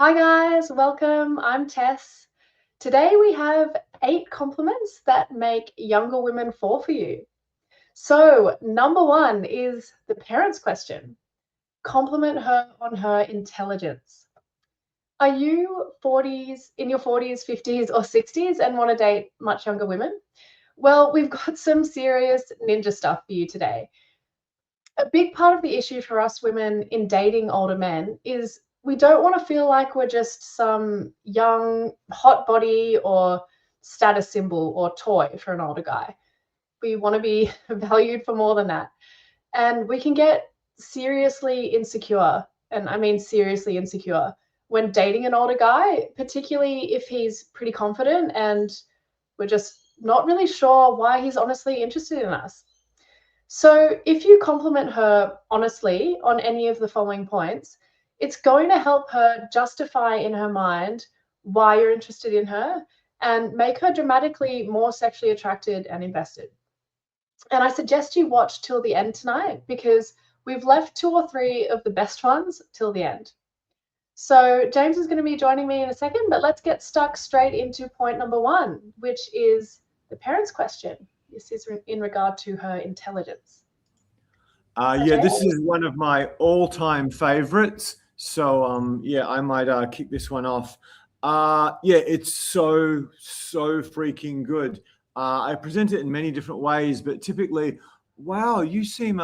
Hi guys, welcome. I'm Tess. Today we have 8 compliments that make younger women fall for you. So, number 1 is the parents' question. Compliment her on her intelligence. Are you in your 40s, 50s, or 60s and want to date much younger women? Well, we've got some serious ninja stuff for you today. A big part of the issue for us women in dating older men is we don't want to feel like we're just some young hot body or status symbol or toy for an older guy. We want to be valued for more than that. And we can get seriously insecure, and I mean seriously insecure, when dating an older guy, particularly if he's pretty confident and we're just not really sure why he's honestly interested in us. So, if you compliment her honestly on any of the following points, it's going to help her justify in her mind why you're interested in her and make her dramatically more sexually attracted and invested. And I suggest you watch till the end tonight because we've left 2 or 3 of the best ones till the end. So, James is going to be joining me in a second, but let's get stuck straight into point number 1, which is the parents' question. This is in regard to her intelligence. Yeah, this is one of my all-time favorites. So, yeah, I might kick this one off. Yeah, it's so freaking good. I present it in many different ways, but typically, wow, you seem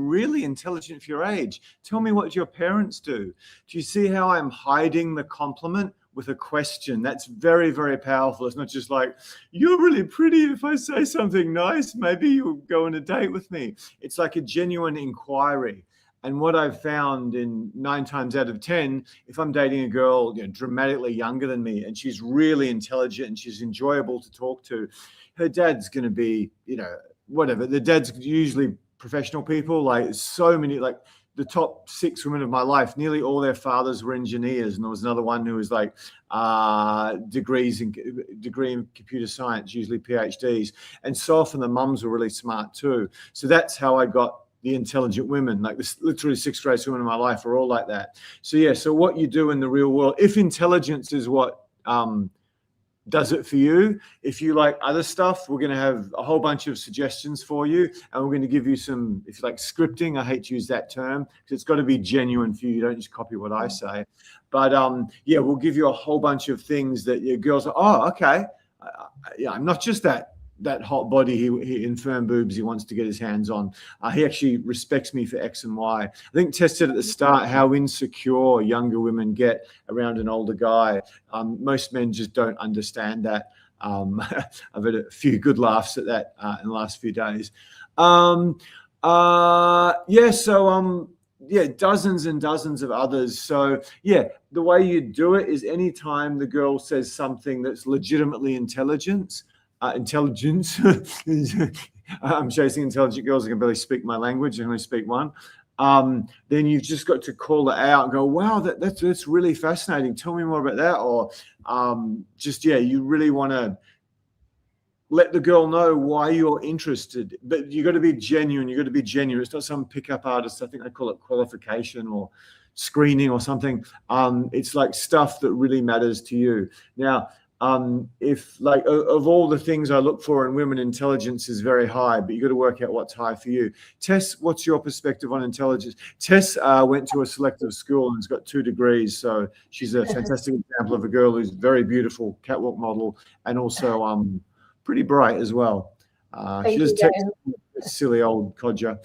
really intelligent for your age. Tell me what your parents do. Do you see how I'm hiding the compliment with a question? That's very, very powerful. It's not just like, you're really pretty. If I say something nice, maybe you'll go on a date with me. It's like a genuine inquiry. And what I've found in 9 times out of 10, if I'm dating a girl, dramatically younger than me, and she's really intelligent and she's enjoyable to talk to, her dad's going to be, whatever. The dad's usually professional people, like so many, like the top 6 women of my life, nearly all their fathers were engineers. And there was another one who was like degree in computer science, usually PhDs. And so often the mums were really smart too. So that's how I got the intelligent women. Like this, literally 6 greatest women in my life are all like that. So yeah, so what you do in the real world, if intelligence is what does it for you, if you like other stuff, we're going to have a whole bunch of suggestions for you, and we're going to give you some, if you like scripting, I hate to use that term because it's got to be genuine for you. You don't just copy what I say. But yeah, we'll give you a whole bunch of things that your girls are, oh, okay, yeah, I'm not just that hot body he in firm boobs he wants to get his hands on. He actually respects me for X and Y. I think Tess said at the start how insecure younger women get around an older guy. Most men just don't understand that. I've had a few good laughs at that in the last few days. Yeah, so yeah, dozens and dozens of others. So yeah, the way you do it is anytime the girl says something that's legitimately intelligence. I'm chasing intelligent girls. I can barely speak my language. I only speak one. Then you've just got to call it out and go, wow, that's really fascinating. Tell me more about that. Or yeah, you really want to let the girl know why you're interested. But you got to be genuine. You got to be genuine. It's not some pickup artist. I think they call it qualification or screening or something. It's like stuff that really matters to you. Now, if like of all the things I look for in women, intelligence is very high, but you got to work out what's high for you. Tess, what's your perspective on intelligence? Tess went to a selective school and has got 2 degrees, so she's a fantastic example of a girl who's very beautiful, catwalk model, and also pretty bright as well. She just texted me, silly old codger.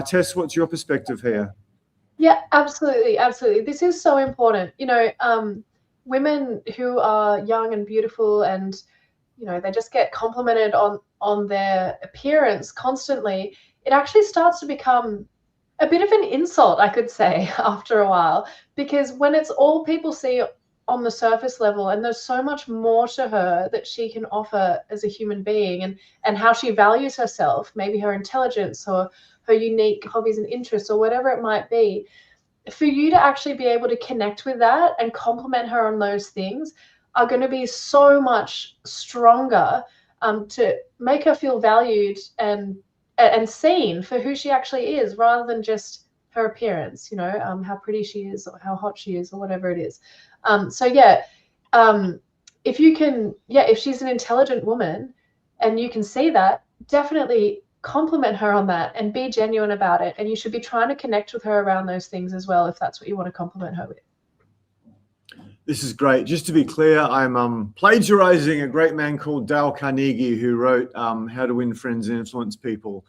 Tess, what's your perspective here? Yeah, absolutely. This is so important. Women who are young and beautiful and they just get complimented on their appearance constantly, it actually starts to become a bit of an insult, I could say, after a while, because when it's all people see on the surface level and there's so much more to her that she can offer as a human being and how she values herself, maybe her intelligence or her unique hobbies and interests or whatever it might be, for you to actually be able to connect with that and compliment her on those things are going to be so much stronger to make her feel valued and seen for who she actually is, rather than just her appearance, you know, how pretty she is or how hot she is or whatever it is. So yeah, if you can, yeah, if she's an intelligent woman and you can see that, definitely compliment her on that and be genuine about it. And you should be trying to connect with her around those things as well, if that's what you want to compliment her with. This is great. Just to be clear, I'm plagiarizing a great man called Dale Carnegie, who wrote How to Win Friends and Influence People.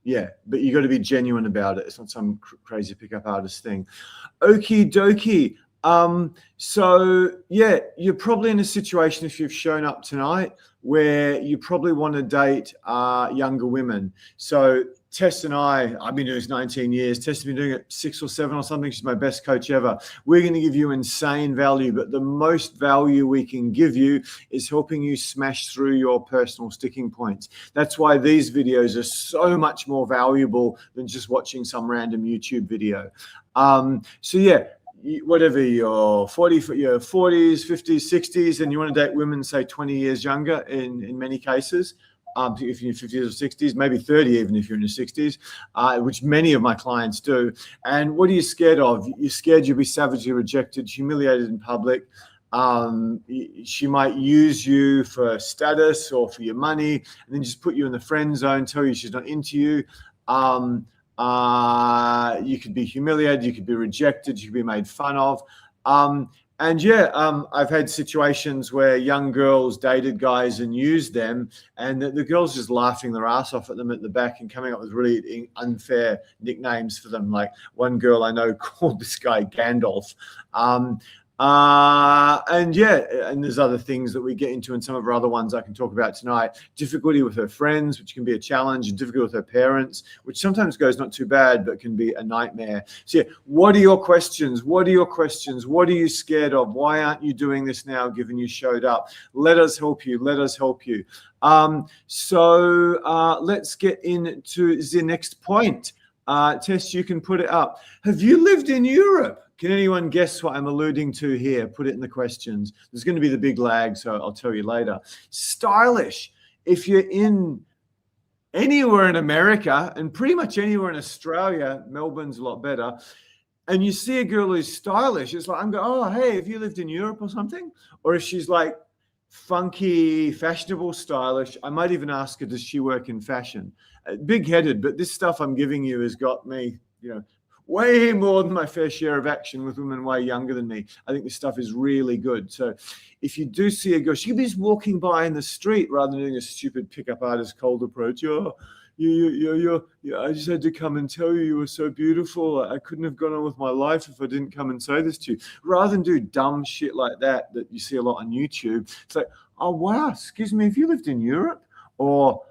Yeah, but you got to be genuine about it. It's not some crazy pickup artist thing. Okie dokie. So yeah, you're probably in a situation, if you've shown up tonight, where you probably want to date younger women. So Tess and I've been doing this 19 years. Tess has been doing it 6 or 7 or something. She's my best coach ever. We're going to give you insane value, but the most value we can give you is helping you smash through your personal sticking points. That's why these videos are so much more valuable than just watching some random YouTube video. So yeah, whatever your 40s, 50s, 60s, and you want to date women, say 20 years younger in many cases, if you're in your 50s or 60s, maybe 30 even if you're in your 60s, which many of my clients do. And what are you scared of? You're scared you'll be savagely rejected, humiliated in public. She might use you for status or for your money and then just put you in the friend zone, tell you she's not into you. You could be humiliated, you could be rejected, you could be made fun of. And yeah, I've had situations where young girls dated guys and used them, and the girls just laughing their ass off at them at the back and coming up with really unfair nicknames for them. Like one girl I know called this guy Gandalf. And yeah, and there's other things that we get into in some of our other ones I can talk about tonight. Difficulty with her friends, which can be a challenge, and difficulty with her parents, which sometimes goes not too bad, but can be a nightmare. So yeah, what are your questions? What are your questions? What are you scared of? Why aren't you doing this now, given you showed up? Let us help you. Let us help you. So let's get into the next point. Tess, you can put it up. Have you lived in Europe? Can anyone guess what I'm alluding to here? Put it in the questions. There's going to be the big lag, so I'll tell you later. Stylish. If you're in anywhere in America and pretty much anywhere in Australia, Melbourne's a lot better, and you see a girl who's stylish, it's like, I'm going, oh, hey, have you lived in Europe or something? Or if she's like funky, fashionable, stylish, I might even ask her, does she work in fashion? Big-headed, but this stuff I'm giving you has got me, way more than my fair share of action with women way younger than me. I think this stuff is really good. So if you do see a girl, she could be just walking by in the street rather than doing a stupid pickup artist cold approach. I just had to come and tell you were so beautiful. I couldn't have gone on with my life if I didn't come and say this to you. Rather than do dumb shit like that you see a lot on YouTube, it's like, oh, wow, excuse me, have you lived in Europe? Or,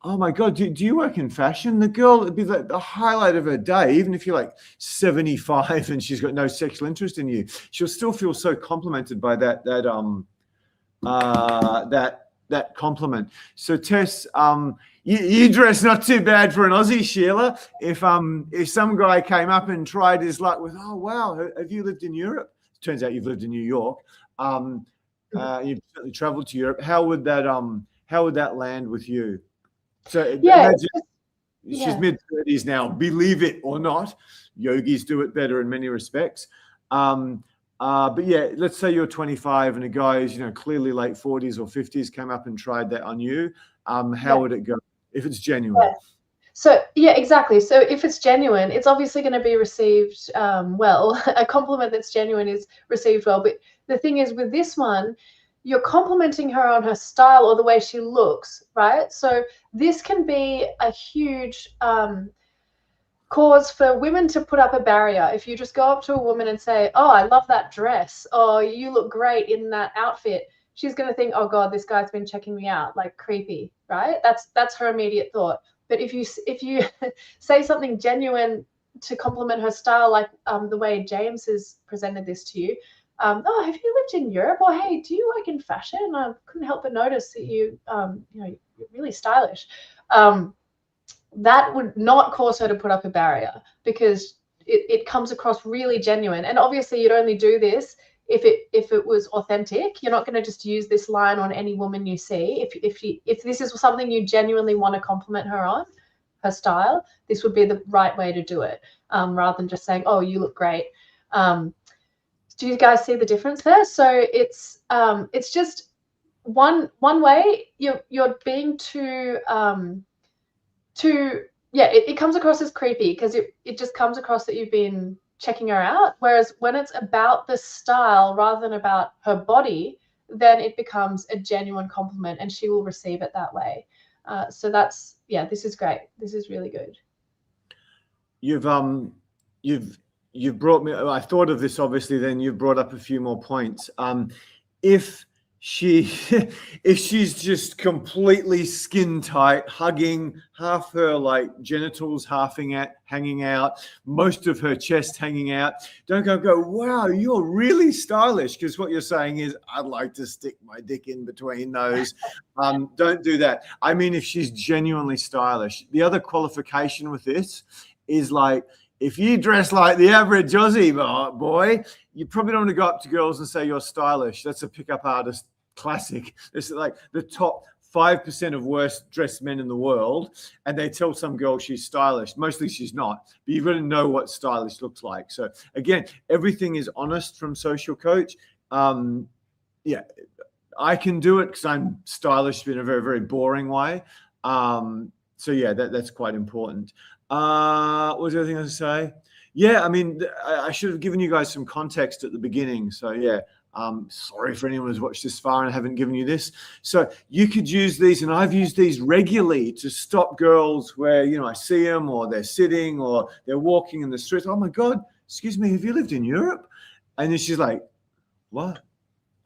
oh my God, do you work in fashion? The girl, it'd be the highlight of her day, even if you're like 75 and she's got no sexual interest in you, she'll still feel so complimented by that compliment. So Tess, you dress not too bad for an Aussie, Sheila. If some guy came up and tried his luck with, oh wow, have you lived in Europe? Turns out you've lived in New York. You've certainly traveled to Europe. How would that land with you? So yeah, she's mid-30s now, believe it or not. Yogis do it better in many respects. But yeah, let's say you're 25 and a guy who's clearly late 40s or 50s came up and tried that on you. How would it go if it's genuine? Yeah. So yeah, exactly. So if it's genuine, it's obviously going to be received well. A compliment that's genuine is received well. But the thing is, with this one, you're complimenting her on her style or the way she looks, right? So this can be a huge cause for women to put up a barrier. If you just go up to a woman and say, oh, I love that dress, or you look great in that outfit, she's going to think, oh God, this guy's been checking me out, like creepy, right? That's her immediate thought. But if you say something genuine to compliment her style, like the way James has presented this to you, oh, have you lived in Europe? Or hey, do you work in fashion? I couldn't help but notice that you're really stylish. That would not cause her to put up a barrier, because it comes across really genuine. And obviously, you'd only do this if it was authentic. You're not going to just use this line on any woman you see. If this is something you genuinely want to compliment her on, her style, this would be the right way to do it, rather than just saying, oh, you look great. Do you guys see the difference there? So it's just one way. You're being too it comes across as creepy because it just comes across that you've been checking her out. Whereas when it's about the style rather than about her body, then it becomes a genuine compliment and she will receive it that way. So that's, this is great. This is really good. You've brought me, I thought of this, obviously, then you've brought up a few more points. If she's just completely skin tight, hugging, half her like genitals hanging out, most of her chest hanging out, don't go, wow, you're really stylish, because what you're saying is, I'd like to stick my dick in between those. Don't do that. I mean, if she's genuinely stylish. The other qualification with this is like, if you dress like the average Aussie boy, you probably don't want to go up to girls and say you're stylish. That's a pickup artist classic. It's like the top 5% of worst dressed men in the world, and they tell some girl she's stylish. Mostly she's not, but you've got to know what stylish looks like. So again, everything is honest from Social Coach. I can do it because I'm stylish in a very, very boring way. That's quite important. What was the other thing I was going to say? Yeah, I mean, I should have given you guys some context at the beginning. So yeah, sorry for anyone who's watched this far and I haven't given you this. So you could use these, and I've used these regularly to stop girls where, I see them or they're sitting or they're walking in the street. Oh my God, excuse me, have you lived in Europe? And then she's like, what?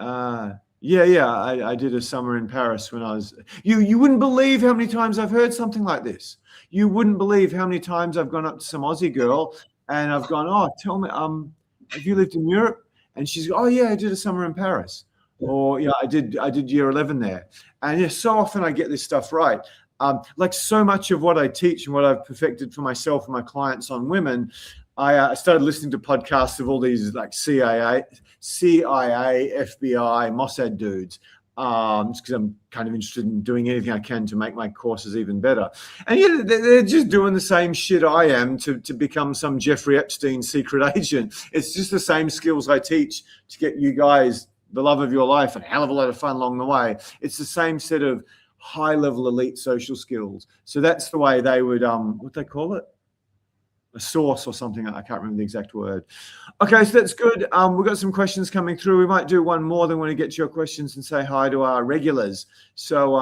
I did a summer in Paris when I was, you wouldn't believe how many times I've heard something like this. You wouldn't believe how many times I've gone up to some Aussie girl and I've gone, oh, tell me, have you lived in Europe? And she's, oh yeah, I did a summer in Paris. Or I did year 11 there. And so often I get this stuff right. Like so much of what I teach and what I've perfected for myself and my clients on women, I started listening to podcasts of all these like CIA, FBI, Mossad dudes, just because I'm kind of interested in doing anything I can to make my courses even better. And they're just doing the same shit I am to become some Jeffrey Epstein secret agent. It's just the same skills I teach to get you guys the love of your life and a hell of a lot of fun along the way. It's the same set of high-level elite social skills. So that's the way they would, what they call it? A source or something. I can't remember the exact word. Okay, so that's good. We've got some questions coming through. We might do one more, then when we get to your questions and say hi to our regulars. So,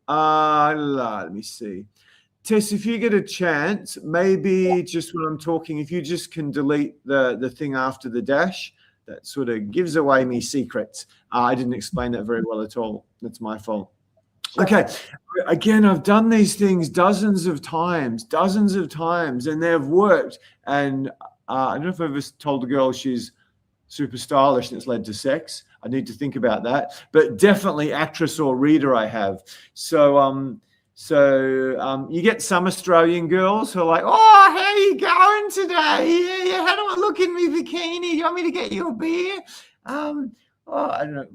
let me see. Tess, if you get a chance, maybe just when I'm talking, if you just can delete the thing after the dash, that sort of gives away me secrets. I didn't explain that very well at all. That's my fault. Okay. Again, I've done these things dozens of times, and they've worked. And I don't know if I've ever told a girl she's super stylish and it's led to sex. I need to think about that. But definitely actress or reader I have. So you get some Australian girls who are like, oh, how are you going today? Yeah, how do I look in my bikini? You want me to get you a beer? I don't know.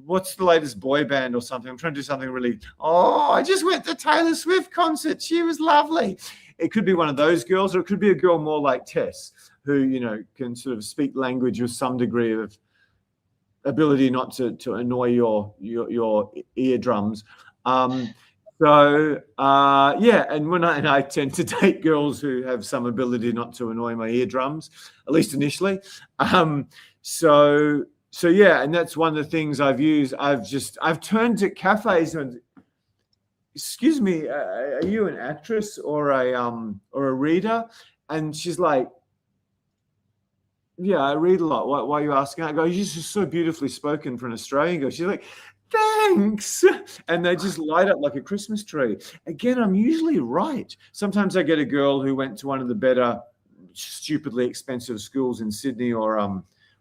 What's the latest boy band or something? I'm trying to do something really, I just went to Taylor Swift concert. She was lovely. It could be one of those girls, or it could be a girl more like Tess, who, can sort of speak language with some degree of ability not to annoy your eardrums. And I tend to date girls who have some ability not to annoy my eardrums, at least initially. And that's one of the things I've used. I've turned to cafes and, excuse me, are you an actress or a reader? And she's like, yeah, I read a lot. Why are you asking? I go, you're just so beautifully spoken for an Australian girl. She's like, thanks. And they just light up like a Christmas tree. Again, I'm usually right. Sometimes I get a girl who went to one of the better, stupidly expensive schools in Sydney or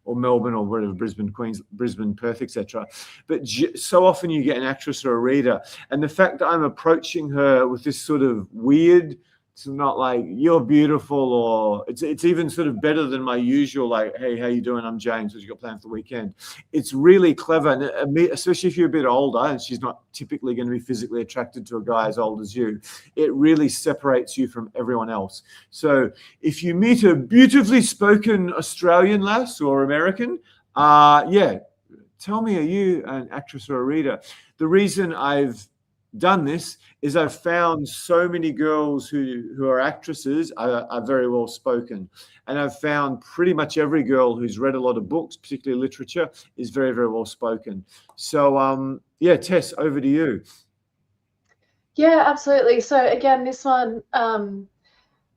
Melbourne or whatever, Brisbane, Perth, etc. But so often you get an actress or a reader. And the fact that I'm approaching her with this sort of weird It's not like you're beautiful, or it's even sort of better than my usual, like, hey, how you doing? I'm James. What you got planned for the weekend? It's really clever, and especially if you're a bit older and she's not typically going to be physically attracted to a guy as old as you. It really separates you from everyone else. So if you meet a beautifully spoken Australian lass or American, yeah, tell me, are you an actress or a reader? The reason I've done this is I've found so many girls who are actresses are very well spoken, and I've found pretty much every girl who's read a lot of books, particularly literature, is very, very well spoken. So yeah, Tess, over to you. Yeah, absolutely. So again, this one,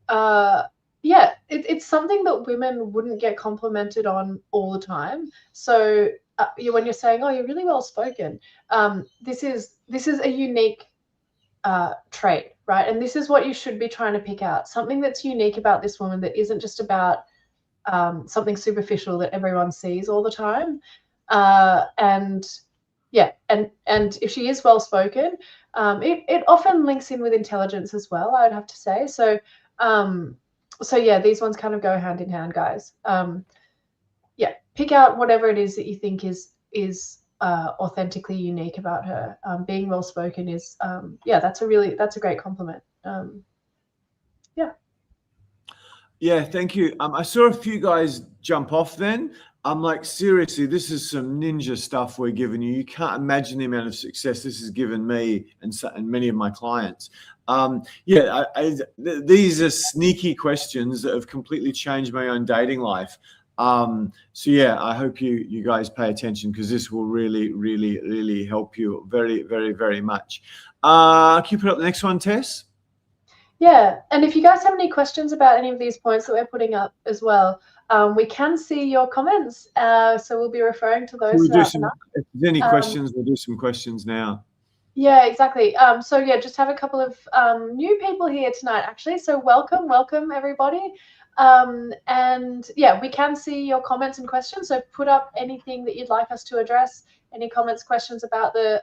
yeah, it's something that women wouldn't get complimented on all the time. So when you're saying, oh, you're really well spoken, this is a unique trait, right? And this is what you should be trying to pick out, something that's unique about this woman that isn't just about something superficial that everyone sees all the time. And yeah, and if she is well spoken, it often links in with intelligence as well, I would have to say. So so yeah, these ones kind of go hand in hand, guys. Yeah, pick out whatever it is that you think is authentically unique about her. Being well spoken is yeah, that's a great compliment. Yeah. Yeah, thank you. I saw a few guys jump off then. I'm like, seriously, this is some ninja stuff we're giving you. You can't imagine the amount of success this has given me and many of my clients. Yeah, these are sneaky questions that have completely changed my own dating life. So yeah, I hope you guys pay attention, because this will really, really, really help you very, very, very much. Can you put up the next one, Tess? Yeah, and if you guys have any questions about any of these points that we're putting up as well, we can see your comments, so we'll be referring to those. If there's any questions, we'll do some questions now. Yeah, exactly. So yeah, just have a couple of new people here tonight, actually. So welcome everybody. And yeah, we can see your comments and questions. So put up anything that you'd like us to address, any comments, questions about the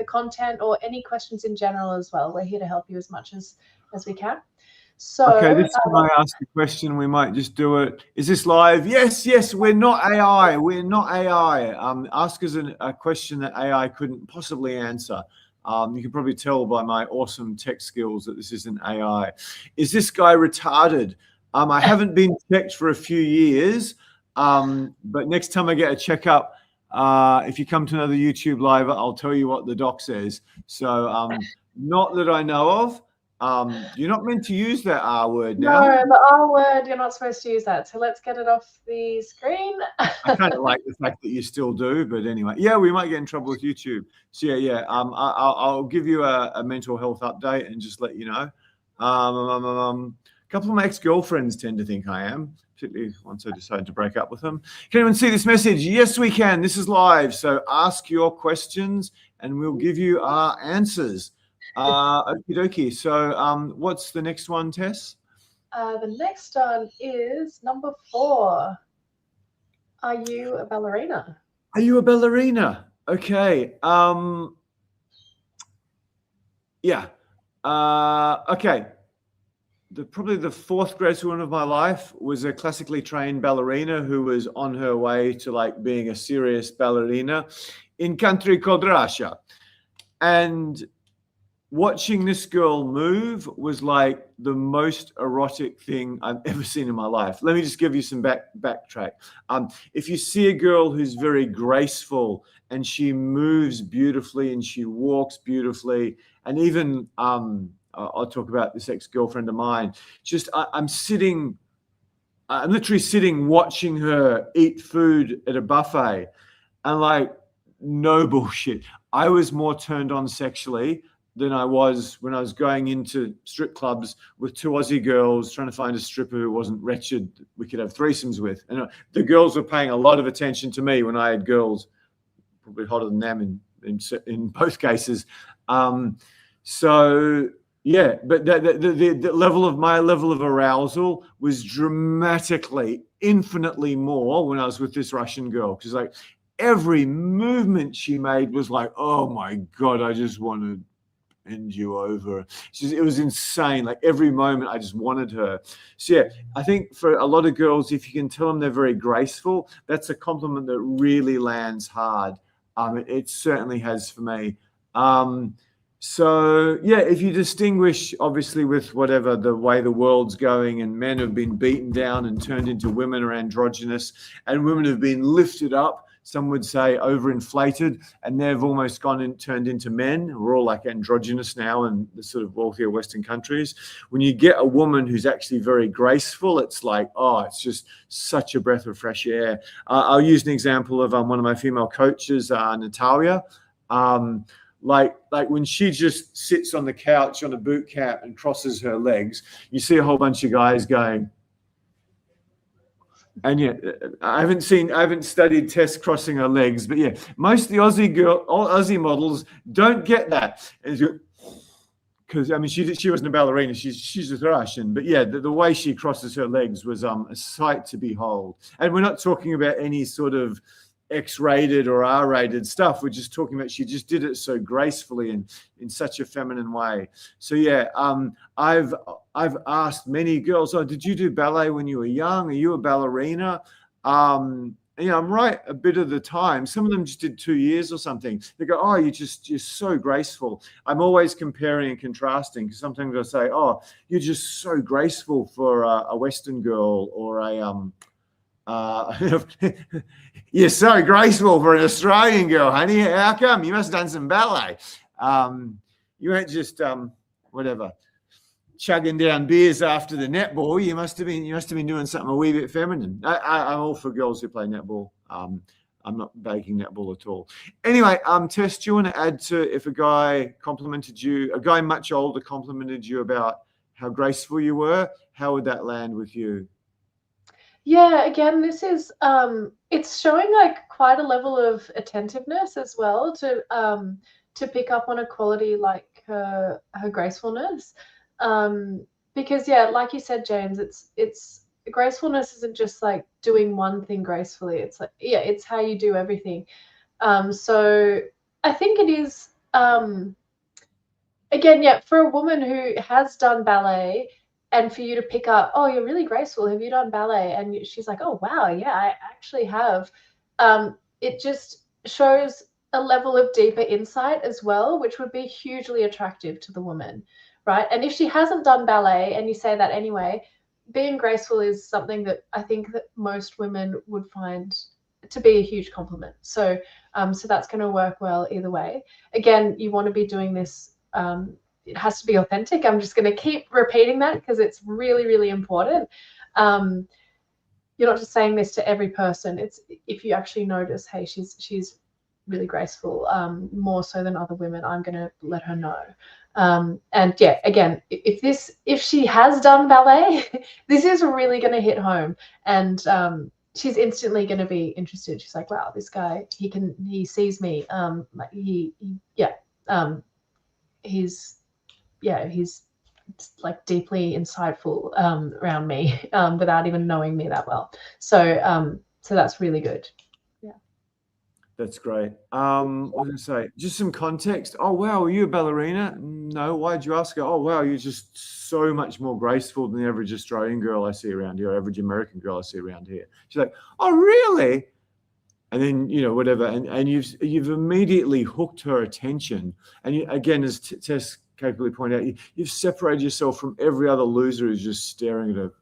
content, or any questions in general as well. We're here to help you as much as we can. So okay, this time I ask a question, we might just do it. Is this live? Yes, we're not AI. We're not AI. Ask us a question that AI couldn't possibly answer. You can probably tell by my awesome tech skills that this isn't AI. Is this guy retarded? I haven't been checked for a few years, but next time I get a checkup, if you come to another YouTube live, I'll tell you what the doc says. So not that I know of. You're not meant to use that R word now. No, the R word, you're not supposed to use that. So let's get it off the screen. I kind of like the fact that you still do, but anyway, yeah, we might get in trouble with YouTube. So yeah. I'll give you a mental health update and just let you know. A couple of my ex-girlfriends tend to think I am, particularly once I decide to break up with them. Can anyone see this message? Yes, we can. This is live. So ask your questions and we'll give you our answers. Okie dokie. So what's the next one, Tess? The next one is number 4. Are you a ballerina? Are you a ballerina? Okay. Yeah. Okay. Probably the 4th greatest woman of my life was a classically trained ballerina who was on her way to like being a serious ballerina in country called Russia. And watching this girl move was like the most erotic thing I've ever seen in my life. Let me just give you some backtrack. If you see a girl who's very graceful and she moves beautifully and she walks beautifully, and even I'll talk about this ex-girlfriend of mine. Just I'm literally sitting watching her eat food at a buffet, and like, no bullshit, I was more turned on sexually than I was when I was going into strip clubs with 2 Aussie girls trying to find a stripper who wasn't wretched we could have threesomes with. And the girls were paying a lot of attention to me when I had girls probably hotter than them in both cases. So yeah, but the level of arousal was dramatically, infinitely more when I was with this Russian girl, because like every movement she made was like, oh my God, I just want to bend you over. It was insane. Like every moment I just wanted her. So yeah, I think for a lot of girls, if you can tell them they're very graceful, that's a compliment that really lands hard. It certainly has for me. So yeah, if you distinguish obviously with whatever the way the world's going, and men have been beaten down and turned into women or androgynous, and women have been lifted up, some would say overinflated, and they've almost gone and turned into men. We're all like androgynous now in the sort of wealthier Western countries. When you get a woman who's actually very graceful, it's like, oh, it's just such a breath of fresh air. I'll use an example of one of my female coaches, Natalia. Like when she just sits on the couch on a boot camp and crosses her legs, you see a whole bunch of guys going. And yeah, I haven't studied Tess crossing her legs, but yeah, most of the Aussie models don't get that. Because I mean, she wasn't a ballerina; she's a Russian. But yeah, the way she crosses her legs was a sight to behold. And we're not talking about any sort of X-rated or R-rated stuff. We're just talking about she just did it so gracefully and in such a feminine way. So yeah, I've asked many girls, oh, did you do ballet when you were young? Are you a ballerina? I'm right a bit of the time. Some of them just did 2 years or something. They go, oh, you're so graceful. I'm always comparing and contrasting, because sometimes I say, oh, you're just so graceful for a Western girl, or a you're so graceful for an Australian girl, honey. How come? You must have done some ballet. You weren't just whatever, chugging down beers after the netball. You must have been doing something a wee bit feminine. I'm all for girls who play netball. I'm not baking netball at all. Anyway, Tess, do you want to add to, if a guy complimented you, a guy much older complimented you about how graceful you were, how would that land with you? Yeah, again, this is it's showing like quite a level of attentiveness as well to pick up on a quality like her gracefulness. Because yeah, like you said, James, it's gracefulness isn't just like doing one thing gracefully. It's like, yeah, it's how you do everything. So I think it is again, yeah, for a woman who has done ballet, and for you to pick up, oh, you're really graceful. Have you done ballet? And she's like, oh, wow, yeah, I actually have. It just shows a level of deeper insight as well, which would be hugely attractive to the woman, right? And if she hasn't done ballet and you say that anyway, being graceful is something that I think that most women would find to be a huge compliment. So, so that's going to work well either way. Again, you want to be doing this it has to be authentic. I'm just going to keep repeating that because it's really, really important. You're not just saying this to every person. It's if you actually notice, hey, she's really graceful, more so than other women, I'm going to let her know. And yeah, again, if she has done ballet, this is really going to hit home, and she's instantly going to be interested. She's like, wow, this guy, he sees me. He's like deeply insightful around me without even knowing me that well. So so that's really good. Yeah. That's great. What was I going to say? Just some context. Oh, wow, are you a ballerina? No. Why'd you ask her? Oh, wow, you're just so much more graceful than the average Australian girl I see around here, or average American girl I see around here. She's like, oh, really? And then, whatever. And you've immediately hooked her attention. And again, as Tess capably pointed out, you've separated yourself from every other loser who's just staring at her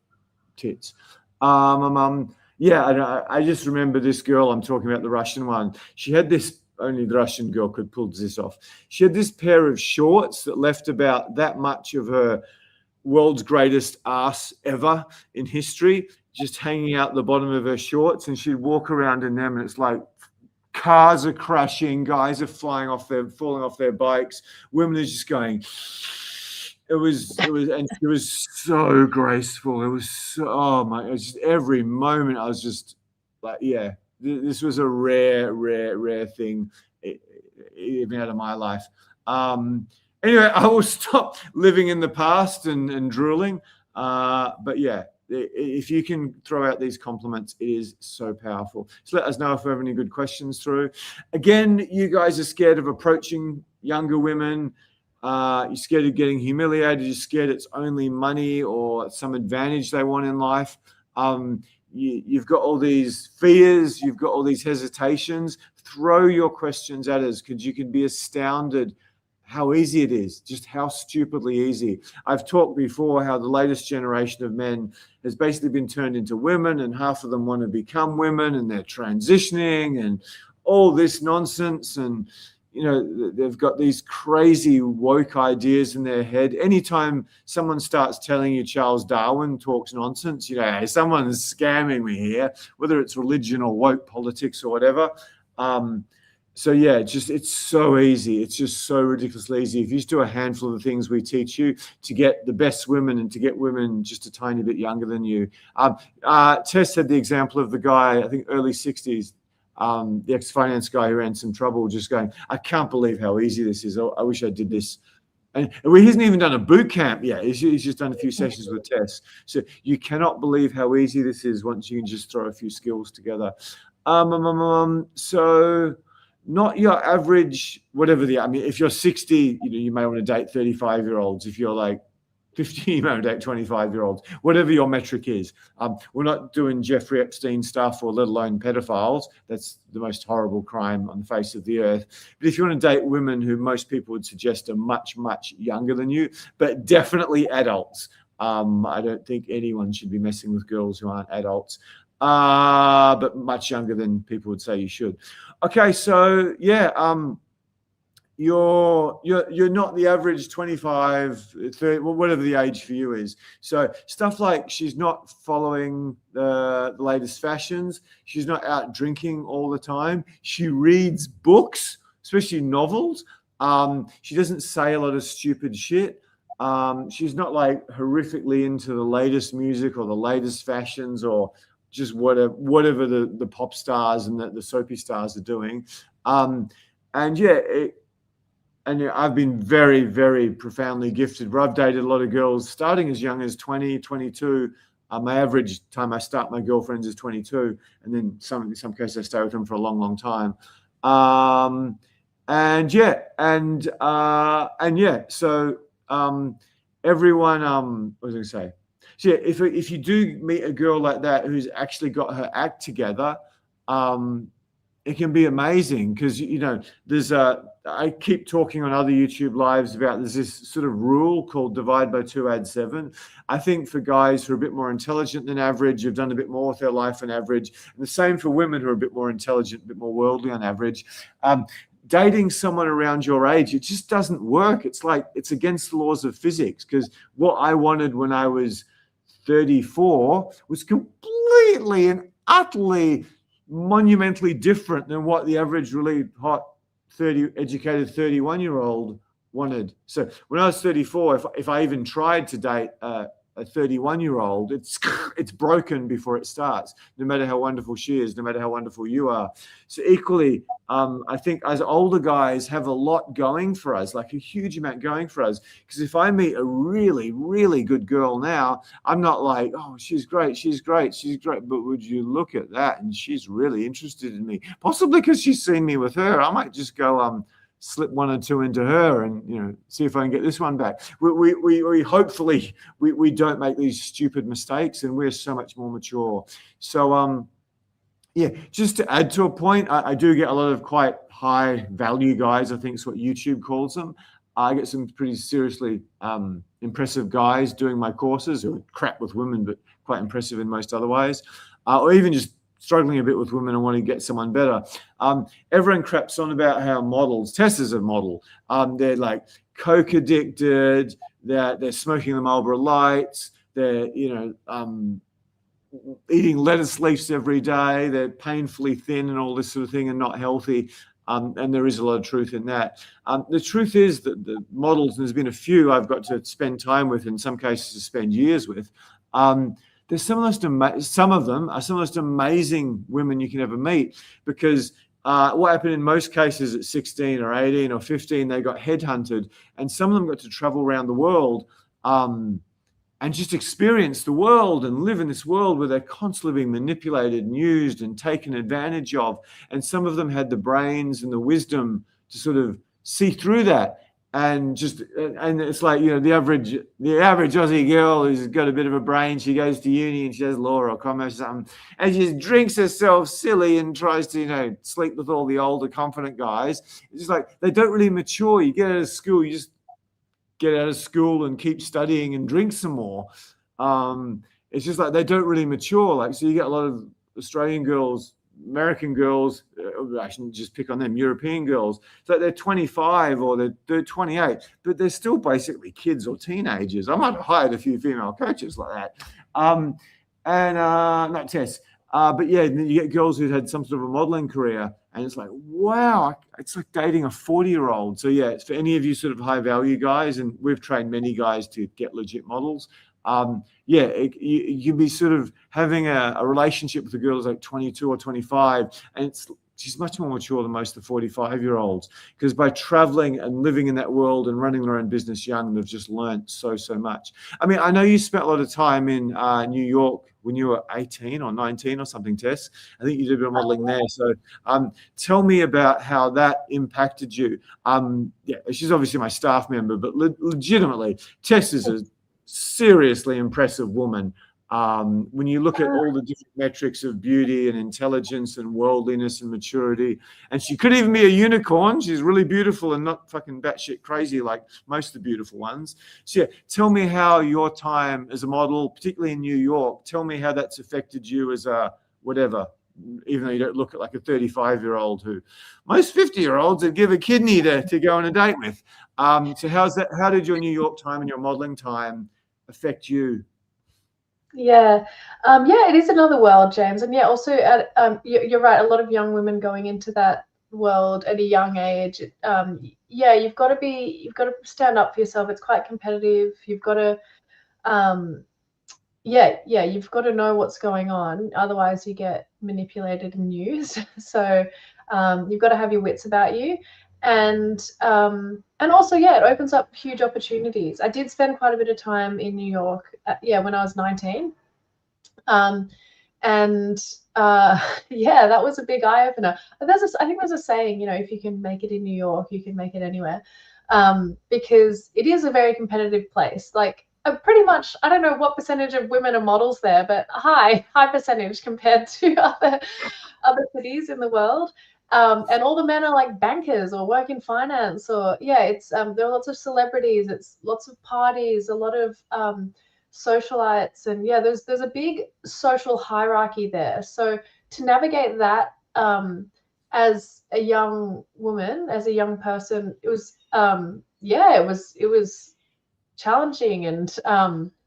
tits. Yeah, I just remember this girl I'm talking about, the Russian one. She had this, only the Russian girl could pull this off. She had this pair of shorts that left about that much of her world's greatest ass ever in history just hanging out the bottom of her shorts, and she'd walk around in them, and it's like cars are crashing, guys are falling off their bikes, women are just going. It was so graceful. It was so, oh my, it was just every moment I was just like, yeah, this was a rare thing even out of my life. Anyway, I will stop living in the past and drooling. But yeah, if you can throw out these compliments, it is so powerful. So let us know if we have any good questions through. Again, you guys are scared of approaching younger women. You're scared of getting humiliated. You're scared it's only money or some advantage they want in life. You've got all these fears. You've got all these hesitations. Throw your questions at us, because you can be astounded how easy it is, just how stupidly easy. I've talked before how the latest generation of men has basically been turned into women, and half of them want to become women, and they're transitioning and all this nonsense. And they've got these crazy woke ideas in their head. Anytime someone starts telling you Charles Darwin talks nonsense, hey, someone's scamming me here, whether it's religion or woke politics or whatever. So yeah, it's so easy. It's just so ridiculously easy. If you just do a handful of the things we teach you to get the best women, and to get women just a tiny bit younger than you. Tess had the example of the guy, I think early 60s, the ex-finance guy who ran some trouble, just going, I can't believe how easy this is. I wish I did this. And he hasn't even done a boot camp yet. He's just done a few sessions with Tess. So you cannot believe how easy this is once you can just throw a few skills together. So not your average, whatever if you're 60, you may want to date 35-year-olds. If you're like 50, you may want to date 25-year-olds, whatever your metric is. We're not doing Jeffrey Epstein stuff, or let alone pedophiles. That's the most horrible crime on the face of the earth. But if you want to date women who most people would suggest are much, much younger than you, but definitely adults. I don't think anyone should be messing with girls who aren't adults. But much younger than people would say you should. Okay, so yeah, you're not the average 25, 30, whatever the age for you is. So stuff like she's not following the latest fashions. She's not out drinking all the time. She reads books, especially novels. She doesn't say a lot of stupid shit. She's not like horrifically into the latest music or the latest fashions, or just whatever the pop stars and the soapy stars are doing. And I've been very, very profoundly gifted, where I've dated a lot of girls starting as young as 20, 22. My average time I start my girlfriends is 22. And then in some cases I stay with them for a long, long time. So everyone, what was I going to say? So yeah, if you do meet a girl like that who's actually got her act together, it can be amazing, because I keep talking on other YouTube lives about there's this sort of rule called divide by 2, add 7. I think for guys who are a bit more intelligent than average, who've done a bit more with their life than average, and the same for women who are a bit more intelligent, a bit more worldly on average, dating someone around your age, it just doesn't work. It's like it's against the laws of physics, because what I wanted when I was 34 was completely and utterly monumentally different than what the average really hot educated 31-year-old wanted. So when I was 34, if I even tried to date a 31-year-old, it's broken before it starts, no matter how wonderful she is, no matter how wonderful you are. So equally, I think as older guys have a lot going for us, like a huge amount going for us. Because if I meet a really, really good girl now, I'm not like, oh, she's great. But would you look at that? And she's really interested in me, possibly because she's seen me with her. I might just go, slip one or two into her and see if I can get this one back. We hopefully we don't make these stupid mistakes, and we're so much more mature. So just to add to a point, I do get a lot of quite high value guys, I think is what YouTube calls them. I get some pretty seriously impressive guys doing my courses who are crap with women but quite impressive in most other ways, or even just struggling a bit with women and wanting to get someone better. Everyone craps on about how models, Tess is a model, they're like coke addicted, they're smoking the Marlboro Lights, they're eating lettuce leaves every day, they're painfully thin and all this sort of thing, and not healthy. And there is a lot of truth in that. The truth is that the models, and there's been a few I've got to spend time with, in some cases to spend years with, there's some of them are some of the most amazing women you can ever meet, because what happened in most cases at 16 or 18 or 15, they got headhunted, and some of them got to travel around the world and just experience the world and live in this world where they're constantly being manipulated and used and taken advantage of. And some of them had the brains and the wisdom to sort of see through that and it's like, you know, the average Aussie girl who's got a bit of a brain, she goes to uni and she does law or commerce or something, and she just drinks herself silly and tries to, you know, sleep with all the older confident guys. It's just like they don't really mature. You get out of school, you just get out of school and keep studying and drink some more. It's just like they don't really mature. Like, so you get a lot of Australian girls, American girls, I shouldn't just pick on them, European girls, so they're 25 or they're 28, but they're still basically kids or teenagers. I might have hired a few female coaches like that. Not Tess. But yeah, you get girls who've had some sort of a modeling career, and it's like, wow, it's like dating a 40-year-old. So yeah, it's for any of you sort of high value guys, and we've trained many guys to get legit models. You can be sort of having a relationship with a girl who's like 22 or 25, and she's much more mature than most of the 45-year-olds, because by traveling and living in that world and running their own business young, they've just learned so much. I mean, I know you spent a lot of time in New York when you were 18 or 19 or something, Tess. I think you did a bit of modeling there. So tell me about how that impacted you. Yeah, she's obviously my staff member, but legitimately, Tess is a seriously impressive woman. When you look at all the different metrics of beauty and intelligence and worldliness and maturity, and she could even be a unicorn. She's really beautiful and not fucking batshit crazy like most of the beautiful ones. So yeah, tell me how your time as a model, particularly in New York, tell me how that's affected you as a whatever, even though you don't look like a 35-year-old who most 50-year-olds would give a kidney to go on a date with. So how did your New York time and your modeling time affect you? Yeah, it is another world, James, and yeah, also you're right. A lot of young women going into that world at a young age. You've got to stand up for yourself. It's quite competitive. You've got to, you've got to know what's going on. Otherwise, you get manipulated and used. So you've got to have your wits about you. And also, it opens up huge opportunities. I did spend quite a bit of time in New York, when I was 19. That was a big eye opener. I think there's a saying, you know, if you can make it in New York, you can make it anywhere, because it is a very competitive place. Like pretty much, I don't know what percentage of women are models there, but high percentage compared to other cities in the world. And all the men are like bankers or work in finance, or it's there are lots of celebrities, it's lots of parties, a lot of socialites, and there's a big social hierarchy there. So to navigate that as a young woman, as a young person, it was it was challenging and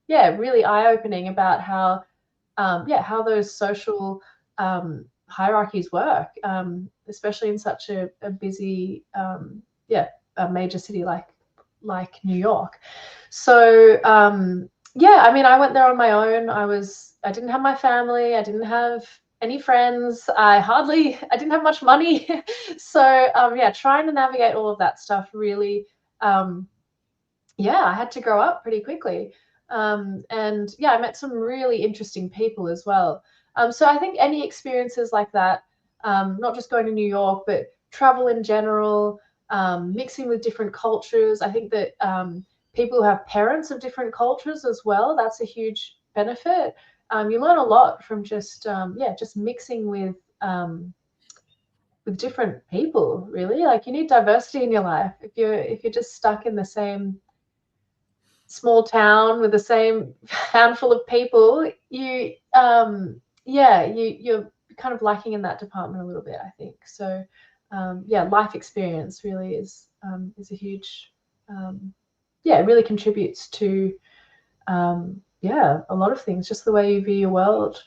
really eye-opening about how those social hierarchies work, especially in such a busy a major city like New York. So I mean, I went there on my own. I didn't have my family, I didn't have any friends, I didn't have much money. So trying to navigate all of that stuff really, I had to grow up pretty quickly. I met some really interesting people as well. So I think any experiences like that, not just going to New York, but travel in general, mixing with different cultures. I think that people who have parents of different cultures as well, that's a huge benefit. You learn a lot from just mixing with different people, really. Like, you need diversity in your life. If you're just stuck in the same small town with the same handful of people, you're kind of lacking in that department a little bit, I think. So life experience really is a huge it really contributes to a lot of things, just the way you view your world.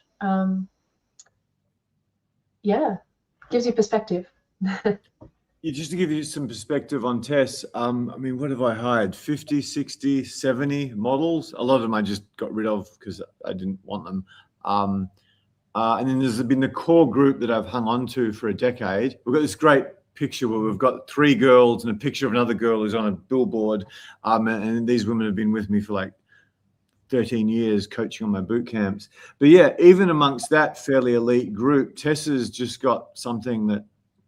Gives you perspective. Just to give you some perspective on Tess, I mean, what have I hired? 50, 60, 70 models. A lot of them I just got rid of because I didn't want them. And then there's been the core group that I've hung on to for a decade. We've got this great picture where we've got 3 girls and a picture of another girl who's on a billboard. And these women have been with me for like 13 years coaching on my boot camps. But yeah, even amongst that fairly elite group, Tessa's just got something that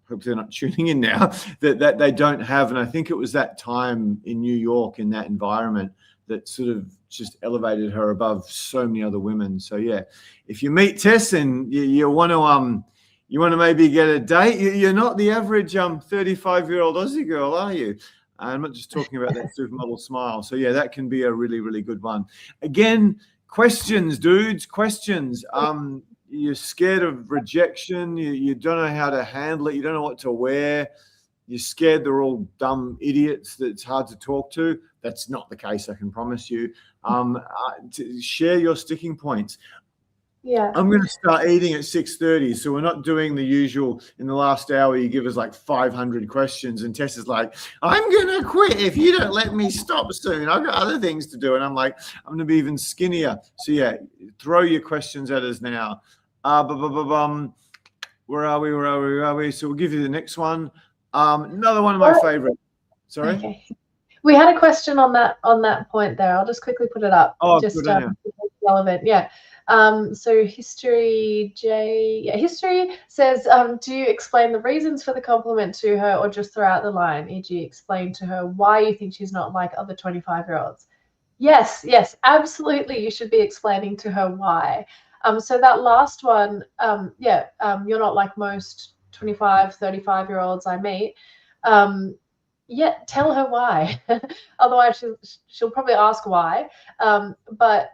hope they're not tuning in now, that they don't have. And I think it was that time in New York, in that environment, that sort of just elevated her above so many other women. So yeah, if you meet Tess and you want to maybe get a date, you're not the average 35-year-old Aussie girl, are you? I'm not just talking about that supermodel smile. So yeah, that can be a really, really good one. Again, questions, dudes, questions. You're scared of rejection. You don't know how to handle it. You don't know what to wear. You're scared they're all dumb idiots that it's hard to talk to. That's not the case, I can promise you. To share your sticking points. Yeah. I'm going to start eating at 6:30, so we're not doing the usual. In the last hour, you give us like 500 questions, and Tess is like, I'm going to quit if you don't let me stop soon. I've got other things to do. And I'm like, I'm going to be even skinnier. So yeah, throw your questions at us now. Where are we? So we'll give you the next one. Another one of my favorite. Sorry? Okay. We had a question on that point there. I'll just quickly put it up. Oh, just good on you. relevant. Yeah. So History says, do you explain the reasons for the compliment to her or just throw out the line, e.g. explain to her why you think she's not like other 25-year-olds? Yes, absolutely. You should be explaining to her why. So that last one, you're not like most 25, 35-year-olds I meet. Tell her why. Otherwise, she'll probably ask why. But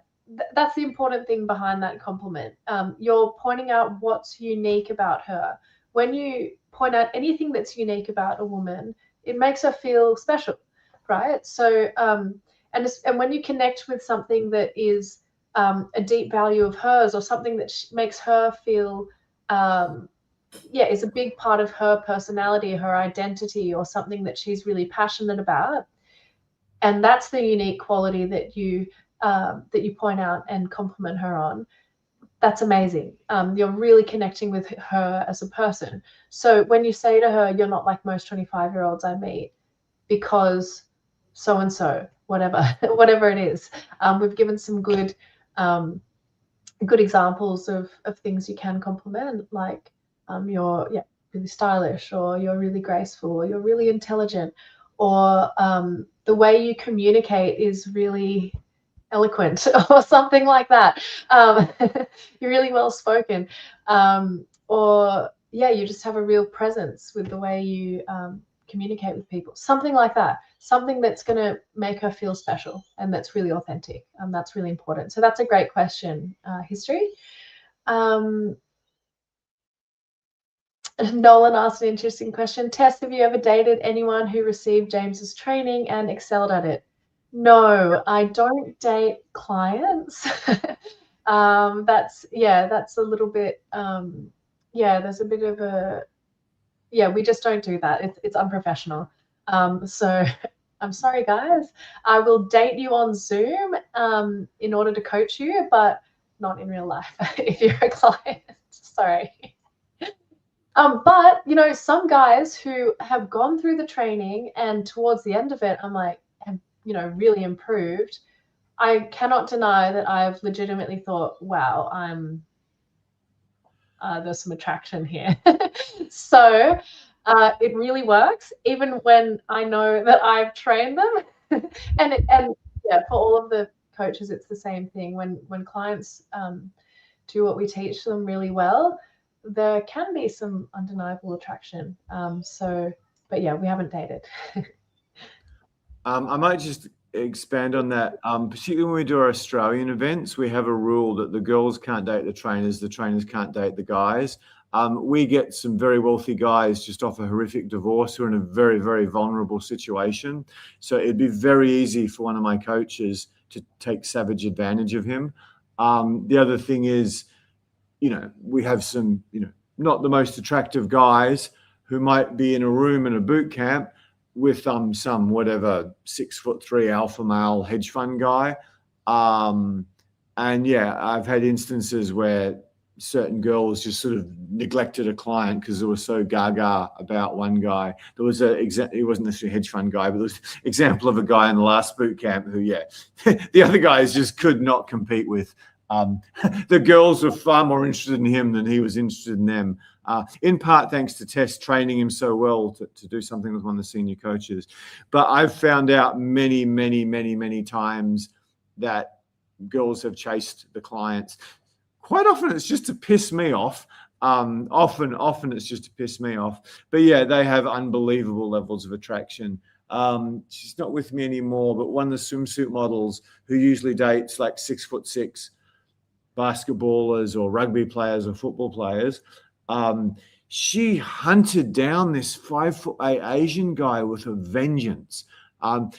that's the important thing behind that compliment. You're pointing out what's unique about her. When you point out anything that's unique about a woman, it makes her feel special, right? So, and when you connect with something that is a deep value of hers, or something that makes her feel, is a big part of her personality, her identity, or something that she's really passionate about, and that's the unique quality that you point out and compliment her on, that's amazing. You're really connecting with her as a person. So when you say to her, you're not like most 25-year-olds I meet because so-and-so, whatever it is, we've given some good examples of things you can compliment, like you're really stylish, or you're really graceful, or you're really intelligent, or the way you communicate is really eloquent, or something like that. You're really well spoken, or you just have a real presence with the way you communicate with people, something like that, something that's going to make her feel special and that's really authentic. That's really important. So that's a great question, History. Nolan asked an interesting question. Tess, have you ever dated anyone who received James's training and excelled at it? No, I don't date clients. That's a little bit, there's a bit of a, we just don't do that. It's unprofessional. So I'm sorry, guys. I will date you on Zoom in order to coach you, but not in real life if you're a client. Sorry. But, some guys who have gone through the training and towards the end of it, I'm like, have, really improved. I cannot deny that I've legitimately thought, wow, there's some attraction here. So it really works, even when I know that I've trained them. and for all of the coaches, it's the same thing. When clients do what we teach them really well, there can be some undeniable attraction. But we haven't dated. I might just expand on that. Particularly when we do our Australian events, we have a rule that the girls can't date the trainers can't date the guys. We get some very wealthy guys just off a horrific divorce who are in a very, very vulnerable situation. So it'd be very easy for one of my coaches to take savage advantage of him. The other thing is, we have some, not the most attractive guys who might be in a room in a boot camp with some 6'3" alpha male hedge fund guy. And I've had instances where certain girls just sort of neglected a client because they were so gaga about one guy. There was he wasn't necessarily a hedge fund guy, but there was an example of a guy in the last boot camp who, the other guys just could not compete with. The girls were far more interested in him than he was interested in them. in part thanks to Tess training him so well to do something with one of the senior coaches. But I've found out many, many, many, many times that girls have chased the clients. Quite often it's just to piss me off. Often it's just to piss me off. But yeah, they have unbelievable levels of attraction. She's not with me anymore, but one of the swimsuit models who usually dates like 6'6" basketballers or rugby players or football players, she hunted down this 5'8" Asian guy with a vengeance.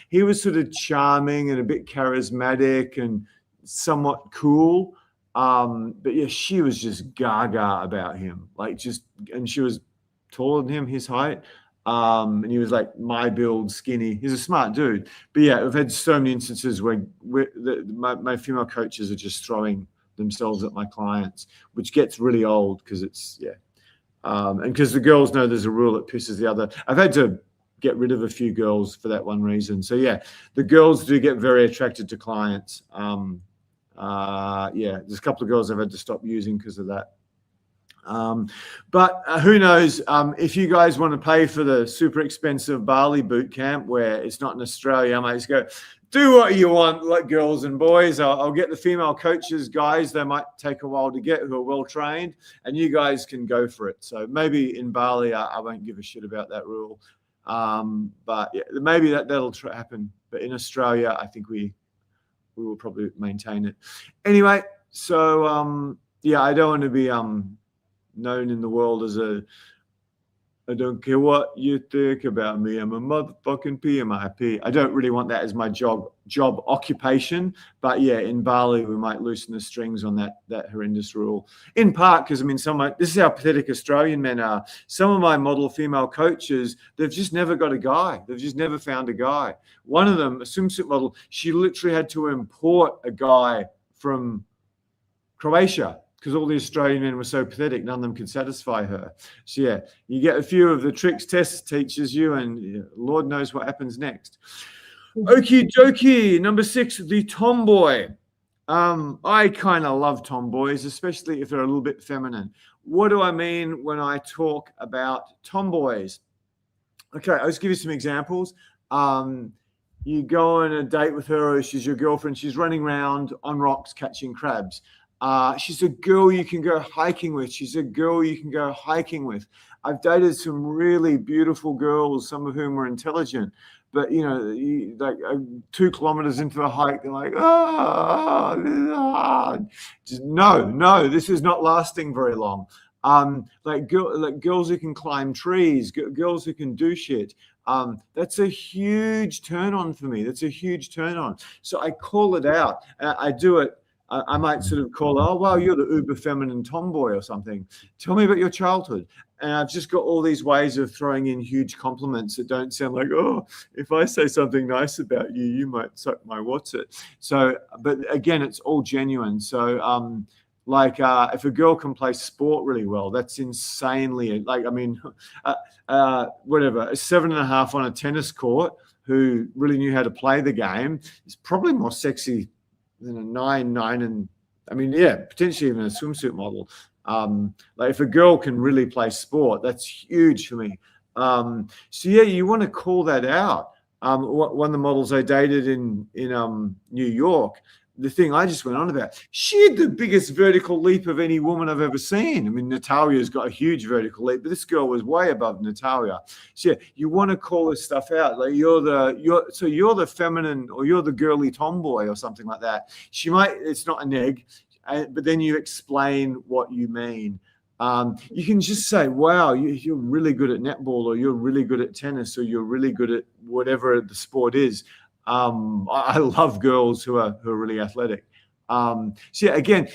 He was sort of charming and a bit charismatic and somewhat cool. But yeah, she was just gaga about him, and she was taller than him, his height. And he was like my build, skinny. He's a smart dude. But yeah, I've had so many instances where my female coaches are just throwing themselves at my clients, which gets really old because it's, and because the girls know there's a rule that pisses the other. I've had to get rid of a few girls for that one reason. So yeah, the girls do get very attracted to clients. There's a couple of girls I've had to stop using because of that. But who knows, if you guys want to pay for the super expensive Bali Bootcamp where it's not in Australia, I might just go, do what you want, like girls and boys. I'll get the female coaches, guys. They might take a while to get who are well trained, and you guys can go for it. So maybe in Bali, I won't give a shit about that rule. But yeah, maybe that'll happen. But in Australia, I think we will probably maintain it. Anyway, so I don't want to be known in the world as I don't care what you think about me, I'm a motherfucking PMIP. I don't really want that as my job occupation. But yeah, in Bali, we might loosen the strings on that horrendous rule. In part because, I mean, this is how pathetic Australian men are. Some of my model female coaches, they've just never got a guy. They've just never found a guy. One of them, a swimsuit model, she literally had to import a guy from Croatia because all the Australian men were so pathetic, none of them could satisfy her. So yeah, you get a few of the tricks Tess teaches you, and Lord knows what happens next. Okie dokie, number 6, the tomboy. I kind of love tomboys, especially if they're a little bit feminine. What do I mean when I talk about tomboys? Okay, I'll just give you some examples. You go on a date with her, or she's your girlfriend, she's running around on rocks catching crabs. She's a girl you can go hiking with. She's a girl you can go hiking with. I've dated some really beautiful girls, some of whom were intelligent, but like 2 kilometers into the hike, they're like, just no, this is not lasting very long. Like girls who can climb trees, girls who can do shit. That's a huge turn on for me. That's a huge turn on. So I call it out. I do it. I might sort of call, oh, wow, you're the uber feminine tomboy or something. Tell me about your childhood. And I've just got all these ways of throwing in huge compliments that don't sound like, oh, if I say something nice about you, you might suck my what's it. So, but again, it's all genuine. So, if a girl can play sport really well, that's insanely, whatever, a 7.5 on a tennis court who really knew how to play the game is probably more sexy than a 9, and potentially even a swimsuit model. Like if a girl can really play sport, that's huge for me. So yeah, you want to call that out. One of the models I dated in New York, the thing I just went on about, she had the biggest vertical leap of any woman I've ever seen. I mean, Natalia's got a huge vertical leap, but this girl was way above Natalia. So yeah, you want to call this stuff out. Like you're the feminine, or you're the girly tomboy or something like that. It's not a neg, but then you explain what you mean. You can just say, wow, you're really good at netball, or you're really good at tennis, or you're really good at whatever the sport is. I love girls who are really athletic. So yeah, again,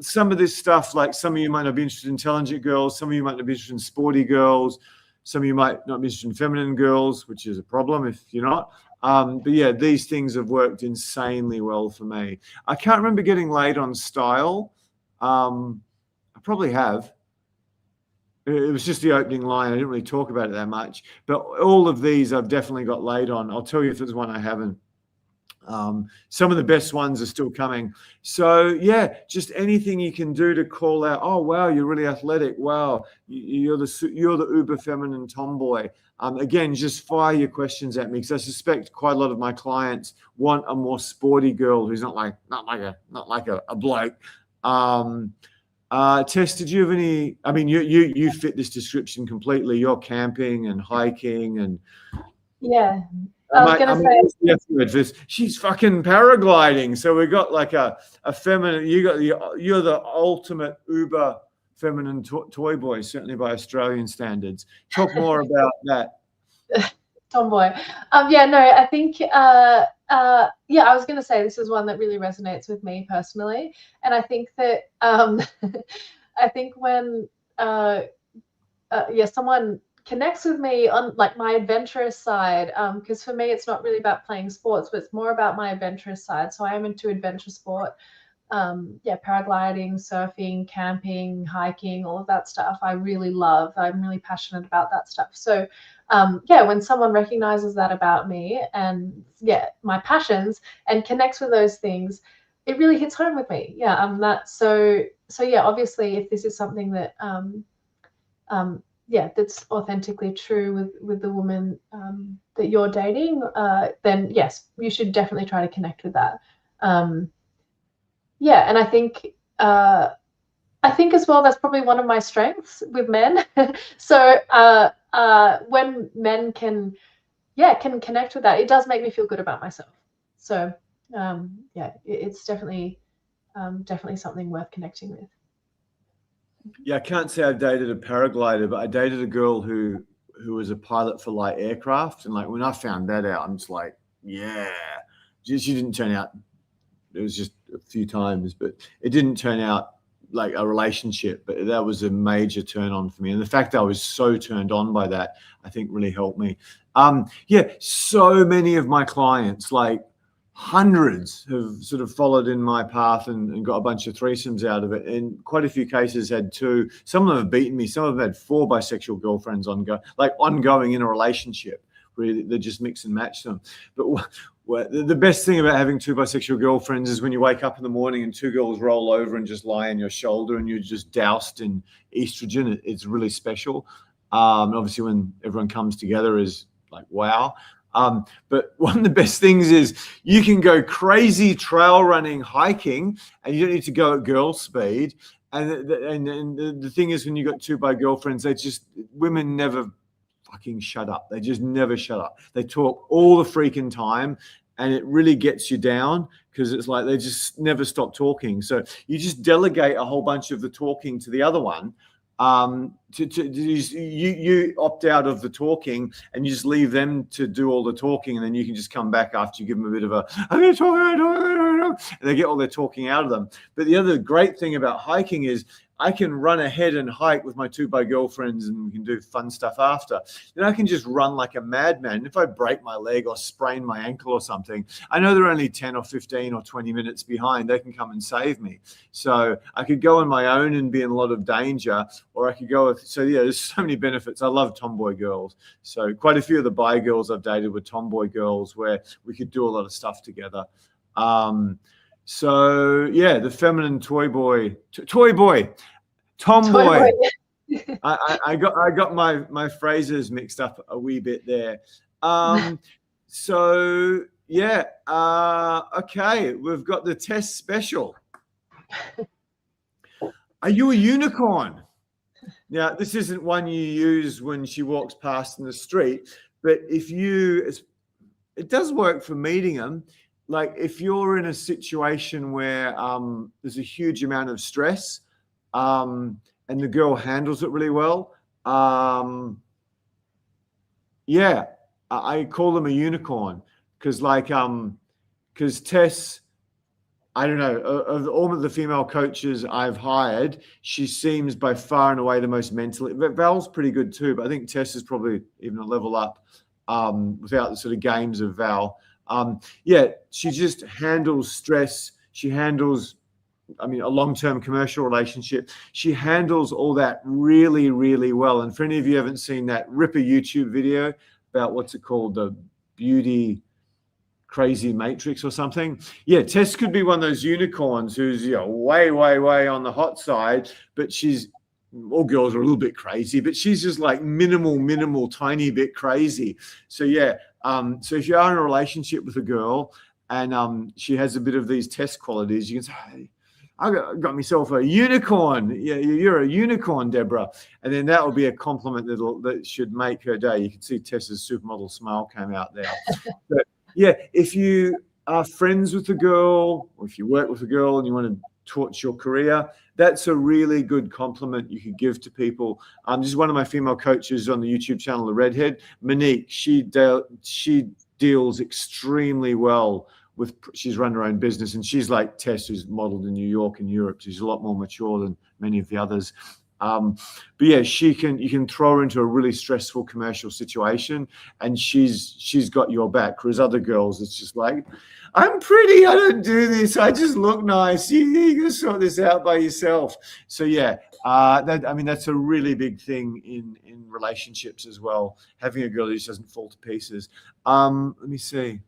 some of this stuff, like some of you might not be interested in intelligent girls, some of you might not be interested in sporty girls, some of you might not be interested in feminine girls, which is a problem if you're not. But yeah, these things have worked insanely well for me. I can't remember getting laid on style. I probably have. It was just the opening line. I didn't really talk about it that much. But all of these I've definitely got laid on. I'll tell you if there's one I haven't. Some of the best ones are still coming. So yeah, just anything you can do to call out, oh wow, you're really athletic. Wow, you're the uber feminine tomboy. Again, just fire your questions at me, because I suspect quite a lot of my clients want a more sporty girl who's not like a bloke. Tess, did you have any? I mean, you fit this description completely. You're camping and hiking and Yeah. I was going to say, she's fucking paragliding. So we got like a feminine. You're the ultimate uber feminine toy boy, certainly by Australian standards. Talk more about that. Tomboy. Yeah, no, I think yeah, I was going to say this is one that really resonates with me personally, and I think that I think when someone connects with me on like my adventurous side, because for me it's not really about playing sports, but it's more about my adventurous side. So I am into adventure sport, paragliding, surfing, camping, hiking, all of that stuff I really love. I'm really passionate about that stuff. So when someone recognizes that about me and my passions and connects with those things, it really hits home with me. Obviously if this is something that that's authentically true with the woman that you're dating, then yes, you should definitely try to connect with that. And I think as well, that's probably one of my strengths with men. So when men can connect with that, it does make me feel good about myself. So it's definitely something worth connecting with. Yeah, I can't say I've dated a paraglider, but I dated a girl who was a pilot for light aircraft. And like when I found that out, I'm just like, yeah. She didn't turn out, it was just a few times, but it didn't turn out like a relationship. But that was a major turn on for me. And the fact that I was so turned on by that, I think really helped me. So many of my clients, like hundreds, have sort of followed in my path and got a bunch of threesomes out of it. And quite a few cases had 2. Some of them have beaten me. Some of them had 4 bisexual girlfriends ongoing in a relationship where they just mix and match them. But the best thing about having 2 bisexual girlfriends is when you wake up in the morning and 2 girls roll over and just lie on your shoulder and you're just doused in estrogen. It's really special. Obviously when everyone comes together is like, wow. But one of the best things is you can go crazy trail running, hiking, and you don't need to go at girl speed. And the thing is, when you got 2 bi girlfriends, women never fucking shut up. They just never shut up. They talk all the freaking time, and it really gets you down because it's like they just never stop talking. So you just delegate a whole bunch of the talking to the other one. You opt out of the talking and you just leave them to do all the talking, and then you can just come back after you give them a bit of I'm going to talk, and they get all their talking out of them. But the other great thing about hiking is I can run ahead and hike with my 2 bi girlfriends, and we can do fun stuff after. Then I can just run like a madman. If I break my leg or sprain my ankle or something, I know they're only 10 or 15 or 20 minutes behind. They can come and save me. So I could go on my own and be in a lot of danger, or I could go with, there's so many benefits. I love tomboy girls. So quite a few of the bi girls I've dated were tomboy girls where we could do a lot of stuff together. The feminine tomboy. I got my phrases mixed up a wee bit there. Okay, we've got the Tess special. Are you a unicorn? Now, this isn't one you use when she walks past in the street, but it does work for meeting them. Like if you're in a situation where there's a huge amount of stress, and the girl handles it really well, I call them a unicorn because Tess, I don't know, of all of the female coaches I've hired, she seems by far and away the most mentally. Val's pretty good too, but I think Tess is probably even a level up without the sort of games of Val. She just handles stress. She handles, a long-term commercial relationship. She handles all that really, really well. And for any of you who haven't seen that, rip a YouTube video about what's it called? The beauty crazy matrix or something. Yeah, Tess could be one of those unicorns who's, you know, way, way, way on the hot side, but she's, all girls are a little bit crazy, but she's just like minimal, tiny bit crazy. So yeah, so if you are in a relationship with a girl and she has a bit of these Tess qualities, you can say, hey, I got myself a unicorn. Yeah, you're a unicorn, Deborah. And then that will be a compliment that should make her day. You can see Tess's supermodel smile came out there. But yeah, if you are friends with a girl, or if you work with a girl and you want to torch your career, that's a really good compliment you could give to people. This is one of my female coaches on the YouTube channel, The Redhead, Monique. She deals extremely well with, she's run her own business, and she's like Tess, who's modeled in New York and Europe. She's a lot more mature than many of the others. But yeah, you can throw her into a really stressful commercial situation and she's got your back. Whereas other girls, it's just like, I'm pretty, I don't do this, I just look nice. You can sort this out by yourself. So yeah, that's a really big thing in relationships as well. Having a girl who just doesn't fall to pieces. Let me see.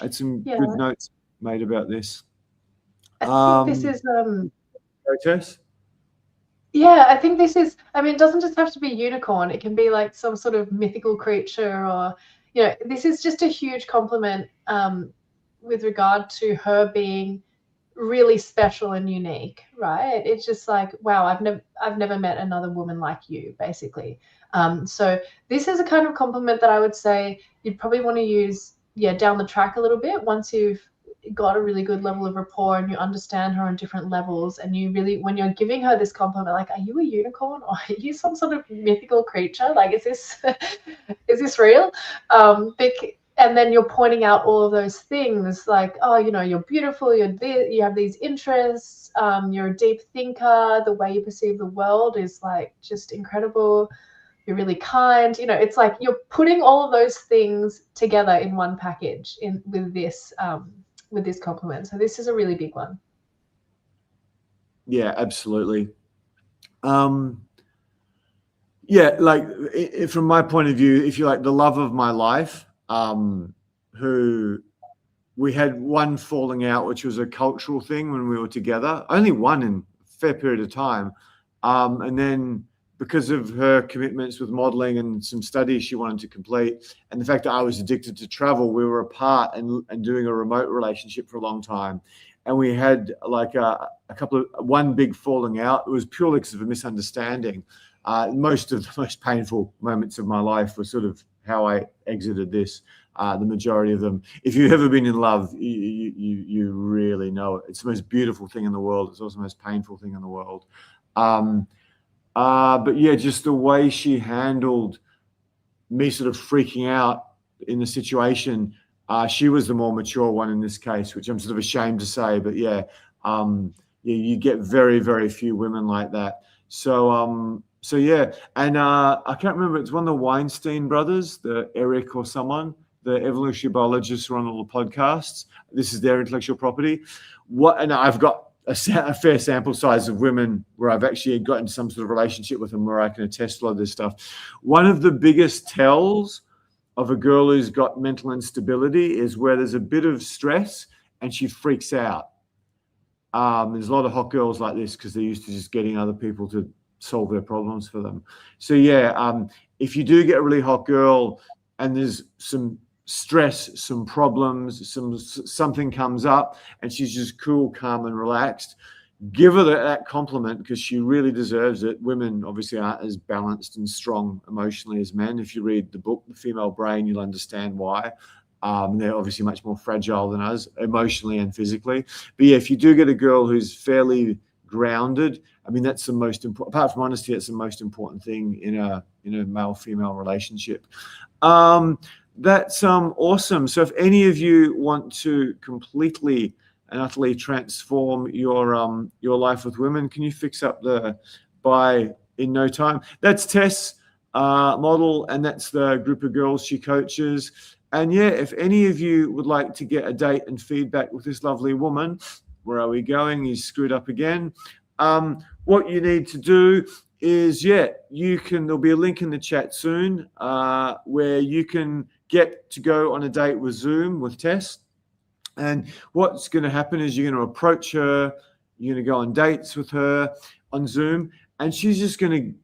I had some good notes made about this. I think this is Tess? Yeah, I think this is, I mean, it doesn't just have to be unicorn. It can be like some sort of mythical creature, or, you know, this is just a huge compliment with regard to her being really special and unique, right? It's just like, wow, I've never met another woman like you, basically. So this is a kind of compliment that I would say you'd probably want to use, down the track a little bit, once you've got a really good level of rapport and you understand her on different levels, and you really, when you're giving her this compliment, like, are you a unicorn, or are you some sort of mythical creature? Like, is this real? And then you're pointing out all of those things, like, oh, you know, you're beautiful, you have these interests, you're a deep thinker, the way you perceive the world is like just incredible, you're really kind. You know, it's like you're putting all of those things together in one package with this compliment. So this is a really big one. Yeah, absolutely. Yeah, like from my point of view, if you like, the love of my life, who we had one falling out, which was a cultural thing when we were together, only one in a fair period of time. And then because of her commitments with modeling and some studies she wanted to complete, and the fact that I was addicted to travel, we were apart and doing a remote relationship for a long time. And we had like one big falling out. It was purely because of a misunderstanding. Most of the most painful moments of my life were sort of how I exited this. The majority of them. If you've ever been in love, you really know it. It's the most beautiful thing in the world. It's also the most painful thing in the world. But yeah, just the way she handled me sort of freaking out in the situation. She was the more mature one in this case, which I'm sort of ashamed to say. But yeah, you get very, very few women like that. So yeah, and I can't remember. It's one of the Weinstein brothers, the Eric or someone, the evolutionary biologists who are on all the podcasts. This is their intellectual property. And I've got a fair sample size of women where I've actually got into some sort of relationship with them where I can attest a lot of this stuff. One of the biggest tells of a girl who's got mental instability is where there's a bit of stress and she freaks out. There's a lot of hot girls like this because they're used to just getting other people to solve their problems for them. So yeah, if you do get a really hot girl and there's some stress, some problems, something comes up and she's just cool, calm and relaxed, give her that compliment because she really deserves it. Women obviously aren't as balanced and strong emotionally as men. If you read the book, The Female Brain, you'll understand why. They're obviously much more fragile than us emotionally and physically. But yeah, if you do get a girl who's fairly grounded, I mean, that's the most important, apart from honesty, that's the most important thing in a male-female relationship. That's awesome. So if any of you want to completely and utterly transform your life with women, can you fix up the by in no time? That's Tess, model, and that's the group of girls she coaches. And yeah, if any of you would like to get a date and feedback with this lovely woman, where are we going? He's screwed up again. What you need to do is, there'll be a link in the chat soon where you can get to go on a date with Zoom with Tess. And what's going to happen is you're going to approach her, you're going to go on dates with her on Zoom, and she's just going to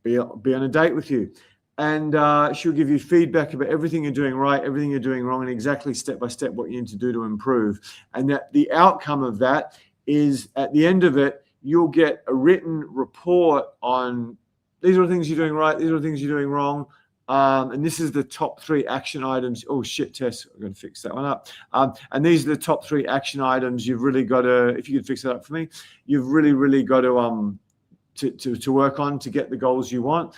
be on a date with you. And she'll give you feedback about everything you're doing right, everything you're doing wrong, and exactly step by step what you need to do to improve. And that the outcome of that is, at the end of it, you'll get a written report on these are the things you're doing right, these are the things you're doing wrong. And this is the top 3 action items. Oh shit, Tess, I'm going to fix that one up. And these are the top 3 action items you've really got to, if you could fix that up for me, you've really got to work on to get the goals you want.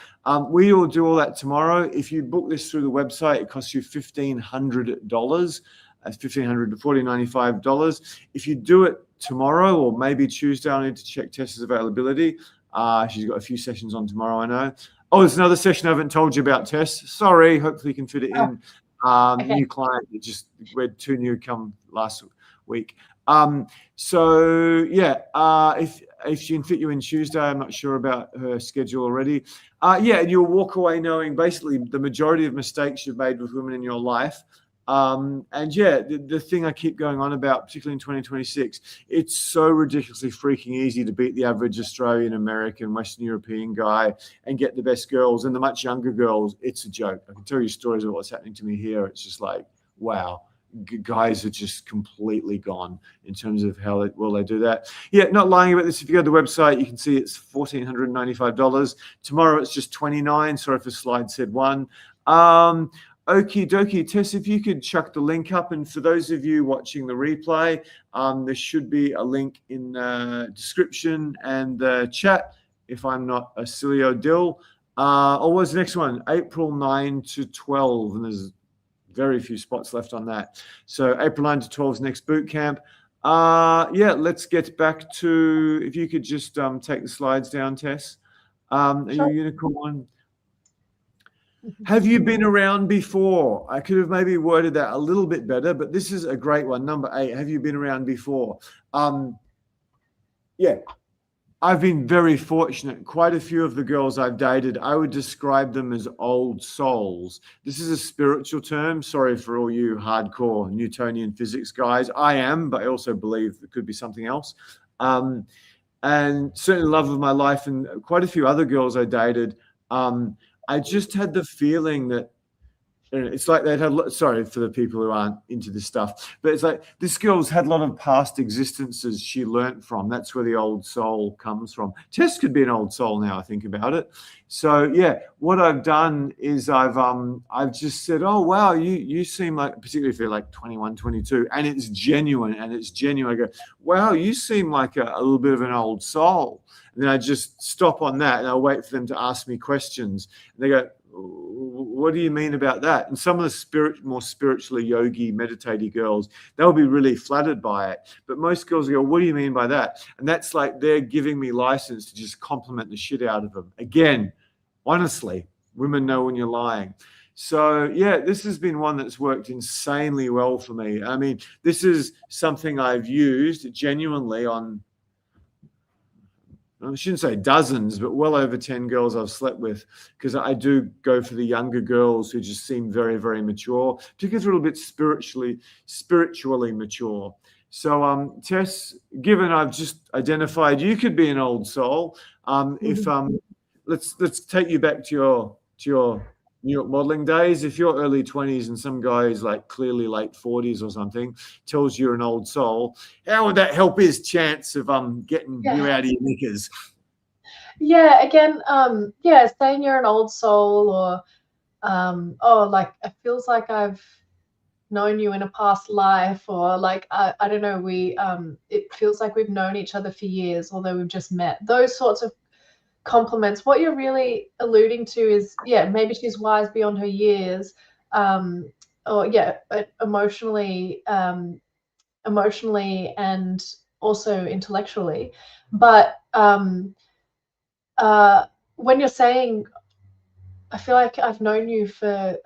We will do all that tomorrow. If you book this through the website, it costs you $1,500. That's $1,500 to $1,495. If you do it tomorrow or maybe Tuesday, I need to check Tess's availability. She's got a few sessions on tomorrow, I know. Oh, there's another session I haven't told you about, Tess. Sorry, hopefully you can fit it in. Okay. New client, we had 2 new come last week. If she can fit you in Tuesday, I'm not sure about her schedule already. And you'll walk away knowing basically the majority of mistakes you've made with women in your life. The thing I keep going on about, particularly in 2026, it's so ridiculously freaking easy to beat the average Australian, American, Western European guy and get the best girls, and the much younger girls, it's a joke. I can tell you stories of what's happening to me here. It's just like, wow. Guys are just completely gone in terms of how well they do that. Yeah, not lying about this. If you go to the website, you can see it's $1,495. Tomorrow it's just $29. Sorry if the slide said 1. Okie dokie. Tess, if you could chuck the link up, and for those of you watching the replay, there should be a link in the description and the chat if I'm not a silly O'Dill. What was the next one? April 9 to 12, and there's very few spots left on that. So April 9 to 12 is next boot camp. Let's get back to, if you could just take the slides down, Tess. Sure. Are you unicorn? Have you been around before? I could have maybe worded that a little bit better, but this is a great one. Number 8, have you been around before? I've been very fortunate. Quite a few of the girls I've dated, I would describe them as old souls. This is a spiritual term. Sorry for all you hardcore Newtonian physics guys. I am, but I also believe it could be something else. And certainly love of my life, and quite a few other girls I dated, I just had the feeling that it's like they'd had, sorry for the people who aren't into this stuff, but it's like this girl's had a lot of past existences she learnt from. That's where the old soul comes from. Tess could be an old soul now I think about it. So what I've done is I've just said, oh wow, you seem like, particularly if you're like 21, 22, and it's genuine. I go, wow, you seem like a little bit of an old soul. And then I just stop on that and I'll wait for them to ask me questions. And they go, what do you mean about that? And some of the more spiritually yogi, meditative girls, they'll be really flattered by it. But most girls go, what do you mean by that? And that's like they're giving me license to just compliment the shit out of them. Again, honestly, women know when you're lying. So this has been one that's worked insanely well for me. I mean, this is something I've used genuinely on, I shouldn't say dozens, but well over 10 girls I've slept with, because I do go for the younger girls who just seem very, very mature, particularly a little bit spiritually mature. So, Tess, given I've just identified you could be an old soul, let's take you back to your New York modeling days. If you're early 20s and some guy who's like clearly late 40s or something tells you're an old soul, how would that help his chance of getting you out of your knickers? Again, saying you're an old soul, or like it feels like I've known you in a past life, or like I don't know, it feels like we've known each other for years, although we've just met. Those sorts of compliments. What you're really alluding to is, maybe she's wise beyond her years, emotionally and also intellectually. But when you're saying, I feel like I've known you for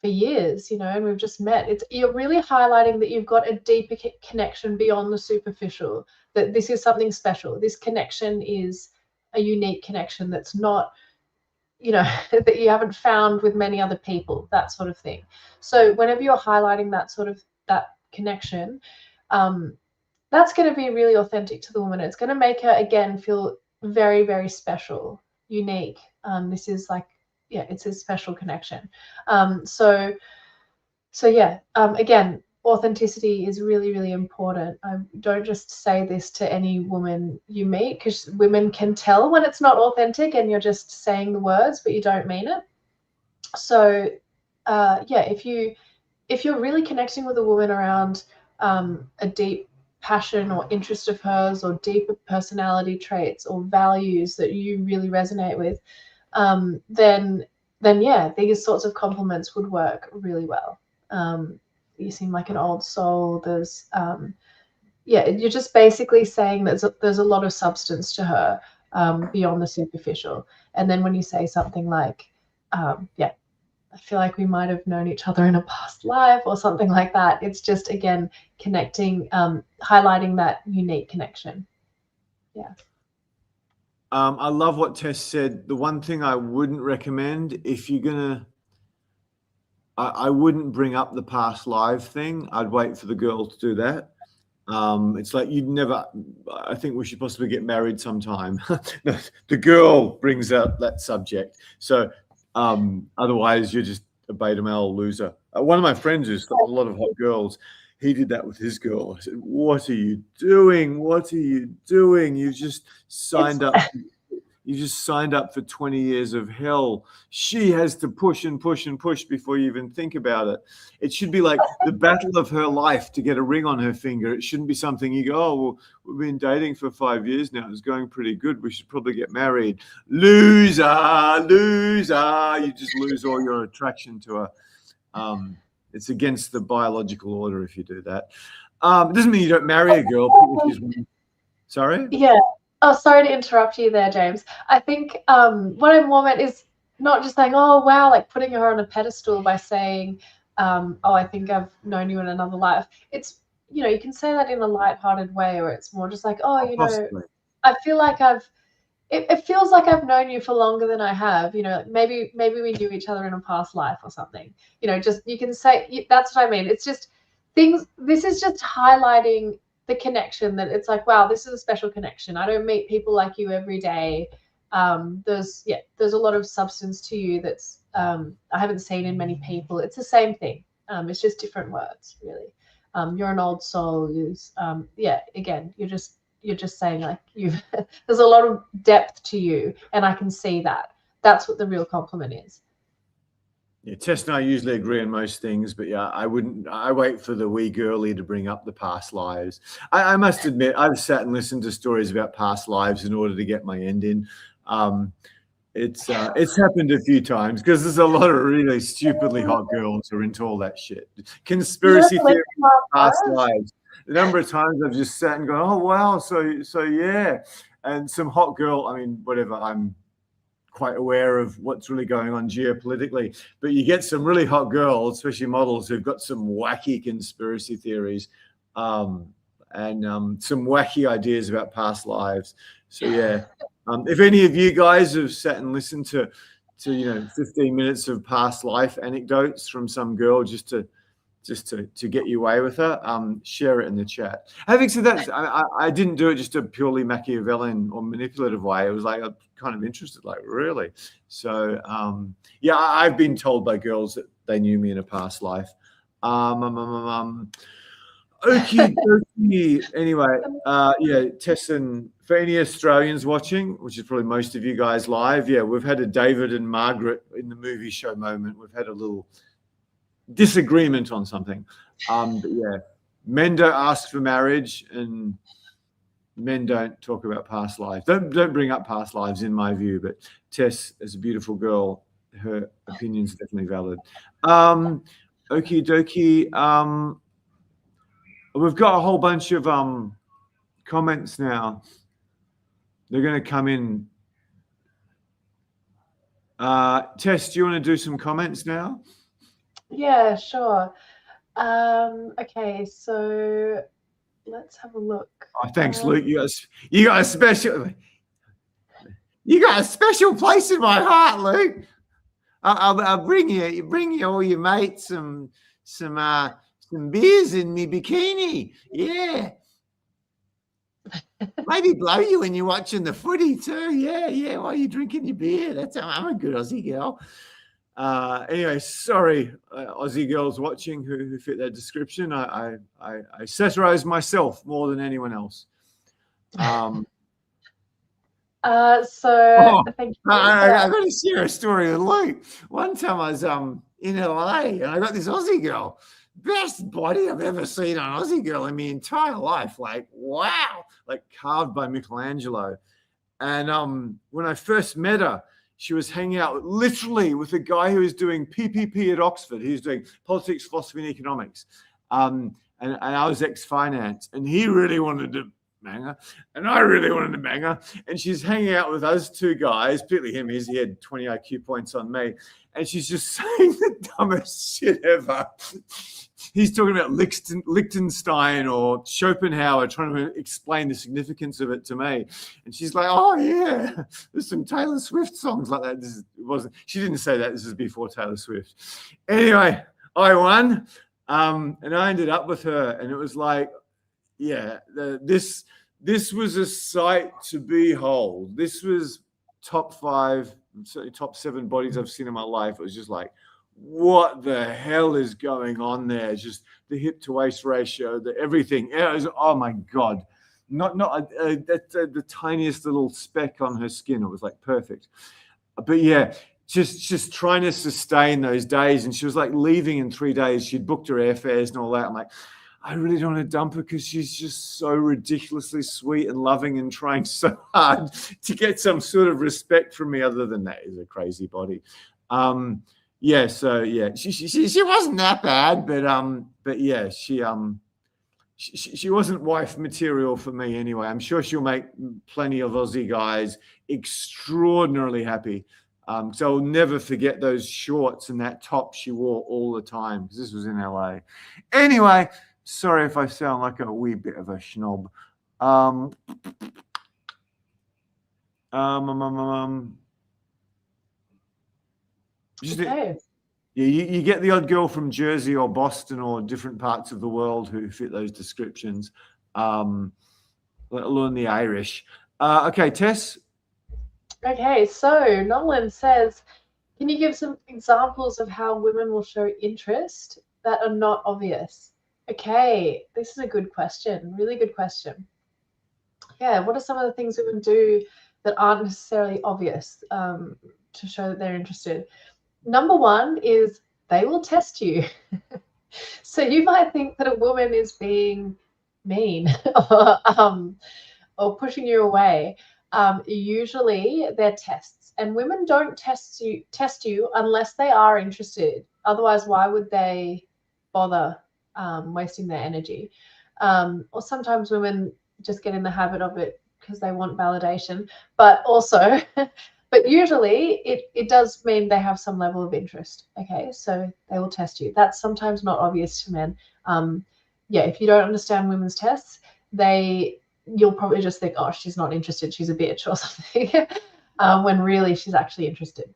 years, and we've just met, you're really highlighting that you've got a deeper connection beyond the superficial, that this is something special. This connection is a unique connection that's not, you know, that you haven't found with many other people, that sort of thing. So whenever you're highlighting that connection, that's going to be really authentic to the woman. It's going to make her, again, feel very, very special, unique. This is like, yeah, it's a special connection. So yeah, again, authenticity is really, really important. Don't just say this to any woman you meet, because women can tell when it's not authentic and you're just saying the words but you don't mean it. So yeah, if you're really connecting with a woman around a deep passion or interest of hers, or deeper personality traits or values that you really resonate with, then yeah, these sorts of compliments would work really well. You seem like an old soul. There's yeah, you're just basically saying that there's a lot of substance to her, beyond the superficial. And then when you say something like, yeah, I feel like we might have known each other in a past life or something like that, it's just, again, connecting, highlighting that unique connection. Yeah. I love what Tess said. The one thing I wouldn't recommend, if you're gonna, I wouldn't bring up the past live thing. I'd wait for the girl to do that. It's like you'd never. I think we should possibly get married sometime. The girl brings up that subject, so otherwise you're just a beta male loser. One of my friends who's got a lot of hot girls, he did that with his girl. I said, "What are you doing? What are you doing? You've just signed up. You just signed up for 20 years of hell. She has to push and push and push before you even think about it. It should be like the battle of her life to get a ring on her finger. It shouldn't be something you go, oh, well, we've been dating for 5 years now. It's going pretty good. We should probably get married. Loser, loser. You just lose all your attraction to her. It's against the biological order if you do that. It doesn't mean you don't marry a girl. Sorry? Yeah. Oh, sorry to interrupt you there, James. I think what I more meant is not just saying, oh, wow, like putting her on a pedestal by saying, oh, I think I've known you in another life. It's, you know, you can say that in a lighthearted way, or it's more just like, oh, you know, I feel like it feels like I've known you for longer than I have, you know, maybe we knew each other in a past life or something, you know, just, you can say, that's what I mean. It's just things, this is just highlighting the connection, that it's like, wow, this is a special connection. I don't meet people like you every day. There's a lot of substance to you that's I haven't seen in many people. It's the same thing. It's just different words, really. You're an old soul. Yeah, again, you're just saying, like, there's a lot of depth to you, and I can see that. That's what the real compliment is. Yeah, Tess and I usually agree on most things, but yeah, I wait for the wee girlie to bring up the past lives. I must admit, I've sat and listened to stories about past lives in order to get my end in. It's happened a few times because there's a lot of really stupidly hot girls who are into all that shit. Conspiracy theory, past lives. The number of times I've just sat and gone, oh, wow, so yeah. And some hot girl, I mean, whatever, I'm quite aware of what's really going on geopolitically, but you get some really hot girls, especially models, who've got some wacky conspiracy theories and some wacky ideas about past lives. So yeah, if any of you guys have sat and listened to 15 minutes of past life anecdotes from some girl just to get you away with her, share it in the chat. Having said that, I didn't do it just a purely Machiavellian or manipulative way. It was like, I'm kind of interested, like, really. So, yeah, I've been told by girls that they knew me in a past life. Okay. Anyway, yeah, Tess, and for any Australians watching, which is probably most of you guys live, yeah, we've had a David and Margaret in the movie show moment. We've had a little disagreement on something. But yeah, men don't ask for marriage and men don't talk about past lives. Don't bring up past lives, in my view. But Tess is a beautiful girl. Her opinion's definitely valid. Okie dokie. We've got a whole bunch of comments now. They're going to come in. Tess, do you want to do some comments now? Yeah, sure. Okay, so let's have a look. Oh, thanks, Luke. You got a special. You got a special place in my heart, Luke. I'll bring you all your mates some beers in me bikini. Yeah. Maybe blow you when you're watching the footy too. Yeah. While you're drinking your beer. I'm a good Aussie girl. Anyway, sorry, Aussie girls watching who fit that description. I satirize myself more than anyone else. I think I got to share a story with Luke. One time I was in LA and I got this Aussie girl. Best body I've ever seen on Aussie girl in my entire life. Like, wow, like carved by Michelangelo. And when I first met her, she was hanging out literally with a guy who was doing PPP at Oxford. He was doing politics, philosophy, and economics. And I was ex-finance, and he really wanted to bang her, and I really wanted to bang her. And she's hanging out with us two guys, particularly him. He had 20 IQ points on me. And she's just saying the dumbest shit ever. He's talking about Liechtenstein or Schopenhauer, trying to explain the significance of it to me. And she's like, oh, yeah, there's some Taylor Swift songs like that. She didn't say that. This is before Taylor Swift. Anyway, I won. And I ended up with her. And it was like, yeah, this was a sight to behold. This was top 5, certainly top 7 bodies I've seen in my life. It was just like, what the hell is going on there? Just the hip to waist ratio, everything. It was, oh my God, not the tiniest little speck on her skin. It was like perfect. But yeah, just trying to sustain those days. And she was like leaving in 3 days. She'd booked her airfares and all that. I'm like, I really don't want to dump her because she's just so ridiculously sweet and loving and trying so hard to get some sort of respect from me. Other than that, is a crazy body. Yeah, so yeah, she wasn't that bad, but yeah, she wasn't wife material for me anyway. I'm sure she'll make plenty of Aussie guys extraordinarily happy. So I'll never forget those shorts and that top she wore all the time because this was in LA. Anyway, sorry if I sound like a wee bit of a schnob. Okay. Yeah, you get the odd girl from Jersey or Boston or different parts of the world who fit those descriptions, let alone the Irish. Okay, Tess? Okay, so Nolan says, can you give some examples of how women will show interest that are not obvious? Okay, this is a good question, really good question. Yeah, what are some of the things women do that aren't necessarily obvious to show that they're interested? Number 1 is they will test you. So you might think that a woman is being mean or pushing you away. Usually they're tests, and women don't test you unless they are interested. Otherwise, why would they bother wasting their energy? Or sometimes women just get in the habit of it because they want validation, but also but usually it does mean they have some level of interest. Okay, so they will test you. That's sometimes not obvious to men. Yeah, if you don't understand women's tests, you'll probably just think, oh, she's not interested, she's a bitch or something, when really she's actually interested.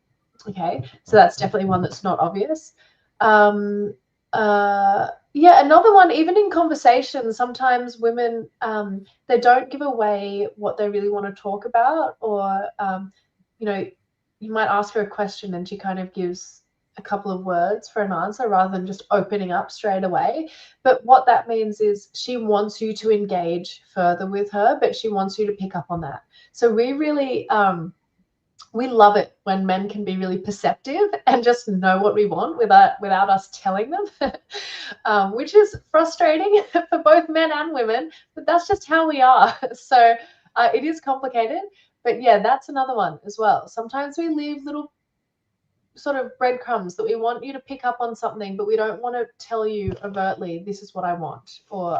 Okay, so that's definitely one that's not obvious. Yeah, another one, even in conversation, sometimes women, they don't give away what they really want to talk about, or you might ask her a question and she kind of gives a couple of words for an answer rather than just opening up straight away. But what that means is she wants you to engage further with her, but she wants you to pick up on that. So we really we love it when men can be really perceptive and just know what we want without us telling them, which is frustrating for both men and women, but that's just how we are. So it is complicated, but yeah, that's another one as well. Sometimes we leave little sort of breadcrumbs that we want you to pick up on something, but we don't want to tell you overtly, this is what I want, or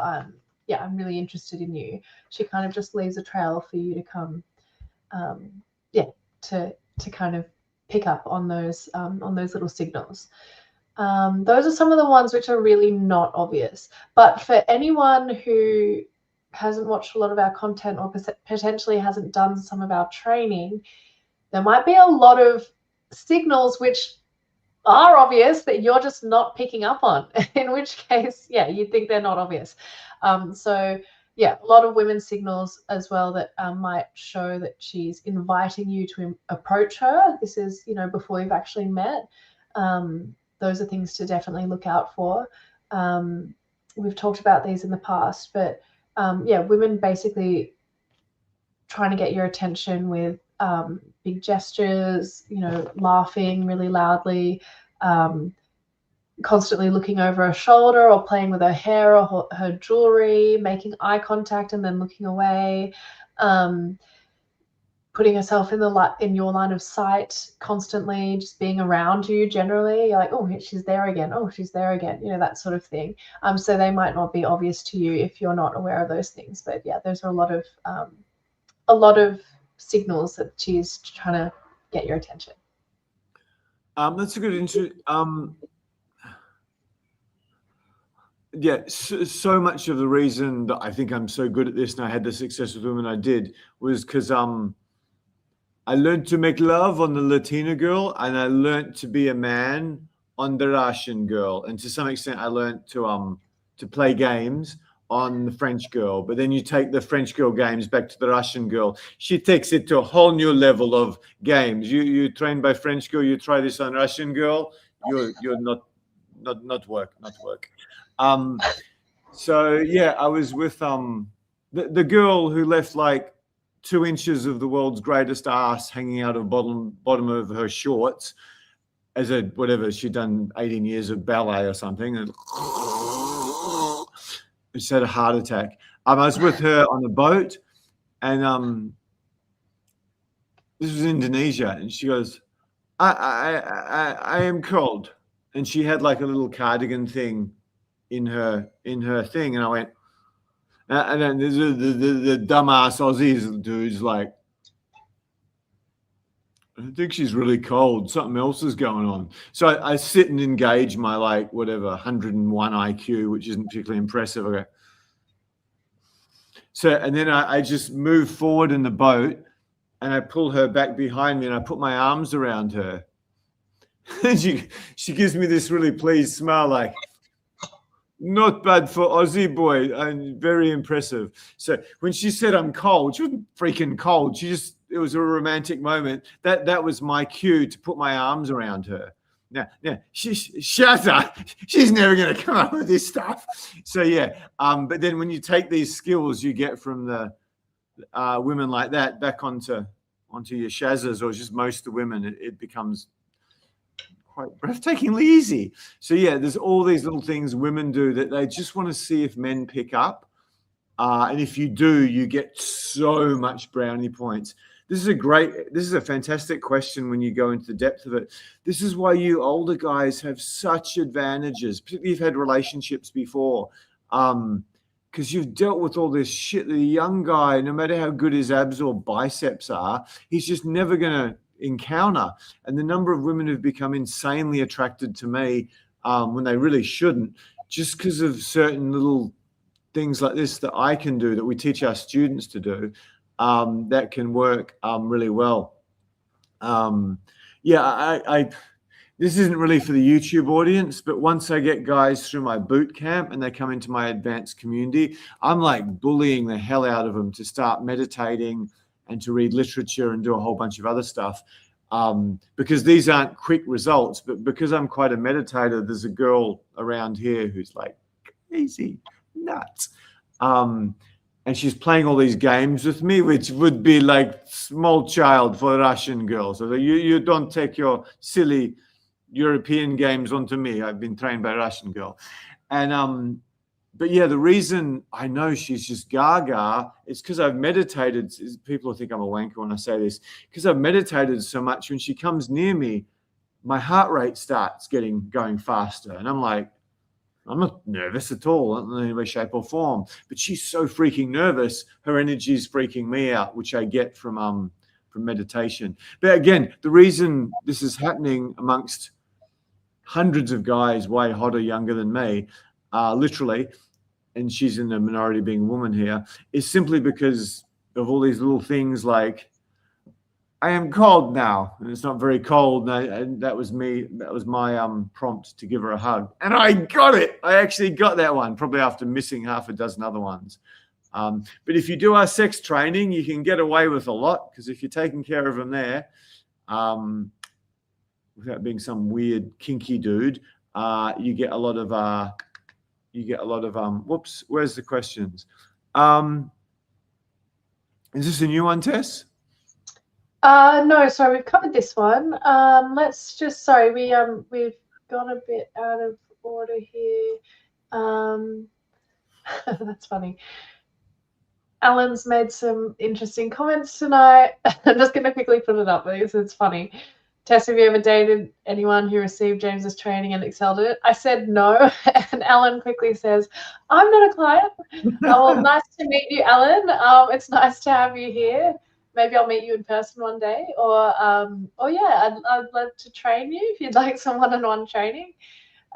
yeah, I'm really interested in you. She kind of just leaves a trail for you to come, yeah, to kind of pick up on those little signals. Those are some of the ones which are really not obvious. But for anyone who hasn't watched a lot of our content or potentially hasn't done some of our training, there might be a lot of signals which are obvious that you're just not picking up on, in which case, yeah, you'd think they're not obvious. So yeah, a lot of women's signals as well that might show that she's inviting you to approach her. This is, you know, before you've actually met. Those are things to definitely look out for. We've talked about these in the past, but yeah, women basically trying to get your attention with big gestures, you know, laughing really loudly, constantly looking over her shoulder or playing with her hair or her jewelry, making eye contact and then looking away, putting herself in your line of sight constantly, just being around you generally. You're like, oh, she's there again. Oh, she's there again. You know, that sort of thing. So they might not be obvious to you if you're not aware of those things. But yeah, those are a lot of signals that she's trying to get your attention. That's a good intro. Yeah, so much of the reason that I think I'm so good at this and I had the success with women I did was because I learned to make love on the Latina girl and I learned to be a man on the Russian girl, and to some extent I learned to play games on the French girl. But then you take the French girl games back to the Russian girl, she takes it to a whole new level of games. You train by French girl, you try this on Russian girl, you're not work. So yeah, I was with the girl who left like 2 inches of the world's greatest ass hanging out of bottom of her shorts as a whatever, she'd done 18 years of ballet or something, and she had a heart attack. I was with her on a boat, and this was Indonesia, and she goes, I am cold, and she had like a little cardigan thing in her thing, and I went, and then the dumbass Aussies dude's like, I think she's really cold. Something else is going on. So I sit and engage my like whatever 101 IQ, which isn't particularly impressive. Okay. So and then I just move forward in the boat, and I pull her back behind me, and I put my arms around her, and she gives me this really pleased smile, like, not bad for Aussie boy, and very impressive. So when she said I'm cold, she wasn't freaking cold. It was a romantic moment. That was my cue to put my arms around her. Now, shut up. She's never going to come up with this stuff. So yeah, but then when you take these skills you get from the women like that back onto your shazzas, or just most of the women, it becomes quite breathtakingly easy. So yeah, there's all these little things women do that they just want to see if men pick up, and if you do, you get so much brownie points. This is a fantastic question when you go into the depth of it. This is why you older guys have such advantages, particularly if you've had relationships before, because you've dealt with all this shit. The young guy, no matter how good his abs or biceps are, he's just never going to encounter. And the number of women who've become insanely attracted to me when they really shouldn't, just because of certain little things like this that I can do, that we teach our students to do, that can work really well. Yeah, this isn't really for the YouTube audience, but once I get guys through my boot camp and they come into my advanced community, I'm like bullying the hell out of them to start meditating and to read literature and do a whole bunch of other stuff, because these aren't quick results. But because I'm quite a meditator, there's a girl around here who's like crazy nuts, and she's playing all these games with me, which would be like small child for Russian girls. So you don't take your silly European games onto me. I've been trained by a Russian girl. And but yeah, the reason I know she's just gaga is because I've meditated. People think I'm a wanker when I say this, because I've meditated so much. When she comes near me, my heart rate starts going faster, and I'm like, I'm not nervous at all, not in any way, shape, or form. But she's so freaking nervous. Her energy is freaking me out, which I get from meditation. But again, the reason this is happening amongst hundreds of guys way hotter, younger than me, literally, and she's in the minority being a woman here, is simply because of all these little things like I am cold now, and it's not very cold. And that was me. That was my prompt to give her a hug, and I got it. I actually got that one, probably after missing half a dozen other ones. But if you do our sex training, you can get away with a lot, because if you're taking care of them there, without being some weird kinky dude, you get a lot of whoops. Where's the questions? Is this a new one, Tess? No, sorry, we've covered this one. Let's just, sorry, we've gone a bit out of order here. That's funny. Alan's made some interesting comments tonight. I'm just going to quickly put it up because it's funny. Tess, have you ever dated anyone who received James's training and excelled at it? I said no, and Alan quickly says, I'm not a client. Well, nice to meet you, Alan. It's nice to have you here. Maybe I'll meet you in person one day, or yeah, I'd love to train you if you'd like some one-on-one training.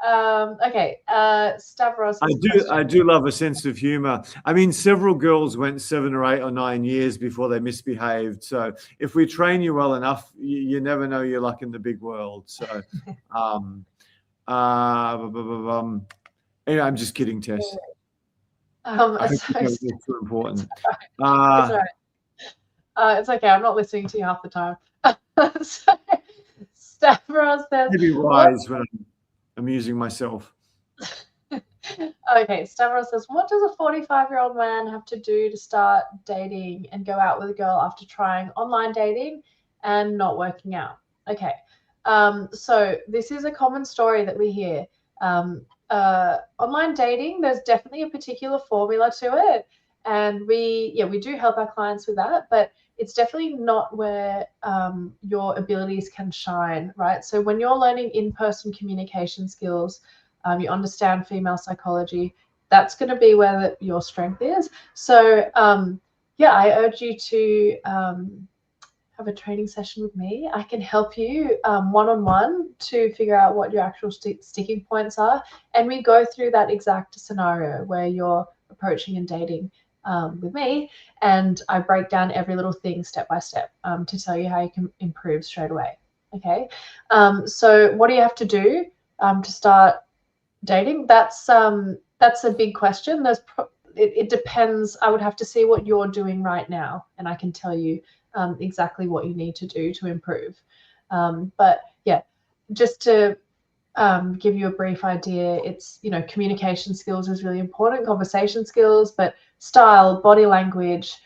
Okay, Stavros. I do love a sense of humor. I mean, several girls went 7 or 8 or 9 years before they misbehaved. So if we train you well enough, you never know your luck in the big world. So, anyway, I'm just kidding, Tess. I think it's too important. It's all right. It's okay. I'm not listening to you half the time. So, Stavros says, maybe wise when I'm amusing myself. Okay, Stavros says, what does a 45-year-old man have to do to start dating and go out with a girl after trying online dating and not working out? Okay, so this is a common story that we hear. Online dating, there's definitely a particular formula to it, and we do help our clients with that, but it's definitely not where your abilities can shine, right? So when you're learning in-person communication skills, you understand female psychology, that's going to be where your strength is. So yeah, I urge you to have a training session with me. I can help you one-on-one to figure out what your actual sticking points are. And we go through that exact scenario where you're approaching and dating with me, and I break down every little thing step by step to tell you how you can improve straight away. Okay, so what do you have to do to start dating? That's a big question. It depends. I would have to see what you're doing right now, and I can tell you exactly what you need to do to improve. But yeah, just to give you a brief idea, it's, communication skills is really important, conversation skills, but style, body language,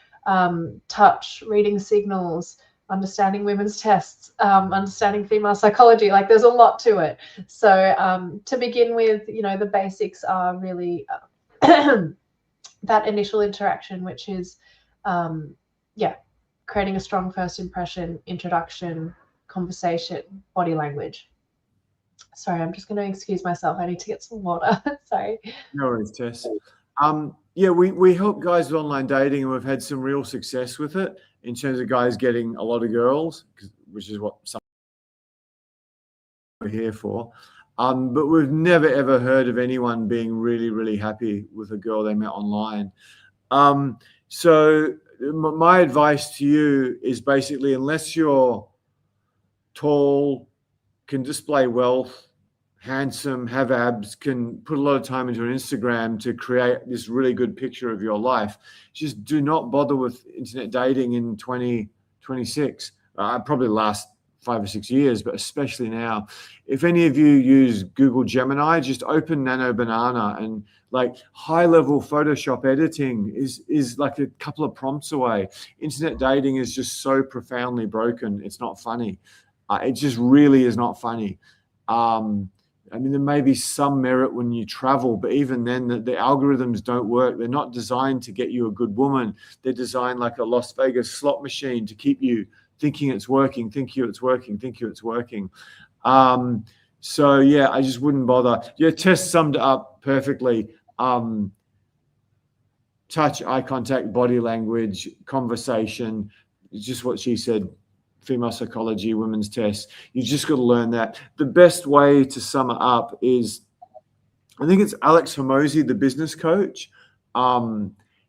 touch, reading signals, understanding women's tests, understanding female psychology. Like, there's a lot to it. So to begin with, the basics are really that initial interaction, which is creating a strong first impression, introduction, conversation, body language. Sorry, I'm just going to excuse myself. I need to get some water. Sorry. No worries, Tess. Yeah, we help guys with online dating, and we've had some real success with it in terms of guys getting a lot of girls, which is what some we're here for. But we've never, ever heard of anyone being really, really happy with a girl they met online. So my advice to you is basically, unless you're tall, can display wealth, handsome, have abs, can put a lot of time into an Instagram to create this really good picture of your life, just do not bother with internet dating in 2026. Probably last 5 or 6 years, but especially now. If any of you use Google Gemini, just open Nano Banana, and like high-level Photoshop editing is like a couple of prompts away. Internet dating is just so profoundly broken. It's not funny. It just really is not funny. I mean, there may be some merit when you travel, but even then, the algorithms don't work. They're not designed to get you a good woman. They're designed like a Las Vegas slot machine to keep you thinking it's working, thinking it's working, thinking it's working. So yeah, I just wouldn't bother. Yeah, Tess summed it up perfectly. Touch, eye contact, body language, conversation, just what she said. Female psychology, women's tests. You just got to learn that. The best way to sum it up is, I think it's Alex Hormozi, the business coach.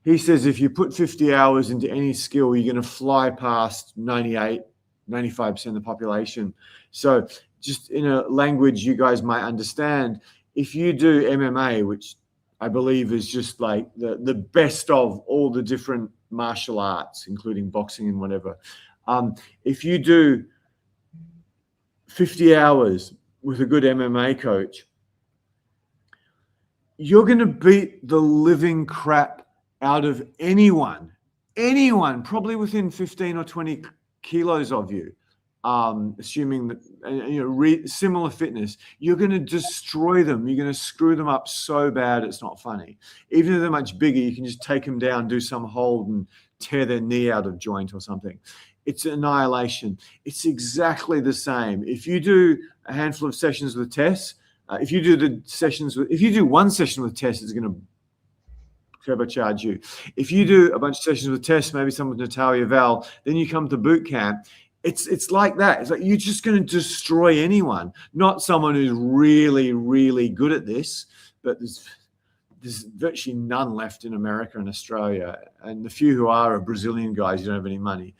He says if you put 50 hours into any skill, you're going to fly past 98 95% of the population. So just in a language you guys might understand, if you do MMA, which I believe is just like the best of all the different martial arts, including boxing and whatever, if you do 50 hours with a good MMA coach, you're going to beat the living crap out of anyone, probably within 15 or 20 kilos of you, assuming that similar fitness. You're going to destroy them. You're going to screw them up so bad it's not funny. Even if they're much bigger, you can just take them down, do some hold, and tear their knee out of joint or something. It's annihilation. It's exactly the same. If you do a handful of sessions with Tess, if you do one session with Tess, it's going to turbocharge you. If you do a bunch of sessions with Tess, maybe some with Natalia Val, then you come to Bootcamp. It's like that. It's like you're just going to destroy anyone, not someone who's really, really good at this. But there's virtually none left in America and Australia, and the few who are Brazilian guys who don't have any money.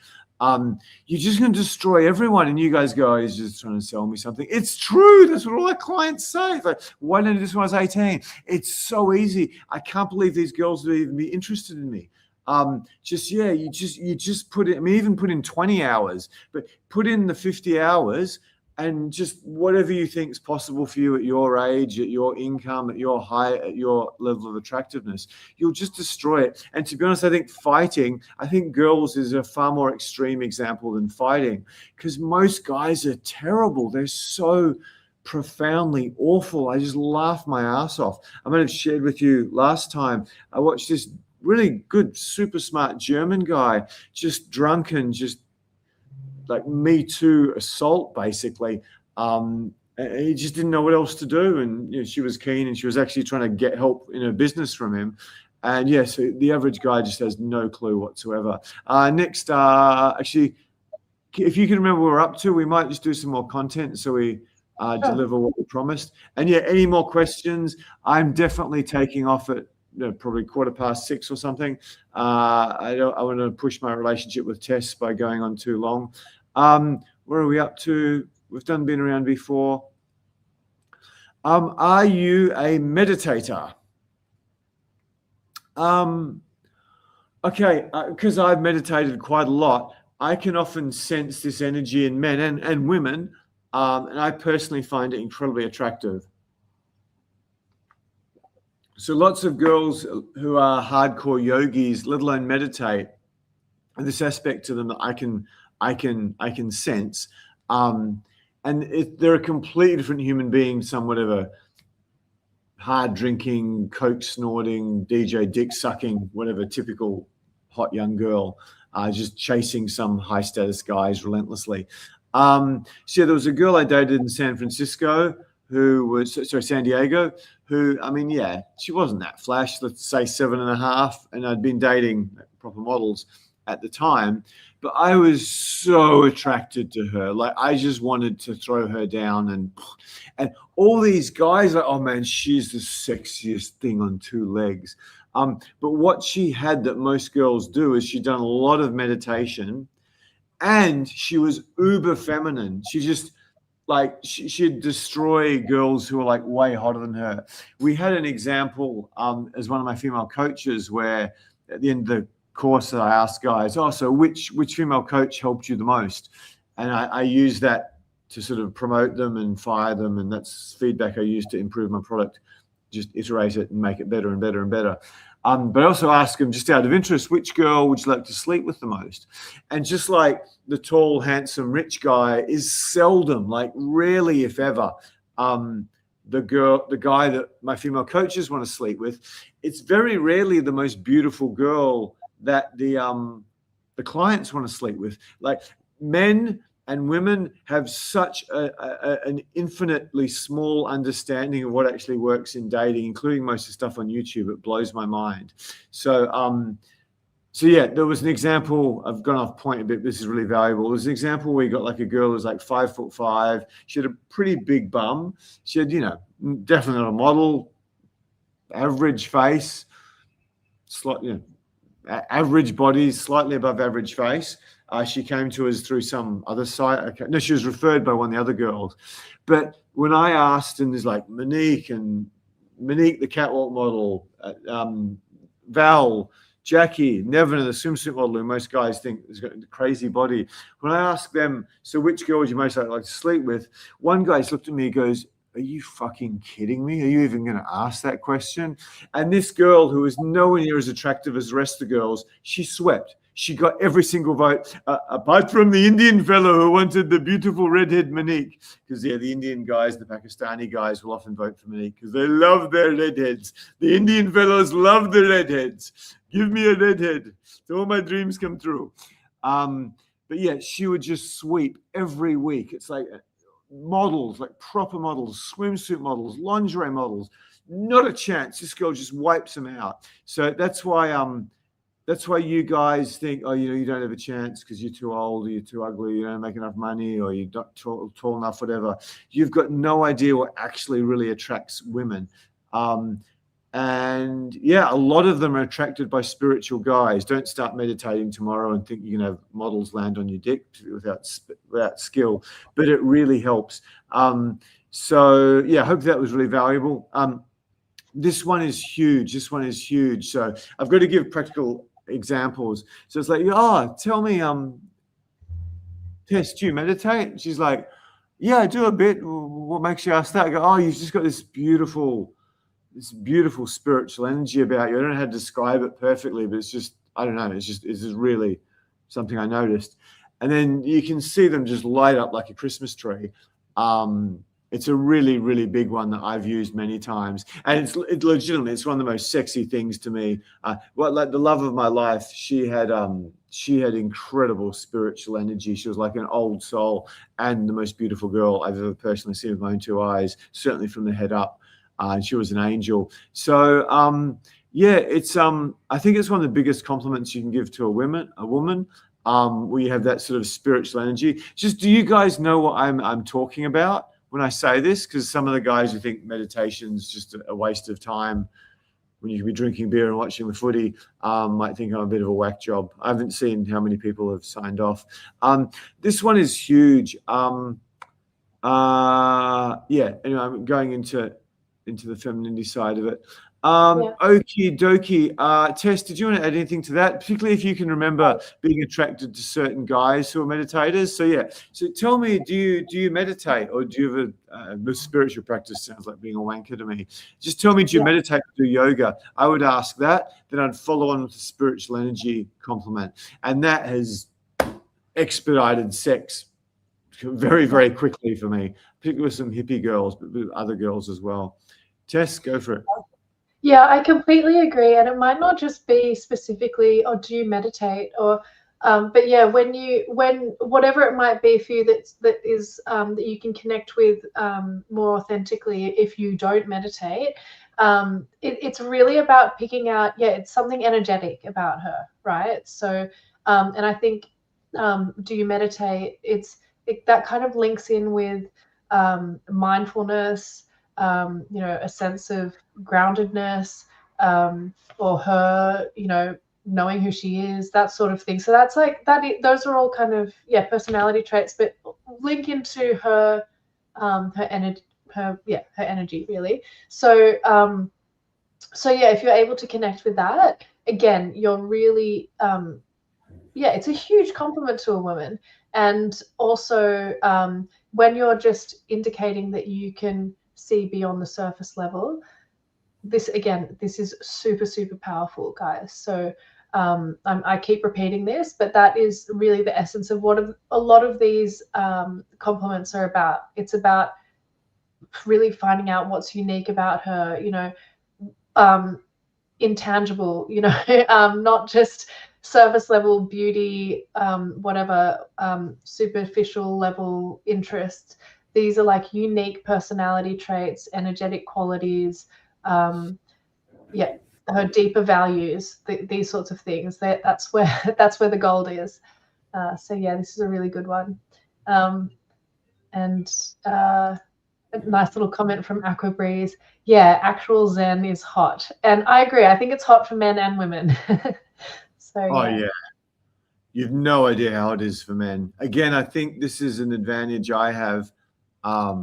You're just going to destroy everyone. And you guys go, oh, he's just trying to sell me something. It's true. That's what all our clients say. It's like, why didn't I do this when I was 18? It's so easy. I can't believe these girls would even be interested in me. You just put it, I mean, even put in 20 hours, but put in the 50 hours and just whatever you think is possible for you at your age, at your income, at your height, at your level of attractiveness, you'll just destroy it. And to be honest, I think girls is a far more extreme example than fighting, because most guys are terrible. They're so profoundly awful. I just laugh my ass off. I might have shared with you last time, I watched this really good, super smart German guy, just drunken, just like Me Too assault, basically. He just didn't know what else to do. And she was keen, and she was actually trying to get help in her business from him. And so the average guy just has no clue whatsoever. Next, actually, if you can remember what we're up to, we might just do some more content so we deliver what we promised. And any more questions? I'm definitely taking off at probably 6:15 or something. I want to push my relationship with Tess by going on too long. Where are we up to? We've been around before. Are you a meditator? Okay, because I've meditated quite a lot, I can often sense this energy in men and women, and I personally find it incredibly attractive. So lots of girls who are hardcore yogis, let alone meditate, and this aspect to them that I can sense, and they're a completely different human being. Some whatever hard drinking, coke snorting, DJ dick sucking, whatever typical hot young girl, just chasing some high status guys relentlessly. There was a girl I dated in San Diego, who, I mean, she wasn't that flash, let's say 7.5, and I'd been dating proper models at the time, but I was so attracted to her. Like, I just wanted to throw her down, and all these guys are, oh man, she's the sexiest thing on two legs. But what she had that most girls do is she'd done a lot of meditation, and she was uber feminine. She just, like, she'd destroy girls who were like way hotter than her. We had an example as one of my female coaches where at the end of the course I asked guys, so which female coach helped you the most? And I use that to sort of promote them and fire them, and that's feedback I use to improve my product, just iterate it and make it better and better and better. But I also ask them, just out of interest, which girl would you like to sleep with the most? And just like the tall, handsome, rich guy is seldom, like rarely, if ever, the guy that my female coaches want to sleep with. It's very rarely the most beautiful girl that the clients want to sleep with. Like, men and women have such an infinitely small understanding of what actually works in dating, including most of the stuff on YouTube. It blows my mind. So there was an example. I've gone off point a bit. This is really valuable. There was an example where you got like a girl who was like 5'5". She had a pretty big bum. She had, definitely not a model, average face, average body, slightly above average face. She came to us through some other site. Okay. No, she was referred by one of the other girls. But when I asked, and there's like Monique, the catwalk model, Val, Jackie, Nevin, the swimsuit model, who most guys think has got a crazy body. When I asked them, so which girl would you most like to sleep with? One guy looked at me and goes, are you fucking kidding me? Are you even going to ask that question? And this girl, who was nowhere near as attractive as the rest of the girls, she swept. She got every single vote, apart from the Indian fellow who wanted the beautiful redhead Monique. Because, yeah, the Indian guys, the Pakistani guys will often vote for Monique because they love their redheads. The Indian fellows love the redheads. Give me a redhead. So all my dreams come true. But, yeah, she would just sweep every week. It's like models, like proper models, swimsuit models, lingerie models. Not a chance. This girl just wipes them out. So that's why you guys think, oh, you don't have a chance because you're too old, or you're too ugly, you don't make enough money, or you're not tall enough, whatever. You've got no idea what actually really attracts women. And yeah, a lot of them are attracted by spiritual guys. Don't start meditating tomorrow and think you can have models land on your dick without skill, but it really helps. So yeah, I hope that was really valuable. This one is huge. So I've got to give practical examples. So it's like, oh, tell me, Tess, do you meditate? She's like, yeah, I do a bit. What makes you ask that? I go, oh, you've just got this beautiful spiritual energy about you. I don't know how to describe it perfectly, but it's just, I don't know. It's just really something I noticed. And then you can see them just light up like a Christmas tree. It's a really, really big one that I've used many times. And it's legitimately, it's one of the most sexy things to me. Like the love of my life, she had incredible spiritual energy. She was like an old soul and the most beautiful girl I've ever personally seen with my own two eyes, certainly from the head up. And she was an angel. So yeah, it's I think it's one of the biggest compliments you can give to a woman, where you have that sort of spiritual energy. Just, do you guys know what I'm talking about when I say this? Because some of the guys who think meditation's just a waste of time when you can be drinking beer and watching the footy might think I'm a bit of a whack job. I haven't seen how many people have signed off. This one is huge. Yeah. Anyway, I'm going into the femininity side of it. Okie dokie. Tess, did you want to add anything to that? Particularly if you can remember being attracted to certain guys who are meditators. So yeah. So tell me, do you meditate, or do you have a spiritual practice? Sounds like being a wanker to me. Just tell me, do you meditate or do yoga? I would ask that. Then I'd follow on with the spiritual energy compliment, and that has expedited sex very, very quickly for me, particularly with some hippie girls, but with other girls as well. Tess, go for it. Yeah, I completely agree. And it might not just be specifically, oh, do you meditate? Or, but yeah, when whatever it might be for you that you can connect with more authentically if you don't meditate, it's really about picking out, it's something energetic about her, right? So, and I think, do you meditate? That kind of links in with mindfulness, a sense of groundedness, or her, knowing who she is, that sort of thing. So that's like that. Those are all kind of personality traits, but link into her energy really. So if you're able to connect with that, again, you're really it's a huge compliment to a woman. And also when you're just indicating that you can see beyond the surface level, this is super, super powerful, guys. So I keep repeating this, but that is really the essence of what a lot of these compliments are about. It's about really finding out what's unique about her, intangible, not just surface level beauty, whatever, superficial level interests. These are like unique personality traits, energetic qualities, her deeper values, these sorts of things. That's where the gold is. So yeah, this is a really good one. And a nice little comment from Aqua Breeze. Yeah, actual Zen is hot, and I agree. I think it's hot for men and women. So You've no idea how it is for men. Again, I think this is an advantage I have. I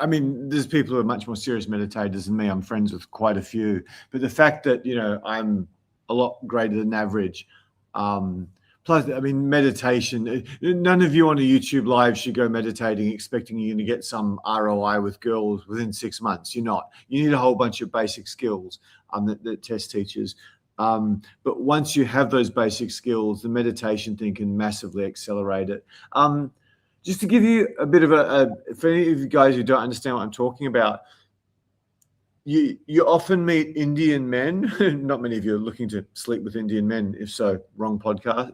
mean, there's people who are much more serious meditators than me. I'm friends with quite a few, but the fact that I'm a lot greater than average. Plus, I mean, meditation. None of you on a YouTube live should go meditating expecting you're going to get some ROI with girls within 6 months. You're not. You need a whole bunch of basic skills that Tess teaches. But once you have those basic skills, the meditation thing can massively accelerate it. Just to give you a bit of for any of you guys who don't understand what I'm talking about, you often meet Indian men. Not many of you are looking to sleep with Indian men. If so, wrong podcast,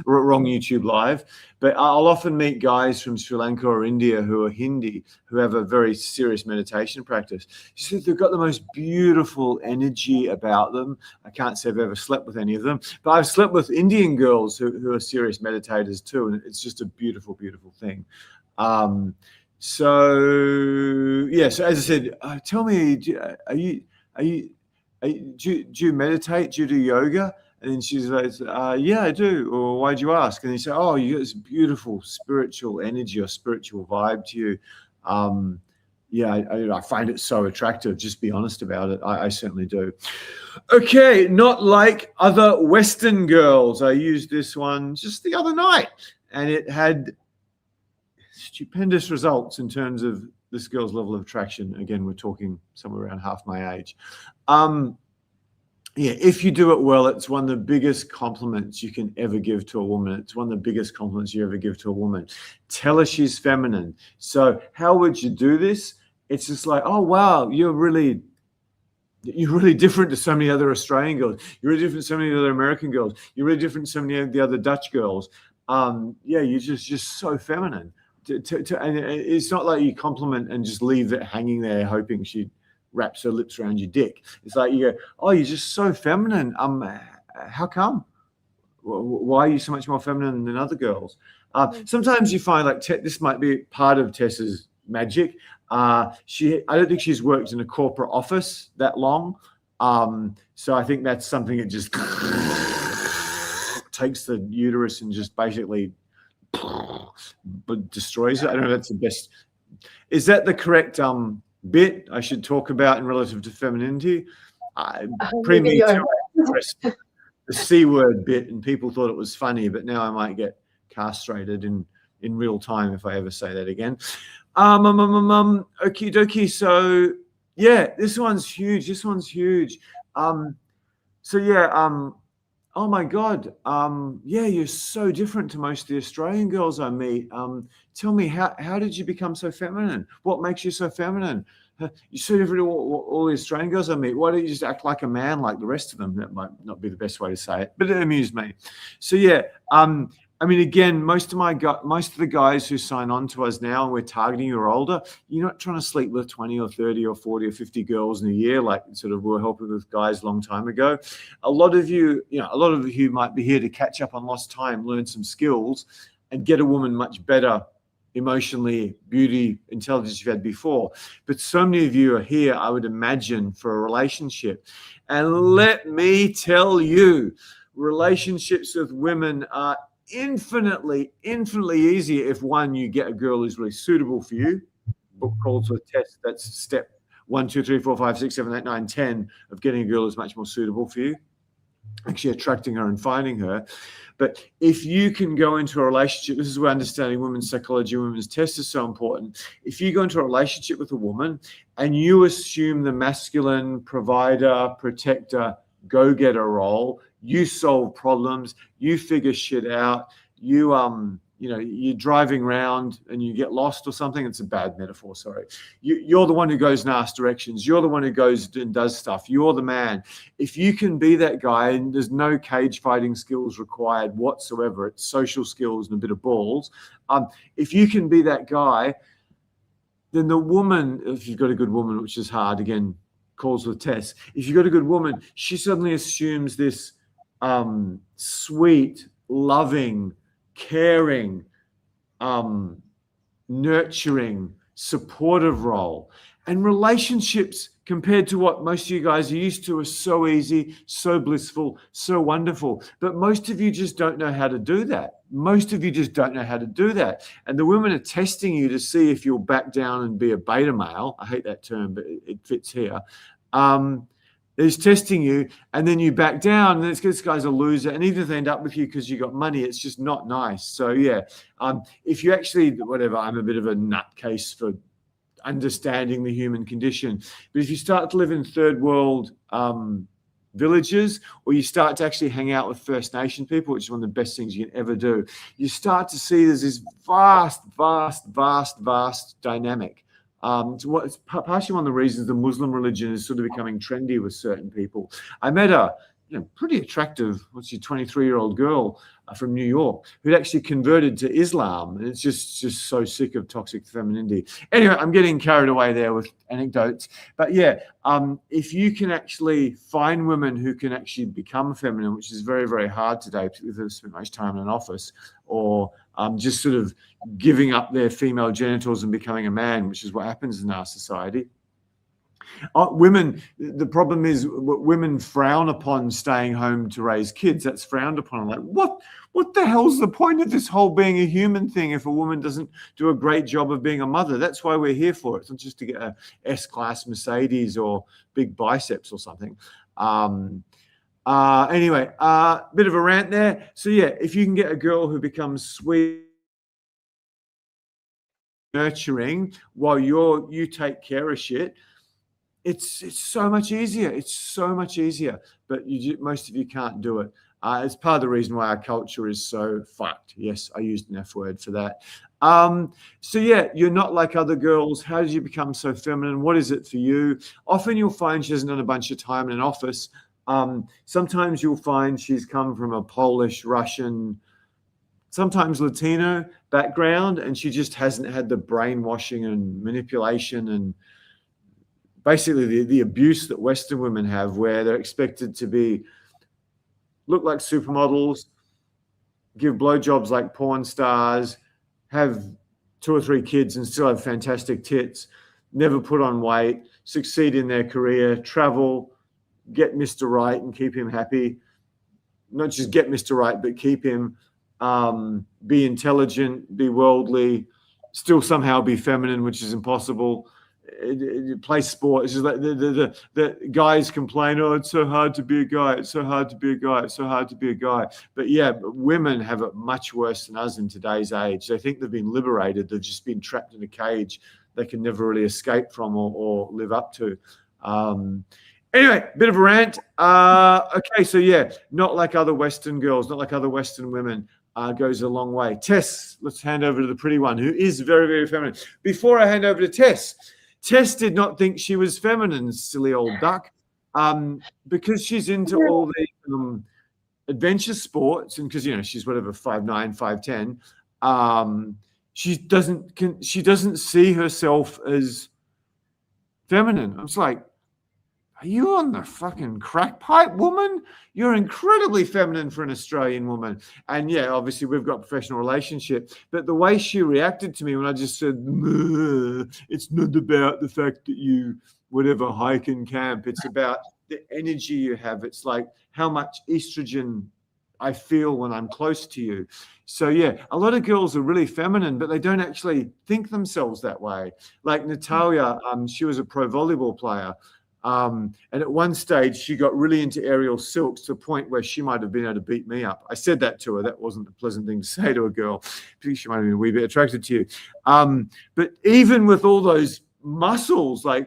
wrong YouTube live. But I'll often meet guys from Sri Lanka or India who are Hindi, who have a very serious meditation practice. You see, they've got the most beautiful energy about them. I can't say I've ever slept with any of them, but I've slept with Indian girls who are serious meditators too, and it's just a beautiful, beautiful thing. So as I said, tell me, do you meditate? Do you do yoga? And then she's like, yeah, I do. Or why'd you ask? And you say, oh, you got this beautiful spiritual energy or spiritual vibe to you. I find it so attractive. Just be honest about it. I certainly do. Okay, not like other Western girls. I used this one just the other night, and it had stupendous results in terms of this girl's level of attraction. Again, we're talking somewhere around half my age. If you do it well, it's one of the biggest compliments you can ever give to a woman. It's one of the biggest compliments you ever give to a woman. Tell her she's feminine. So how would you do this? It's just like, oh, wow, you're really different to so many other Australian girls. You're really different to so many other American girls. You're really different to so many of the other Dutch girls. You're just so feminine. And it's not like you compliment and just leave it hanging there hoping she wraps her lips around your dick. It's like you go, oh, you're just so feminine. How come? Why are you so much more feminine than other girls? Sometimes you find like this might be part of Tess's magic. I don't think she's worked in a corporate office that long. So I think that's something that just takes the uterus and just basically destroys it. I don't know if that's the best. Is that the correct bit I should talk about in relative to femininity? Me too. The C word bit, and people thought it was funny, but now I might get castrated in real time if I ever say that again. Okie dokie. So this one's huge. Oh my God. You're so different to most of the Australian girls I meet. Tell me, how did you become so feminine? What makes you so feminine? You're so different to all the Australian girls I meet. Why don't you just act like a man like the rest of them? That might not be the best way to say it, but it amused me. So I mean, again, most of the guys who sign on to us now, and we're targeting you are older, you're not trying to sleep with 20 or 30 or 40 or 50 girls in a year like sort of we were helping with guys a long time ago. A lot of you might be here to catch up on lost time, learn some skills, and get a woman much better emotionally, beauty, intelligence you've had before. But so many of you are here, I would imagine, for a relationship. And let me tell you, relationships with women are infinitely easier if, one, you get a girl who's really suitable for you. Book calls for Tess. That's step 1, 2, 3, 4, 5, 6, 7, 8, 9, 10 of getting a girl who's much more suitable for you, actually attracting her and finding her. But if you can go into a relationship, this is where understanding women's psychology, women's test is so important. If you go into a relationship with a woman and you assume the masculine provider, protector, go-getter role, you solve problems, you figure shit out, you're driving around and you get lost or something. It's a bad metaphor, sorry. You're the one who goes in ass directions. You're the one who goes and does stuff. You're the man. If you can be that guy, and there's no cage fighting skills required whatsoever, it's social skills and a bit of balls. If you can be that guy, then the woman, if you've got a good woman, which is hard, again, calls with Tess. If you've got a good woman, she suddenly assumes this sweet, loving, caring, nurturing, supportive role. And relationships, compared to what most of you guys are used to, are so easy, so blissful, so wonderful. But most of you just don't know how to do that. Most of you just don't know how to do that. And the women are testing you to see if you'll back down and be a beta male. I hate that term, but it fits here. Is testing you, and then you back down, and this guy's a loser. And even if they end up with you because you got money, it's just not nice. So yeah, if you actually, whatever, I'm a bit of a nutcase for understanding the human condition. But if you start to live in third world villages, or you start to actually hang out with First Nation people, which is one of the best things you can ever do, you start to see there's this vast dynamic. It's partially one of the reasons the Muslim religion is sort of becoming trendy with certain people. I met a pretty attractive, 23-year-old girl from New York who'd actually converted to Islam, and it's just so sick of toxic femininity. Anyway, I'm getting carried away there with anecdotes, but yeah, if you can actually find women who can actually become feminine, which is very, very hard today, particularly if they've spent much time in an office, or just sort of giving up their female genitals and becoming a man, which is what happens in our society. Women, the problem is women frown upon staying home to raise kids. That's frowned upon. I'm like, what the hell's the point of this whole being a human thing if a woman doesn't do a great job of being a mother? That's why we're here for it. It's not just to get a S-Class Mercedes or big biceps or something. Anyway, bit of a rant there. So yeah, if you can get a girl who becomes sweet, nurturing, while you take care of shit, it's so much easier. It's so much easier, but most of you can't do it. It's part of the reason why our culture is so fucked. Yes, I used an F word for that. So yeah, you're not like other girls. How did you become so feminine? What is it for you? Often you'll find she hasn't done a bunch of time in an office. Sometimes you'll find she's come from a Polish, Russian, sometimes Latino background, and she just hasn't had the brainwashing and manipulation and basically the abuse that Western women have, where they're expected to look like supermodels, give blowjobs like porn stars, have 2 or 3 kids and still have fantastic tits, never put on weight, succeed in their career, travel, get Mr. Right and keep him happy. Not just get Mr. Right, but keep him, be intelligent, be worldly, still somehow be feminine, which is impossible. Play sport. It's just like the guys complain, oh, it's so hard to be a guy. It's so hard to be a guy. It's so hard to be a guy. But yeah, women have it much worse than us in today's age. They think they've been liberated. They've just been trapped in a cage they can never really escape from or live up to. Anyway, bit of a rant. Okay, so yeah, not like other Western girls, not like other Western women. Goes a long way. Tess, let's hand over to the pretty one who is very, very feminine. Before I hand over to Tess did not think she was feminine, silly old duck, because she's into all the adventure sports, and because she's whatever 5'9", 5'10", she doesn't see herself as feminine. I'm just like, are you on the fucking crack pipe, woman? You're incredibly feminine for an Australian woman. And yeah, obviously we've got a professional relationship. But the way she reacted to me when I just said, it's not about the fact that you whatever hike and camp. It's about the energy you have. It's like how much estrogen I feel when I'm close to you. So yeah, a lot of girls are really feminine, but they don't actually think themselves that way. Like Natalia, she was a pro volleyball player. And at one stage, she got really into aerial silks to the point where she might have been able to beat me up. I said that to her. That wasn't a pleasant thing to say to a girl. I think she might have been a wee bit attracted to you. But even with all those muscles, like,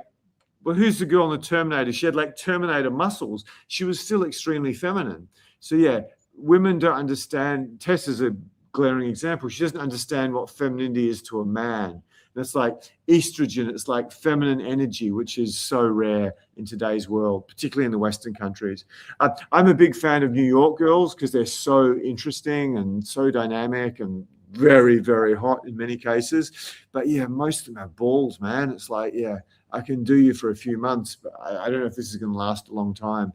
well, who's the girl in the Terminator? She had like Terminator muscles. She was still extremely feminine. So yeah, women don't understand. Tess is a glaring example. She doesn't understand what femininity is to a man. It's like estrogen. It's like feminine energy, which is so rare in today's world, particularly in the Western countries. I'm a big fan of New York girls because they're so interesting and so dynamic and very, very hot in many cases. But yeah, most of them have balls, man. It's like, yeah, I can do you for a few months, but I don't know if this is going to last a long time.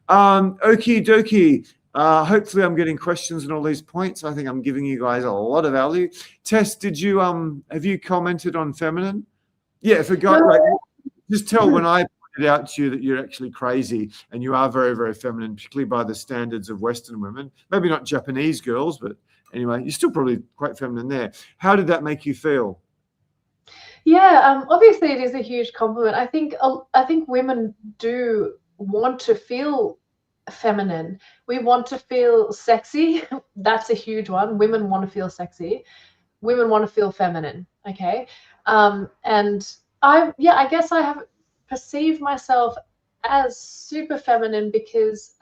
Okie dokie. Hopefully I'm getting questions on all these points. I think I'm giving you guys a lot of value. Tess, did you have you commented on feminine? Yeah, if a guy like just tell when I pointed out to you that you're actually crazy and you are very, very feminine, particularly by the standards of Western women. Maybe not Japanese girls, but anyway, you're still probably quite feminine there. How did that make you feel? Yeah, obviously it is a huge compliment. I think women do want to feel feminine. We want to feel sexy. That's a huge one. Women want to feel sexy. Women want to feel feminine. Okay. And I guess I have perceived myself as super feminine because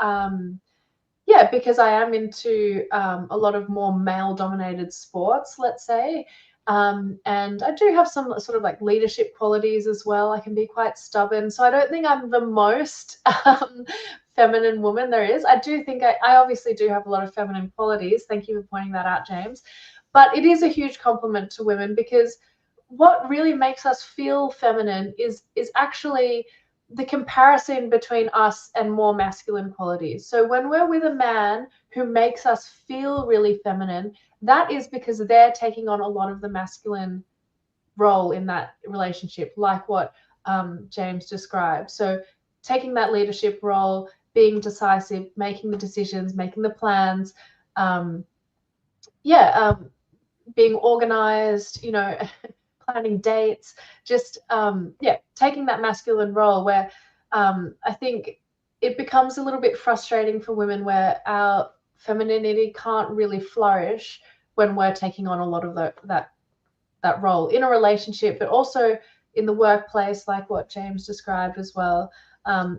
because I am into a lot of more male dominated sports, let's say. And I do have some sort of like leadership qualities as well. I can be quite stubborn. So I don't think I'm the most feminine woman there is. I do think I obviously do have a lot of feminine qualities. Thank you for pointing that out, James. But it is a huge compliment to women because what really makes us feel feminine is actually the comparison between us and more masculine qualities. So when we're with a man who makes us feel really feminine, that is because they're taking on a lot of the masculine role in that relationship, like what James described. So taking that leadership role, being decisive, making the decisions, making the plans, being organized, planning dates, just taking that masculine role where I think it becomes a little bit frustrating for women where our femininity can't really flourish when we're taking on a lot of that role in a relationship, but also in the workplace, like what James described as well.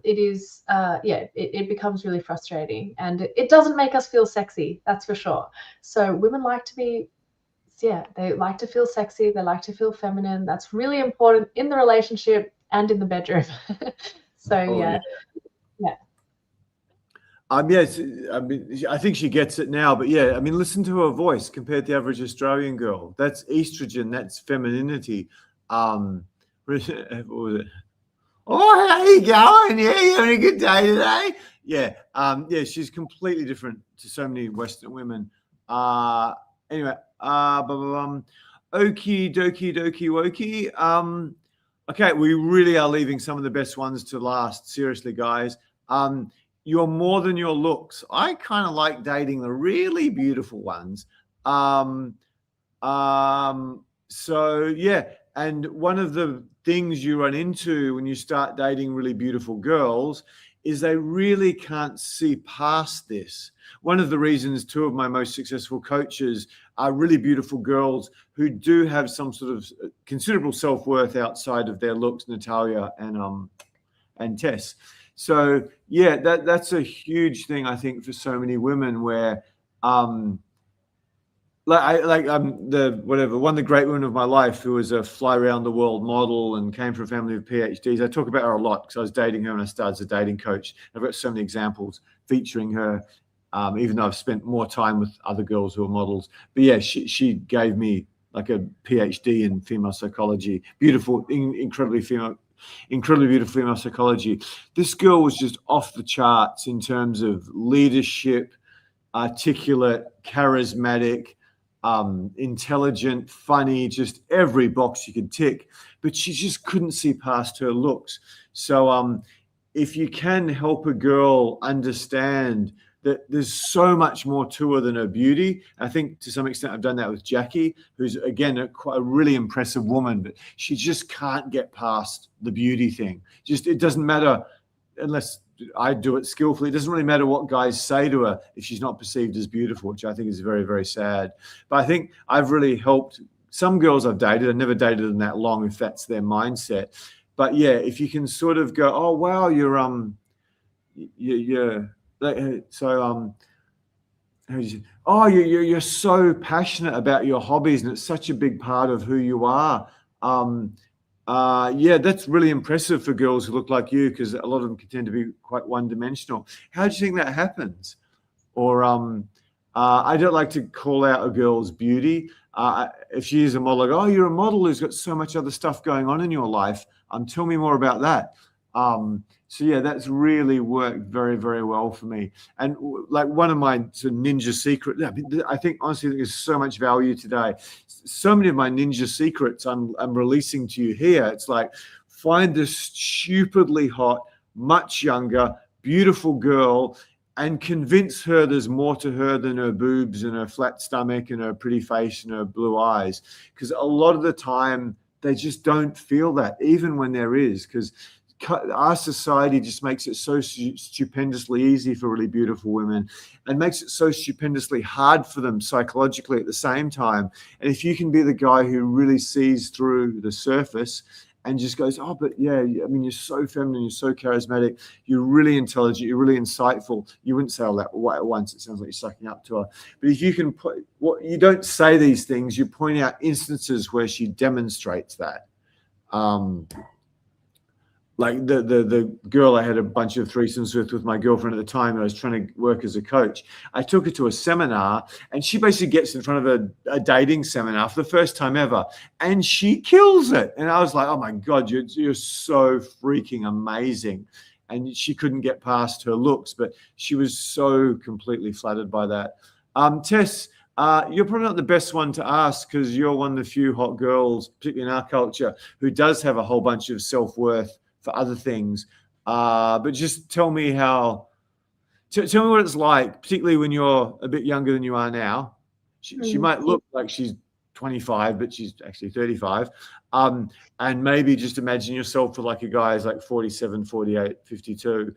It becomes really frustrating, and it doesn't make us feel sexy, that's for sure. So women like to be they like to feel sexy, they like to feel feminine. That's really important in the relationship and in the bedroom. Yes, I mean, I think she gets it now, but yeah, I mean, listen to her voice compared to the average Australian girl. That's estrogen, that's femininity. What was it? Oh, how you going? Yeah, you having a good day today? Yeah, she's completely different to so many Western women. Anyway, okie dokie wokey. Okay, we really are leaving some of the best ones to last. Seriously, guys. You're more than your looks. I kind of like dating the really beautiful ones. So yeah, and one of the things you run into when you start dating really beautiful girls is they really can't see past this. One of the reasons two of my most successful coaches are really beautiful girls who do have some sort of considerable self-worth outside of their looks, Natalia and Tess. So yeah, that's a huge thing, I think, for so many women where one of the great women of my life who was a fly around the world model and came from a family of PhDs. I talk about her a lot because I was dating her when I started as a dating coach. I've got so many examples featuring her, even though I've spent more time with other girls who are models. But yeah, she gave me like a PhD in female psychology, beautiful, incredibly beautiful female psychology. This girl was just off the charts in terms of leadership, articulate, charismatic, intelligent, funny, just every box you could tick, but she just couldn't see past her looks. So if you can help a girl understand that there's so much more to her than her beauty, I think to some extent I've done that with Jackie, who's again quite a really impressive woman, but she just can't get past the beauty thing. Just it doesn't matter unless I do it skillfully. It doesn't really matter what guys say to her if she's not perceived as beautiful, which I think is very, very sad. But I think I've really helped some girls I've dated. I've never dated them that long if that's their mindset. But yeah, if you can sort of go, oh wow, you're so passionate about your hobbies and it's such a big part of who you are. That's really impressive for girls who look like you because a lot of them can tend to be quite one-dimensional. How do you think that happens? Or I don't like to call out a girl's beauty. If she is a model, I go, oh, you're a model who's got so much other stuff going on in your life. Tell me more about that. So yeah, that's really worked very, very well for me. And like one of my sort of ninja secrets, I think honestly, there's so much value today. So many of my ninja secrets I'm releasing to you here. It's like find this stupidly hot, much younger, beautiful girl and convince her there's more to her than her boobs and her flat stomach and her pretty face and her blue eyes. Because a lot of the time they just don't feel that, even when there is, because our society just makes it so stupendously easy for really beautiful women and makes it so stupendously hard for them psychologically at the same time. And if you can be the guy who really sees through the surface and just goes, oh, but yeah, I mean, you're so feminine, you're so charismatic, you're really intelligent, you're really insightful. You wouldn't say all that at once. It sounds like you're sucking up to her. But if you can put, you don't say these things, you point out instances where she demonstrates that. Like the girl I had a bunch of threesomes with my girlfriend at the time, I was trying to work as a coach. I took her to a seminar, and she basically gets in front of a dating seminar for the first time ever, and she kills it. And I was like, oh my God, you're so freaking amazing. And she couldn't get past her looks, but she was so completely flattered by that. Tess, you're probably not the best one to ask because you're one of the few hot girls, particularly in our culture, who does have a whole bunch of self-worth for other things, but just tell me tell me what it's like, particularly when you're a bit younger than you are now. She might look like she's 25, but she's actually 35. And maybe just imagine yourself for like a guy who's like 47, 48, 52.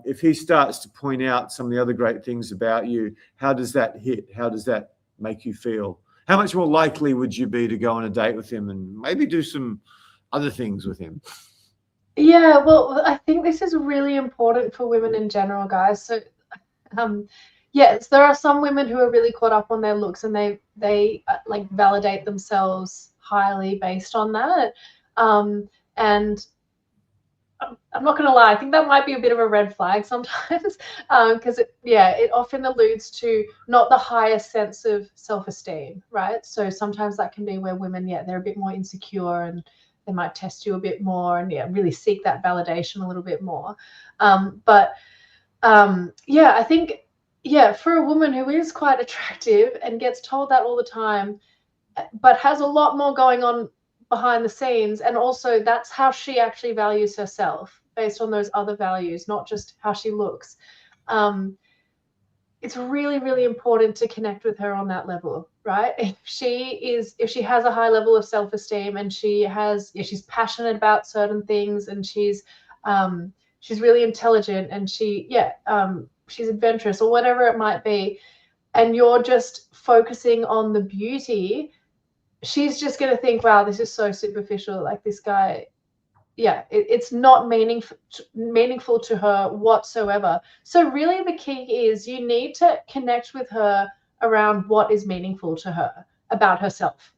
If he starts to point out some of the other great things about you, how does that hit? How does that make you feel? How much more likely would you be to go on a date with him and maybe do some other things with him? Yeah, well, I think this is really important for women in general, guys. So, yes, there are some women who are really caught up on their looks, and they like validate themselves highly based on that. And I'm not gonna lie, I think that might be a bit of a red flag sometimes, because it often alludes to not the highest sense of self-esteem, right? So sometimes that can be where women, they're a bit more insecure and they might test you a bit more and really seek that validation a little bit more. I think, for a woman who is quite attractive and gets told that all the time, but has a lot more going on behind the scenes, and also that's how she actually values herself based on those other values, not just how she looks. It's really, really important to connect with her on that level, right? If she has a high level of self-esteem and she's passionate about certain things, and she's really intelligent, and she's adventurous or whatever it might be, and you're just focusing on the beauty, she's just going to think, wow, this is so superficial. Like this guy, it's not meaningful to her whatsoever. So really the key is you need to connect with her around what is meaningful to her about herself.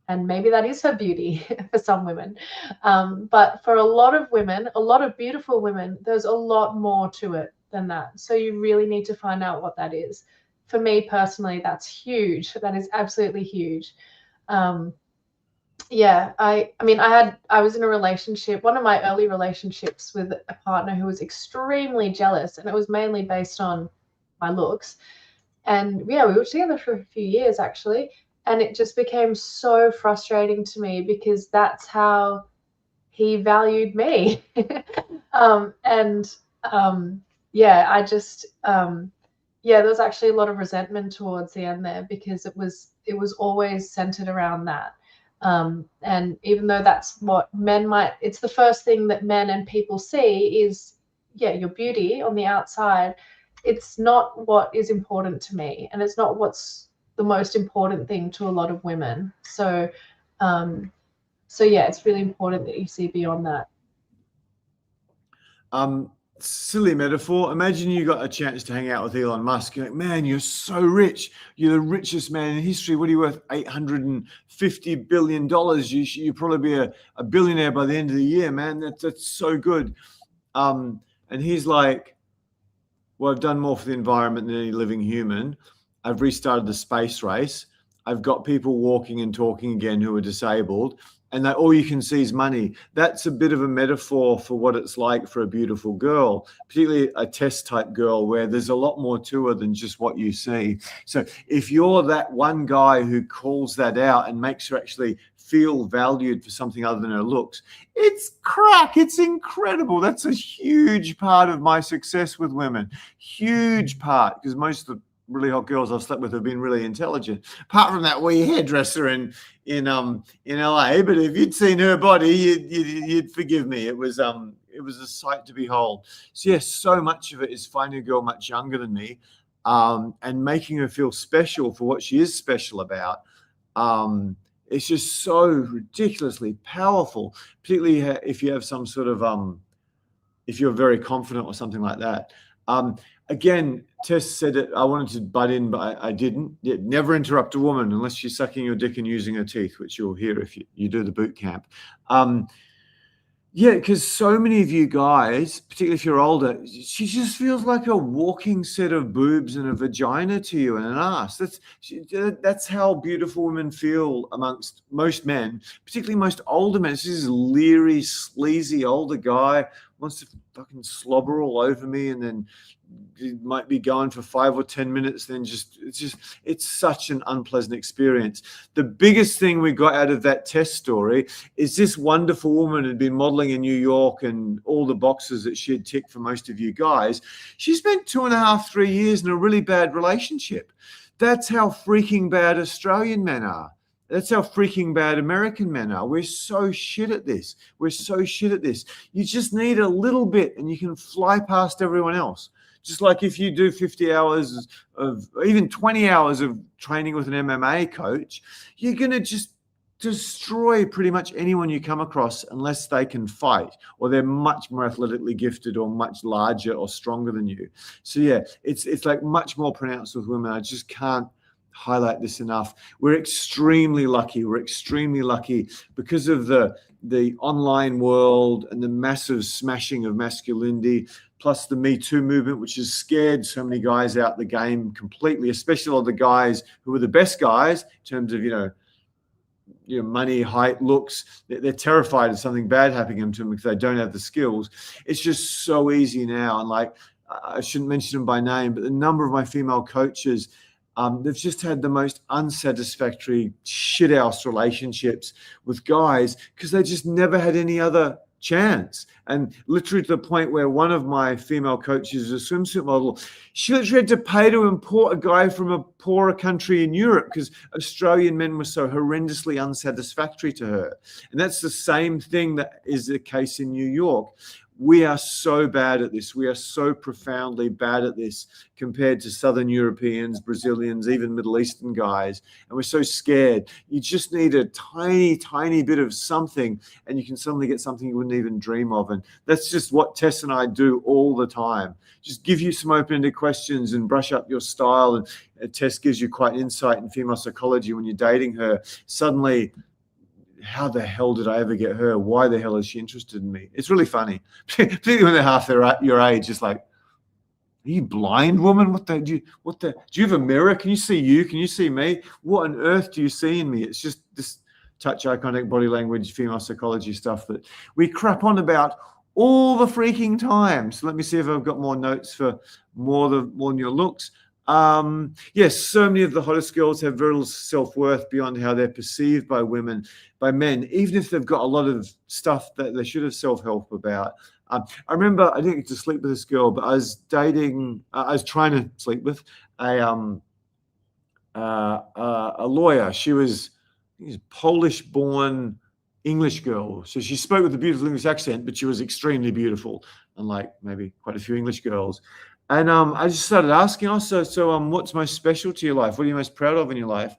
And maybe that is her beauty for some women. But for a lot of women, a lot of beautiful women, there's a lot more to it than that. So you really need to find out what that is. For me personally, that's huge. That is absolutely huge. I was in a relationship, one of my early relationships, with a partner who was extremely jealous, and it was mainly based on my looks. And we were together for a few years actually, and it just became so frustrating to me because that's how he valued me. There was actually a lot of resentment towards the end there because it was always centered around that. And even though that's what it's the first thing that men and people see is, your beauty on the outside. It's not what is important to me, and it's not what's the most important thing to a lot of women. So it's really important that you see beyond that. Silly metaphor. Imagine you got a chance to hang out with Elon Musk. You're like, man, you're so rich. You're the richest man in history. What are you worth? $850 billion. You'll probably be a billionaire by the end of the year, man. That's so good. And he's like, well, I've done more for the environment than any living human. I've restarted the space race. I've got people walking and talking again who are disabled. and that all you can see is money. That's a bit of a metaphor for what it's like for a beautiful girl, particularly a Tess type girl, where there's a lot more to her than just what you see. So if you're that one guy who calls that out and makes her actually feel valued for something other than her looks, it's crack. It's incredible. That's a huge part of my success with women. Huge part, because most of the really hot girls I've slept with have been really intelligent. Apart from that wee hairdresser in LA, but if you'd seen her body, you'd forgive me. It was a sight to behold. So yes, so much of it is finding a girl much younger than me, and making her feel special for what she is special about. It's just so ridiculously powerful, particularly if you have some sort of if you're very confident or something like that. Again, Tess said it. I wanted to butt in, but I didn't. Yeah, never interrupt a woman unless she's sucking your dick and using her teeth, which you'll hear if you do the boot camp. Yeah, because so many of you guys, particularly if you're older, she just feels like a walking set of boobs and a vagina to you and an ass. That's how beautiful women feel amongst most men, particularly most older men. This is leery, sleazy older guy wants to fucking slobber all over me, and then it might be going for 5 or 10 minutes. Then it's such an unpleasant experience. The biggest thing we got out of that Test story is this wonderful woman had been modeling in New York, and all the boxes that she had ticked for most of you guys. She spent 2.5, 3 years in a really bad relationship. That's how freaking bad Australian men are. That's how freaking bad American men are. We're so shit at this. We're so shit at this. You just need a little bit and you can fly past everyone else. Just like if you do 50 hours of, even 20 hours of training with an MMA coach, you're going to just destroy pretty much anyone you come across unless they can fight or they're much more athletically gifted or much larger or stronger than you. So yeah, it's like much more pronounced with women. I just can't highlight this enough. We're extremely lucky. We're extremely lucky because of the online world and the massive smashing of masculinity, plus the Me Too movement, which has scared so many guys out the game completely, especially all the guys who are the best guys in terms of, money, height, looks. They're terrified of something bad happening to them because they don't have the skills. It's just so easy now. And like, I shouldn't mention them by name, but the number of my female coaches, they've just had the most unsatisfactory shithouse relationships with guys because they just never had any other chance. And literally to the point where one of my female coaches is a swimsuit model. She literally had to pay to import a guy from a poorer country in Europe because Australian men were so horrendously unsatisfactory to her. And that's the same thing that is the case in New York. We are so bad at this. We are so profoundly bad at this compared to Southern Europeans, Brazilians, even Middle Eastern guys. And we're so scared. You just need a tiny, tiny bit of something and you can suddenly get something you wouldn't even dream of. And that's just what Tess and I do all the time. Just give you some open-ended questions and brush up your style. And Tess gives you quite insight in female psychology when you're dating her. Suddenly, how the hell did I ever get her? Why the hell is she interested in me? It's really funny, particularly when they're half your age. It's like, are you blind, woman? Do you have a mirror? Can you see you? Can you see me? What on earth do you see in me? It's just this touch, eye contact, body language, female psychology stuff that we crap on about all the freaking time. So let me see if I've got more notes for more than your looks. Yes, so many of the hottest girls have very little self-worth beyond how they're perceived by men, even if they've got a lot of stuff that they should have self-help about. I remember I didn't get to sleep with this girl, but I was trying to sleep with a lawyer. She was Polish-born English girl. So she spoke with a beautiful English accent, but she was extremely beautiful, unlike maybe quite a few English girls. And I just started asking her, so what's most special to your life? What are you most proud of in your life?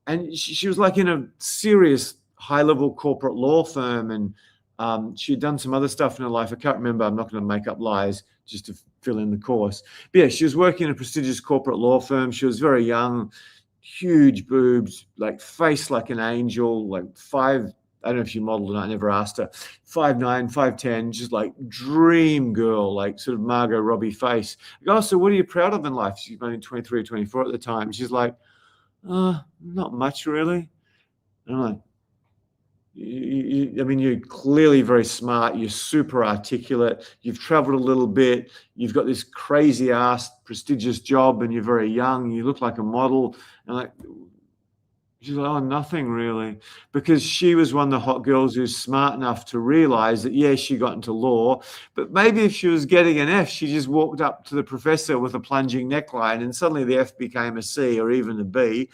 And she was like in a serious high-level corporate law firm, and she had done some other stuff in her life. I can't remember. I'm not going to make up lies just to fill in the course. But yeah, she was working in a prestigious corporate law firm. She was very young, huge boobs, like face like an angel, like I don't know if she modeled or not, I never asked her. 5'9", 5'10", just like dream girl, like sort of Margot Robbie face. I go, so what are you proud of in life? She's only 23 or 24 at the time. She's like, not much really. And I'm like, I mean, you're clearly very smart. You're super articulate. You've traveled a little bit. You've got this crazy ass prestigious job, and you're very young. You look like a model. And like, she's like, oh, nothing really, because she was one of the hot girls who's smart enough to realize that, yeah, she got into law, but maybe if she was getting an F, she just walked up to the professor with a plunging neckline, and suddenly the F became a C or even a B.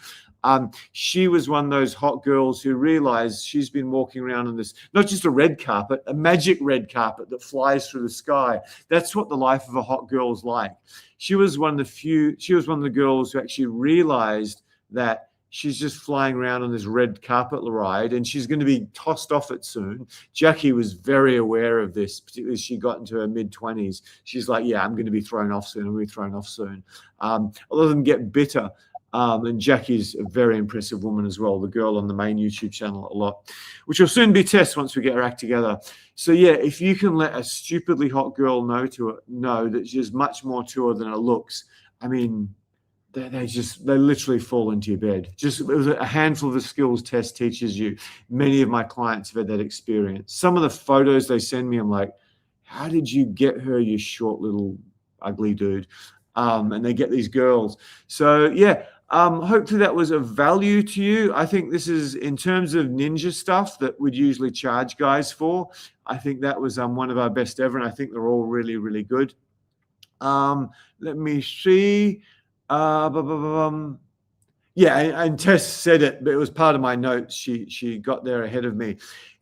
She was one of those hot girls who realized she's been walking around on this, not just a red carpet, a magic red carpet that flies through the sky. That's what the life of a hot girl is like. She was one of the girls who actually realized that she's just flying around on this red carpet ride, and she's going to be tossed off it soon. Jackie was very aware of this, particularly as she got into her mid-20s. She's like, yeah, I'm going to be thrown off soon. I'm going to be thrown off soon. A lot of them get bitter. And Jackie's a very impressive woman as well, the girl on the main YouTube channel a lot, which will soon be Tess once we get her act together. So yeah, if you can let a stupidly hot girl know that there's much more to her than her looks, I mean, they literally fall into your bed. Just, it was a handful of the skills Tess teaches you. Many of my clients have had that experience. Some of the photos they send me, I'm like, how did you get her, you short little ugly dude? And they get these girls. So yeah, hopefully that was of value to you. I think this is, in terms of ninja stuff that we'd usually charge guys for, I think that was one of our best ever, and I think they're all really, really good. Let me see. Yeah, and Tess said it, but it was part of my notes. She got there ahead of me.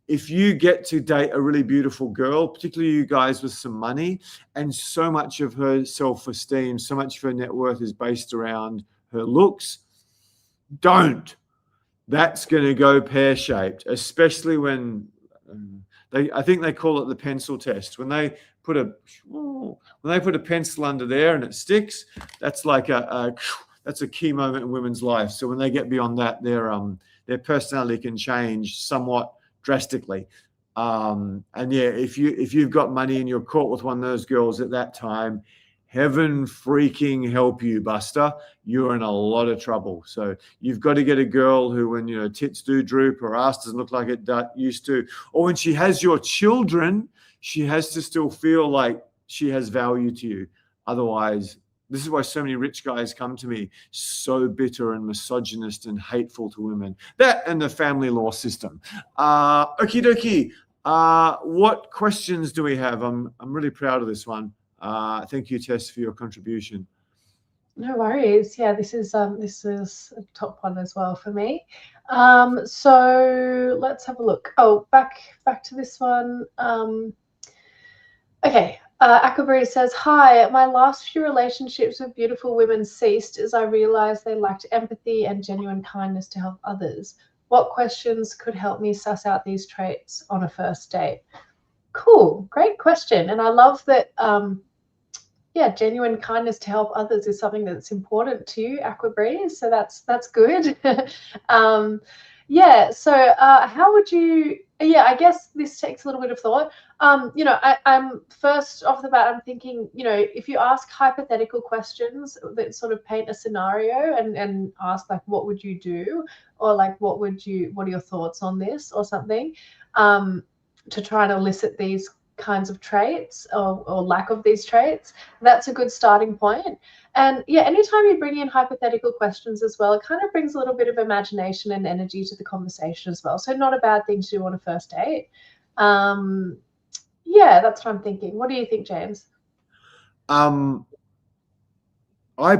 If you get to date a really beautiful girl, particularly you guys with some money, and so much of her self-esteem, so much of her net worth is based around her looks, don't. That's going to go pear-shaped, especially when I think they call it the pencil test. When they put a pencil under there and it sticks, that's like that's a key moment in women's life. So when they get beyond that, their personality can change somewhat drastically. And yeah, if you've got money and you're caught with one of those girls at that time, heaven freaking help you, Buster. You're in a lot of trouble. So you've got to get a girl who, when tits do droop or ass doesn't look like it used to, or when she has your children, she has to still feel like she has value to you. Otherwise, this is why so many rich guys come to me, so bitter and misogynist and hateful to women. That and the family law system. Okie dokie. What questions do we have? I'm really proud of this one. Thank you, Tess, for your contribution. No worries. Yeah, this is a top one as well for me. So let's have a look. Oh, back to this one. Okay. Aquabury says, hi, my last few relationships with beautiful women ceased as I realized they lacked empathy and genuine kindness to help others. What questions could help me suss out these traits on a first date? Cool. Great question. And I love that, genuine kindness to help others is something that's important to you, Aquabury. So that's good. So how would you, I guess this takes a little bit of thought. I'm first off the bat, I'm thinking, if you ask hypothetical questions that sort of paint a scenario and ask like, what would you do? Or like, what are your thoughts on this or something, to try and elicit these kinds of traits or lack of these traits, that's a good starting point. And yeah, anytime you bring in hypothetical questions as well, it kind of brings a little bit of imagination and energy to the conversation as well. So not a bad thing to do on a first date. That's what I'm thinking. What do you think, James? I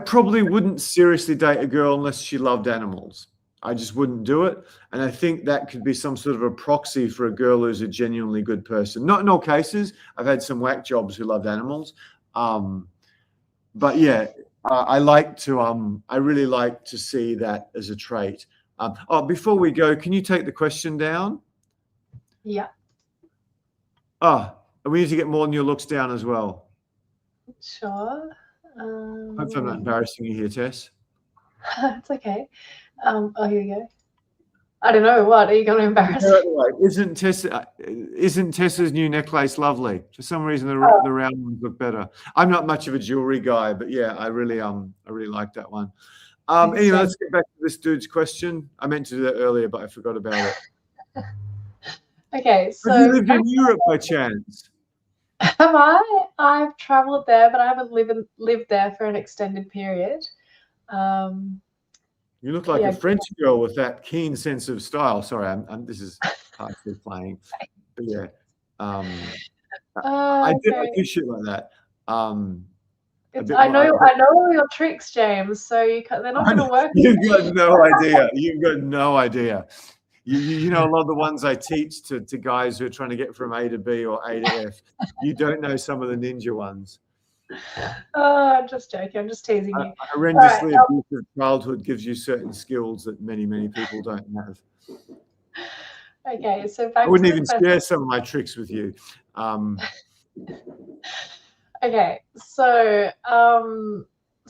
probably wouldn't seriously date a girl unless she loved animals. I just wouldn't do it. And I think that could be some sort of a proxy for a girl who's a genuinely good person. Not in all cases. I've had some whack jobs who loved animals. But yeah, I really like to see that as a trait. Before we go, can you take the question down? Yeah. We need to get more than your looks down as well. Sure. Hopefully I'm not embarrassing you here, Tess. It's okay. Here you go. I don't know. What are you going to embarrass? Isn't Tessa's new necklace lovely? For some reason, the round ones look better. I'm not much of a jewelry guy, but yeah, I really like that one. Anyway, let's get back to this dude's question. I meant to do that earlier, but I forgot about it. Okay, so Have you lived in Europe by chance? have I? I've traveled there, but I haven't lived there for an extended period. Um, You look like a yeah. French girl with that keen sense of style. Sorry, this is partially playing, but yeah, I Okay. do shit like that. A bit I more. know all your tricks, James. So they're not going to work. You've got no idea. You've got no idea. You know a lot of the ones I teach to guys who are trying to get from A to B or A to F. You don't know some of the ninja ones. Oh, I'm just joking. I'm just teasing you. A horrendously abusive childhood gives you certain skills that many people don't have. Okay, so back I wouldn't to even share some of my tricks with you. Okay, so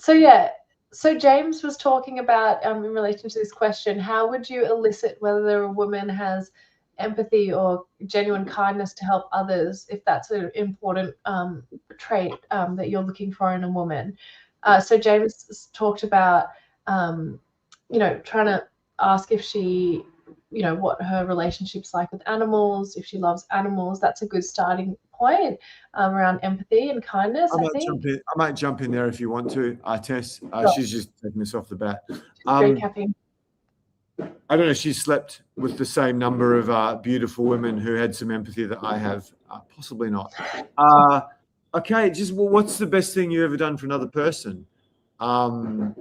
yeah, so James was talking about in relation to this question, how would you elicit whether a woman has empathy or genuine kindness to help others, if that's an important trait that you're looking for in a woman? So James talked about trying to ask if she, what her relationship's like with animals, if she loves animals. That's a good starting point around empathy and kindness, I think. I might jump in there if you want to, Tess. She's just taking this off the bat. Recapping. I don't know. She slept with the same number of beautiful women who had some empathy that I have. Possibly not. Okay, what's the best thing you ever done for another person? Find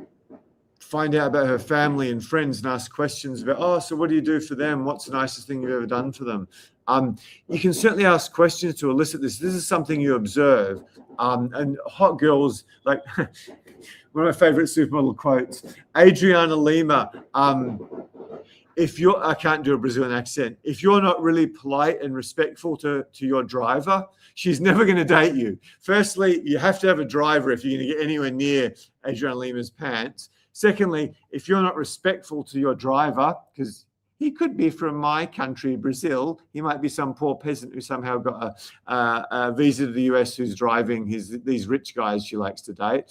out about her family and friends and ask questions about, so what do you do for them? What's the nicest thing you've ever done for them? You can certainly ask questions to elicit this. This is something you observe. And hot girls, like one of my favorite supermodel quotes, Adriana Lima, I can't do a Brazilian accent. If you're not really polite and respectful to your driver, she's never going to date you. Firstly, you have to have a driver if you're going to get anywhere near Adriana Lima's pants. Secondly, if you're not respectful to your driver, because he could be from my country, Brazil. He might be some poor peasant who somehow got a visa to the US who's driving these rich guys she likes to date.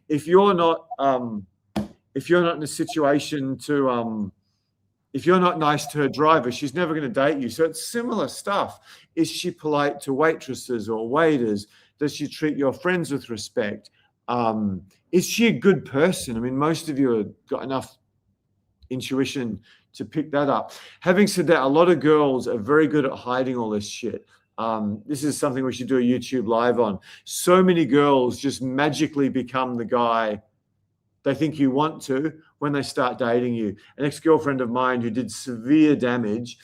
If you're not in a situation to if you're not nice to her driver, she's never going to date you. So it's similar stuff. Is she polite to waitresses or waiters? Does she treat your friends with respect? Is she a good person? I mean, most of you have got enough intuition to pick that up. Having said that, a lot of girls are very good at hiding all this shit. This is something we should do a YouTube live on. So many girls just magically become the guy they think you want to when they start dating you. An ex-girlfriend of mine who did severe damage,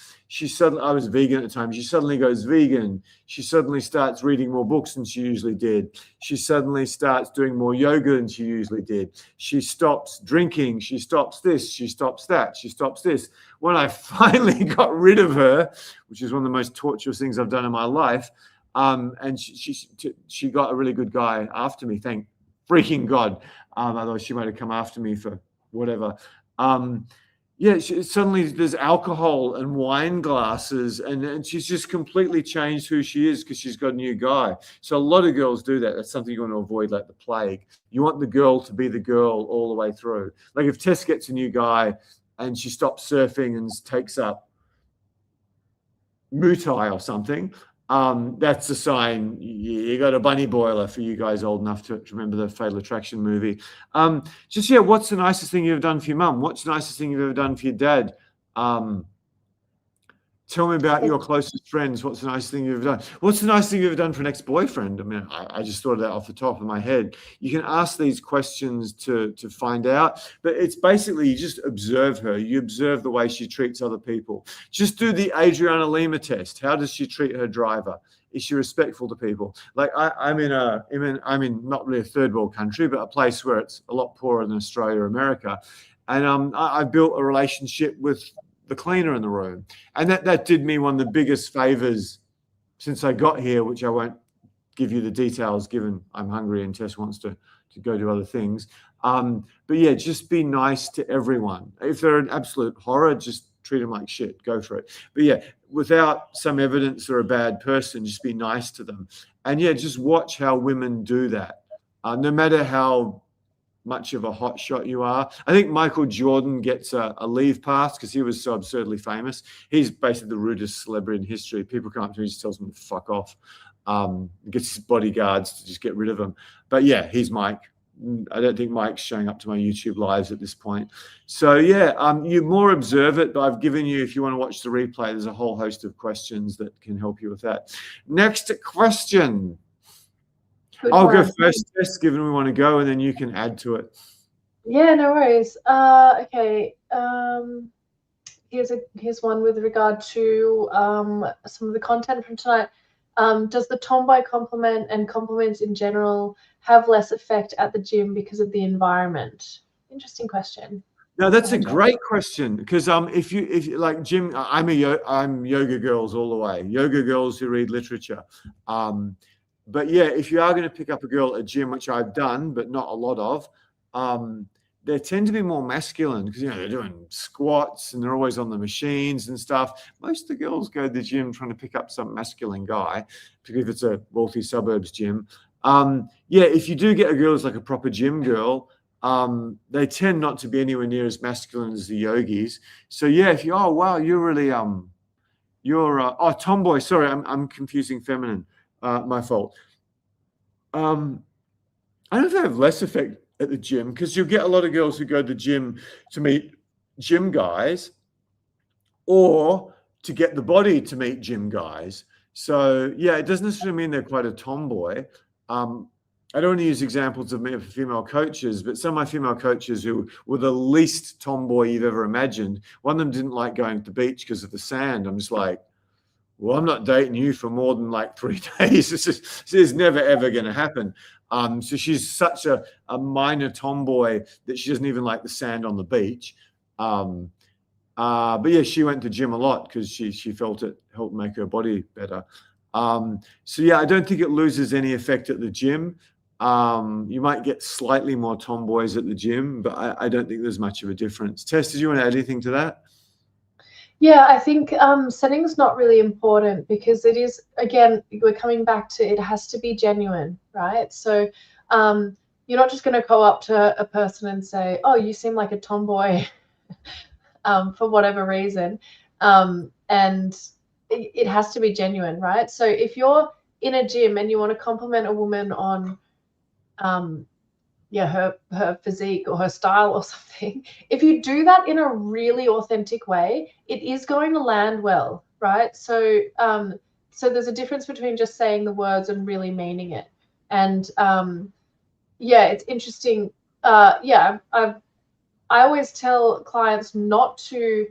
I was vegan at the time, she suddenly goes vegan. She suddenly starts reading more books than she usually did. She suddenly starts doing more yoga than she usually did. She stops drinking. She stops this. She stops that. She stops this. When I finally got rid of her, which is one of the most torturous things I've done in my life, and she got a really good guy after me, thank freaking God. Otherwise she might have come after me for whatever. Suddenly there's alcohol and wine glasses, and she's just completely changed who she is because she's got a new guy. So a lot of girls do that. That's something you want to avoid like the plague. You want the girl to be the girl all the way through. Like if Tess gets a new guy and she stops surfing and takes up Muay Thai or something, that's a sign you got a bunny boiler for you guys old enough to remember the Fatal Attraction movie. What's the nicest thing you've ever done for your mum? What's the nicest thing you've ever done for your dad? Tell me about your closest friends. What's the nicest thing you've ever done? What's the nicest thing you've ever done for an ex-boyfriend? I mean, I just thought of that off the top of my head. You can ask these questions to find out, but it's basically you just observe her. You observe the way she treats other people. Just do the Adriana Lima test. How does she treat her driver? Is she respectful to people? Like I'm in not really a third world country, but a place where it's a lot poorer than Australia or America. And I built a relationship with the cleaner in the room. And that did me one of the biggest favors since I got here, which I won't give you the details given I'm hungry and Tess wants to go do other things. But yeah, just be nice to everyone. If they're an absolute horror, just treat them like shit, go for it. But yeah, without some evidence they're a bad person, just be nice to them. And yeah, just watch how women do that. No matter how much of a hot shot you are. I think Michael Jordan gets a leave pass because he was so absurdly famous. He's basically the rudest celebrity in history. People come up to him and just tells them to fuck off. Gets his bodyguards to just get rid of him. But yeah, he's Mike. I don't think Mike's showing up to my YouTube lives at this point. So yeah, you more observe it, but I've given you, if you want to watch the replay, there's a whole host of questions that can help you with that. Next question. I'll go first, Tess, given we want to go, and then you can add to it. Yeah, no worries. Okay. Here's one with regard to some of the content from tonight. Does the tomboy compliment and compliments in general have less effect at the gym because of the environment? Interesting question. No, that's a great question, because if you like gym, I'm yoga girls all the way. Yoga girls who read literature. But yeah, if you are going to pick up a girl at a gym, which I've done, but not a lot of, they tend to be more masculine because, you know, they're doing squats and they're always on the machines and stuff. Most of the girls go to the gym trying to pick up some masculine guy, particularly if it's a wealthy suburbs gym. Yeah, if you do get a girl who's like a proper gym girl, they tend not to be anywhere near as masculine as the yogis. So yeah, if you, oh wow, you're really oh, tomboy. Sorry, I'm confusing feminine. My fault. I don't know if they have less effect at the gym, because you'll get a lot of girls who go to the gym to meet gym guys or to get the body to meet gym guys. So yeah, it doesn't necessarily mean they're quite a tomboy. I don't want to use examples of female coaches, but some of my female coaches who were the least tomboy you've ever imagined, one of them didn't like going to the beach because of the sand. I'm just like, well, I'm not dating you for more than like 3 days. This is never, ever going to happen. So she's such a minor tomboy that she doesn't even like the sand on the beach. But yeah, she went to gym a lot because she felt it helped make her body better. So yeah, I don't think it loses any effect at the gym. You might get slightly more tomboys at the gym, but I don't think there's much of a difference. Tess, did you want to add anything to that? Yeah, I think setting's not really important, because it is, again, we're coming back to, it has to be genuine, right? So you're not just going to go up to a person and say, oh, you seem like a tomboy for whatever reason. And it has to be genuine, right? So if you're in a gym and you want to compliment a woman on her physique or her style or something, if you do that in a really authentic way, it is going to land well, right? So so there's a difference between just saying the words and really meaning it. And yeah, it's interesting. Yeah, I always tell clients not to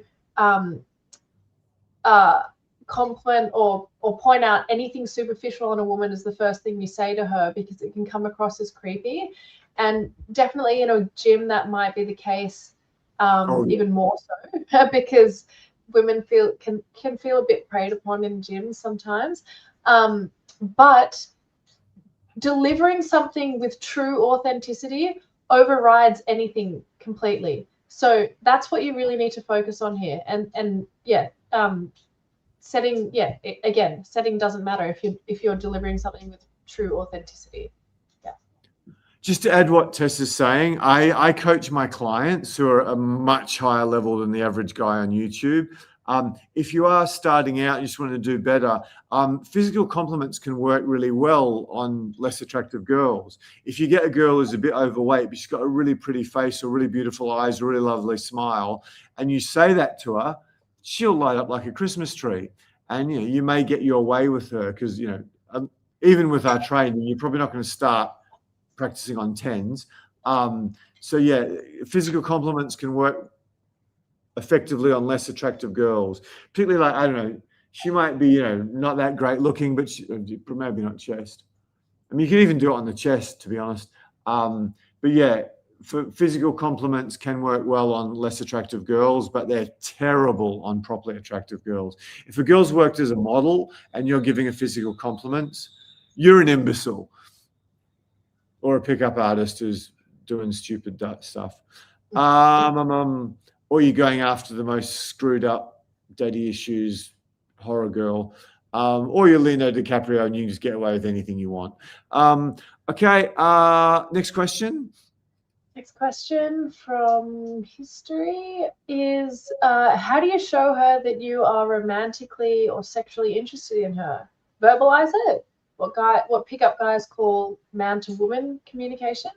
compliment or point out anything superficial on a woman as the first thing you say to her, because it can come across as creepy. And definitely in a gym that might be the case, even more so, because women can feel a bit preyed upon in gyms sometimes. But delivering something with true authenticity overrides anything completely. So that's what you really need to focus on here. And yeah, setting, yeah, again, setting doesn't matter if you're delivering something with true authenticity. Just to add what Tess is saying, I coach my clients who are a much higher level than the average guy on YouTube. If you are starting out and you just want to do better, physical compliments can work really well on less attractive girls. If you get a girl who's a bit overweight, but she's got a really pretty face or really beautiful eyes, a really lovely smile, and you say that to her, she'll light up like a Christmas tree. And you know, you may get your way with her because, you know, even with our training, you're probably not going to start practicing on 10s. So yeah, physical compliments can work effectively on less attractive girls, particularly like, I don't know, she might be, you know, not that great looking, but maybe not chest. I mean, you can even do it on the chest, to be honest. But yeah, for physical compliments can work well on less attractive girls, but they're terrible on properly attractive girls. If a girl's worked as a model and you're giving her physical compliments, you're an imbecile. Or a pickup artist who's doing stupid stuff. Or you're going after the most screwed up daddy issues horror girl. Or you're Leonardo DiCaprio and you can just get away with anything you want. Okay, next question. Next question from history is, how do you show her that you are romantically or sexually interested in her? Verbalize it. What pickup guys call man to woman communication?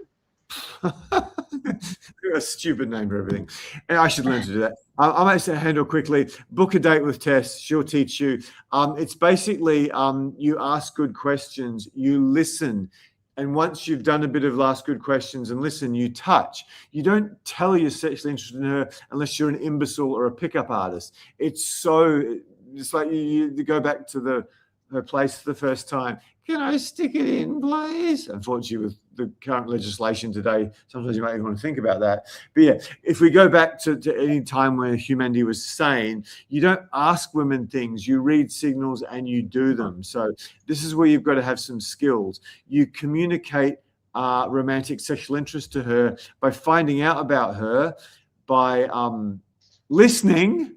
A stupid name for everything. And I should learn to do that. I might say handle quickly. Book a date with Tess. She'll teach you. It's basically you ask good questions, you listen. And once you've done a bit of ask good questions and listen, you touch. You don't tell you're sexually interested in her unless you're an imbecile or a pickup artist. It's like you go back to her place the first time. Can I stick it in, please? Unfortunately, with the current legislation today, sometimes you might even want to think about that. But yeah, if we go back to any time where humanity was sane, you don't ask women things, you read signals and you do them. So this is where you've got to have some skills. You communicate romantic sexual interest to her by finding out about her, by listening,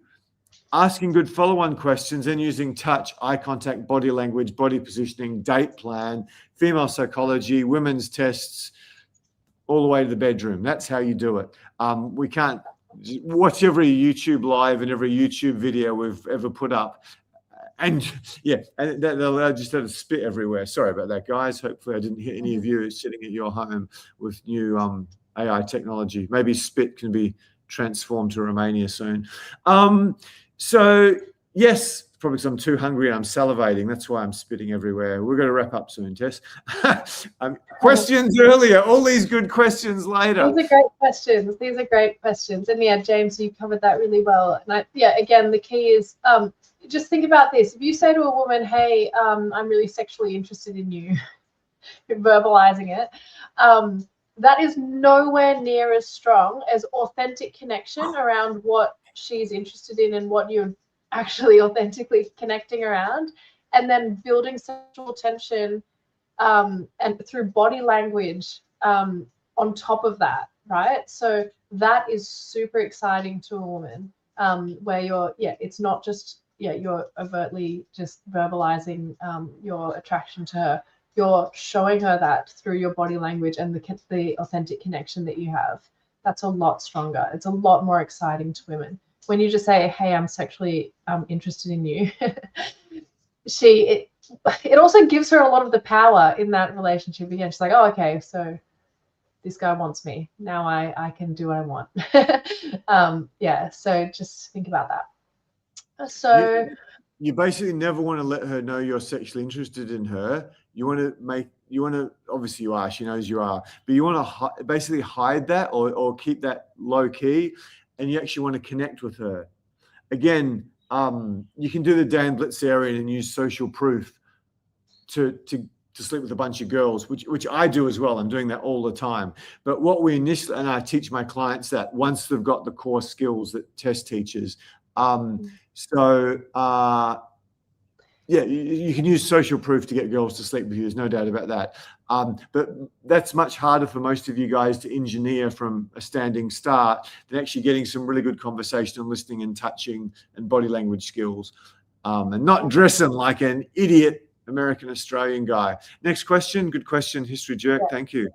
asking good follow-on questions, and using touch, eye contact, body language, body positioning, date plan, female psychology, women's tests, all the way to the bedroom. That's how you do it. We can't watch every YouTube live and every YouTube video we've ever put up. And yeah, and they'll just sort of spit everywhere. Sorry about that, guys. Hopefully I didn't hit any of you sitting at your home with new AI technology. Maybe spit can be transformed to Romania soon. So yes, probably because I'm too hungry and I'm salivating. That's why I'm spitting everywhere. We're going to wrap up soon, Tess. Questions earlier, all these good questions later. These are great questions. These are great questions. And yeah, James, you covered that really well. And again, the key is just think about this. If you say to a woman, hey, I'm really sexually interested in you, you're verbalizing it, that is nowhere near as strong as authentic connection around what she's interested in and what you're actually authentically connecting around, and then building sexual tension and through body language on top of that, right? So that is super exciting to a woman, where it's not just you're overtly just verbalizing your attraction to her. You're showing her that through your body language and the authentic connection that you have. That's a lot stronger. It's a lot more exciting to women. When you just say, hey, I'm sexually interested in you, it also gives her a lot of the power in that relationship. Again, she's like, oh, okay, so this guy wants me. Now I can do what I want. So just think about that. So you basically never want to let her know you're sexually interested in her. You want to, obviously you are, she knows you are, but you want to basically hide that or keep that low key, and you actually want to connect with her. Again, you can do the Dan Blitzerian and use social proof to sleep with a bunch of girls, which I do as well. I'm doing that all the time. But what we initially, and I teach my clients that once they've got the core skills that Tess teaches. You can use social proof to get girls to sleep with you. There's no doubt about that. But that's much harder for most of you guys to engineer from a standing start than actually getting some really good conversation and listening and touching and body language skills, and not dressing like an idiot American Australian guy. Next question. Good question, History Jerk. Yeah. Thank you.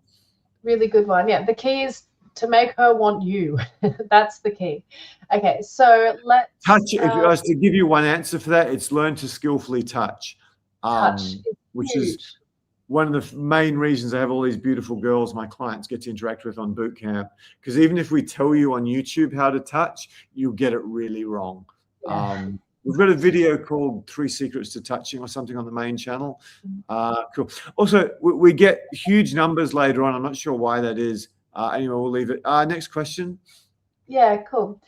Really good one. Yeah, the key is to make her want you. That's the key. Okay, so let's touch. If I was to give you one answer for that, it's learn to skillfully touch. Which huge. Is one of the main reasons I have all these beautiful girls my clients get to interact with on Bootcamp. Because even if we tell you on YouTube how to touch, you'll get it really wrong. Yeah. We've got a video called 3 Secrets to Touching or something on the main channel. Cool. Also, we get huge numbers later on. I'm not sure why that is. Anyway, we'll leave it. Next question. Yeah, cool.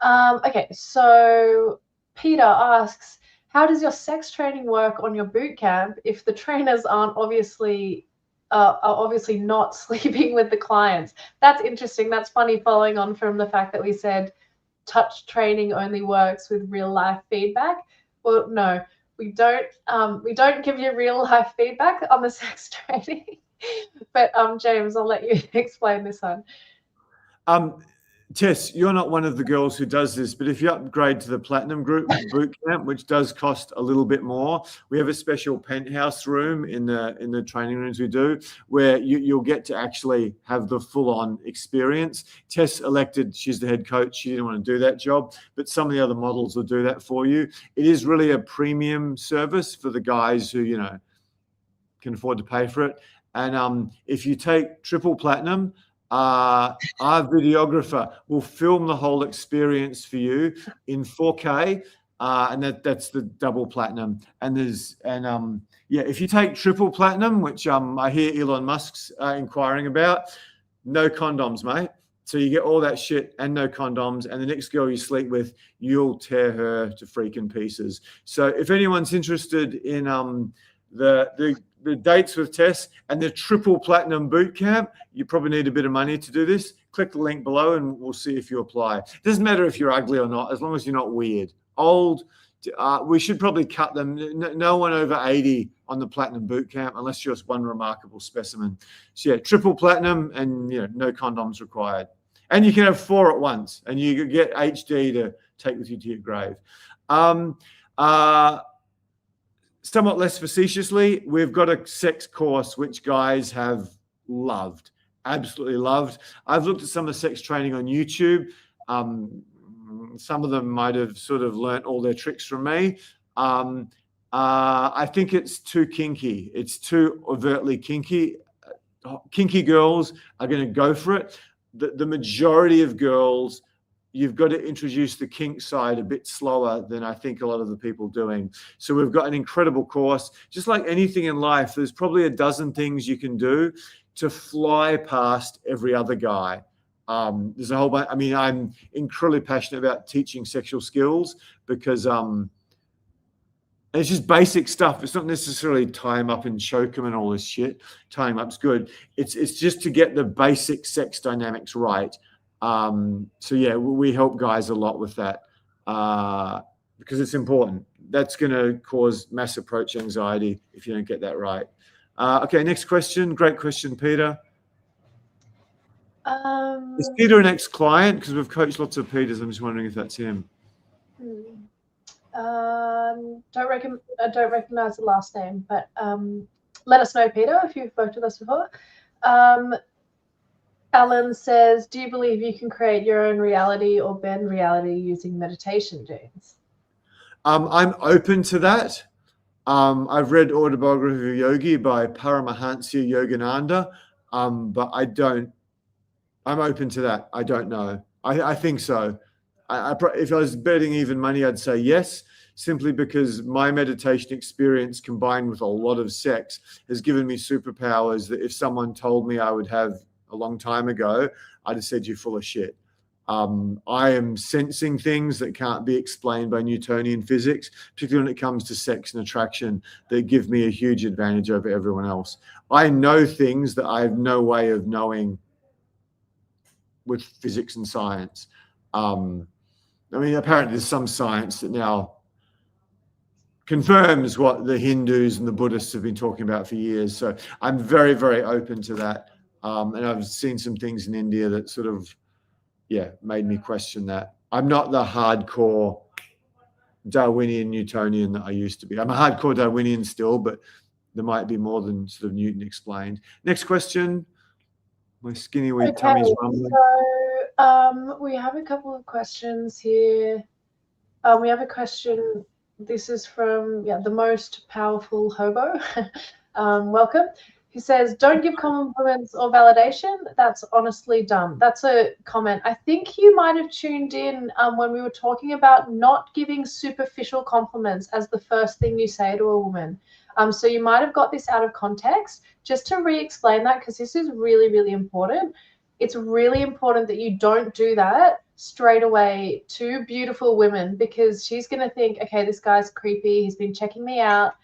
Okay, so Peter asks, how does your sex training work on your boot camp if the trainers are obviously not sleeping with the clients? That's interesting. That's funny, following on from the fact that we said touch training only works with real life feedback. Well, no, we don't give you real life feedback on the sex training. But James, I'll let you explain this one. Tess, you're not one of the girls who does this, but if you upgrade to the Platinum Group Bootcamp, which does cost a little bit more, we have a special penthouse room in the training rooms we do, where you'll get to actually have the full-on experience. Tess elected, she's the head coach. She didn't want to do that job, but some of the other models will do that for you. It is really a premium service for the guys who, can afford to pay for it. And if you take triple platinum, our videographer will film the whole experience for you in 4K, and that's the double platinum. And if you take triple platinum, which I hear Elon Musk's inquiring about, no condoms, mate. So you get all that shit and no condoms, and the next girl you sleep with, you'll tear her to freaking pieces. So if anyone's interested in the dates with Tess and the triple platinum bootcamp, you probably need a bit of money to do this. Click the link below and we'll see if you apply. It doesn't matter if you're ugly or not, as long as you're not weird. Old, we should probably cut them. No one over 80 on the platinum bootcamp unless you're one remarkable specimen. So yeah, triple platinum and no condoms required. And you can have 4 at once and you get HD to take with you to your grave. Somewhat less facetiously, we've got a sex course which guys have loved, absolutely loved. I've looked at some of the sex training on YouTube. Some of them might have sort of learnt all their tricks from me. I think it's too kinky. It's too overtly kinky. Kinky girls are going to go for it. The majority of girls, you've got to introduce the kink side a bit slower than I think a lot of the people doing. So we've got an incredible course. Just like anything in life, there's probably a dozen things you can do to fly past every other guy. There's a whole bunch. I mean, I'm incredibly passionate about teaching sexual skills because it's just basic stuff. It's not necessarily tie them up and choke them and all this shit. Tying them up's good. It's just to get the basic sex dynamics right. So yeah, we help guys a lot with that because it's important. That's going to cause mass approach anxiety if you don't get that right. Okay, next question. Great question, Peter. Is Peter an ex-client? Because we've coached lots of Peters. I'm just wondering if that's him. I don't recognize the last name, but let us know, Peter, if you've worked with us before. Alan says, do you believe you can create your own reality or bend reality using meditation, James? I'm open to that. I've read Autobiography of Yogi by Paramahansa Yogananda, but I'm open to that. I don't know. I think so. If I was betting even money, I'd say yes, simply because my meditation experience combined with a lot of sex has given me superpowers that if someone told me I would have a long time ago, I'd have said, you're full of shit. I am sensing things that can't be explained by Newtonian physics, particularly when it comes to sex and attraction, that give me a huge advantage over everyone else. I know things that I have no way of knowing with physics and science. I mean, apparently there's some science that now confirms what the Hindus and the Buddhists have been talking about for years. So I'm very, very open to that. And I've seen some things in India that sort of, made me question that. I'm not the hardcore Darwinian Newtonian that I used to be. I'm a hardcore Darwinian still, but there might be more than sort of Newton explained. Next question. My skinny wee tummy's rumbling. So we have a couple of questions here. We have a question. This is from the most powerful hobo. Welcome. He says, don't give compliments or validation. That's honestly dumb. That's a comment. I think you might have tuned in when we were talking about not giving superficial compliments as the first thing you say to a woman. So you might have got this out of context. Just to re-explain that, because this is really, really important. It's really important that you don't do that straight away to beautiful women, because she's going to think, okay, this guy's creepy. He's been checking me out.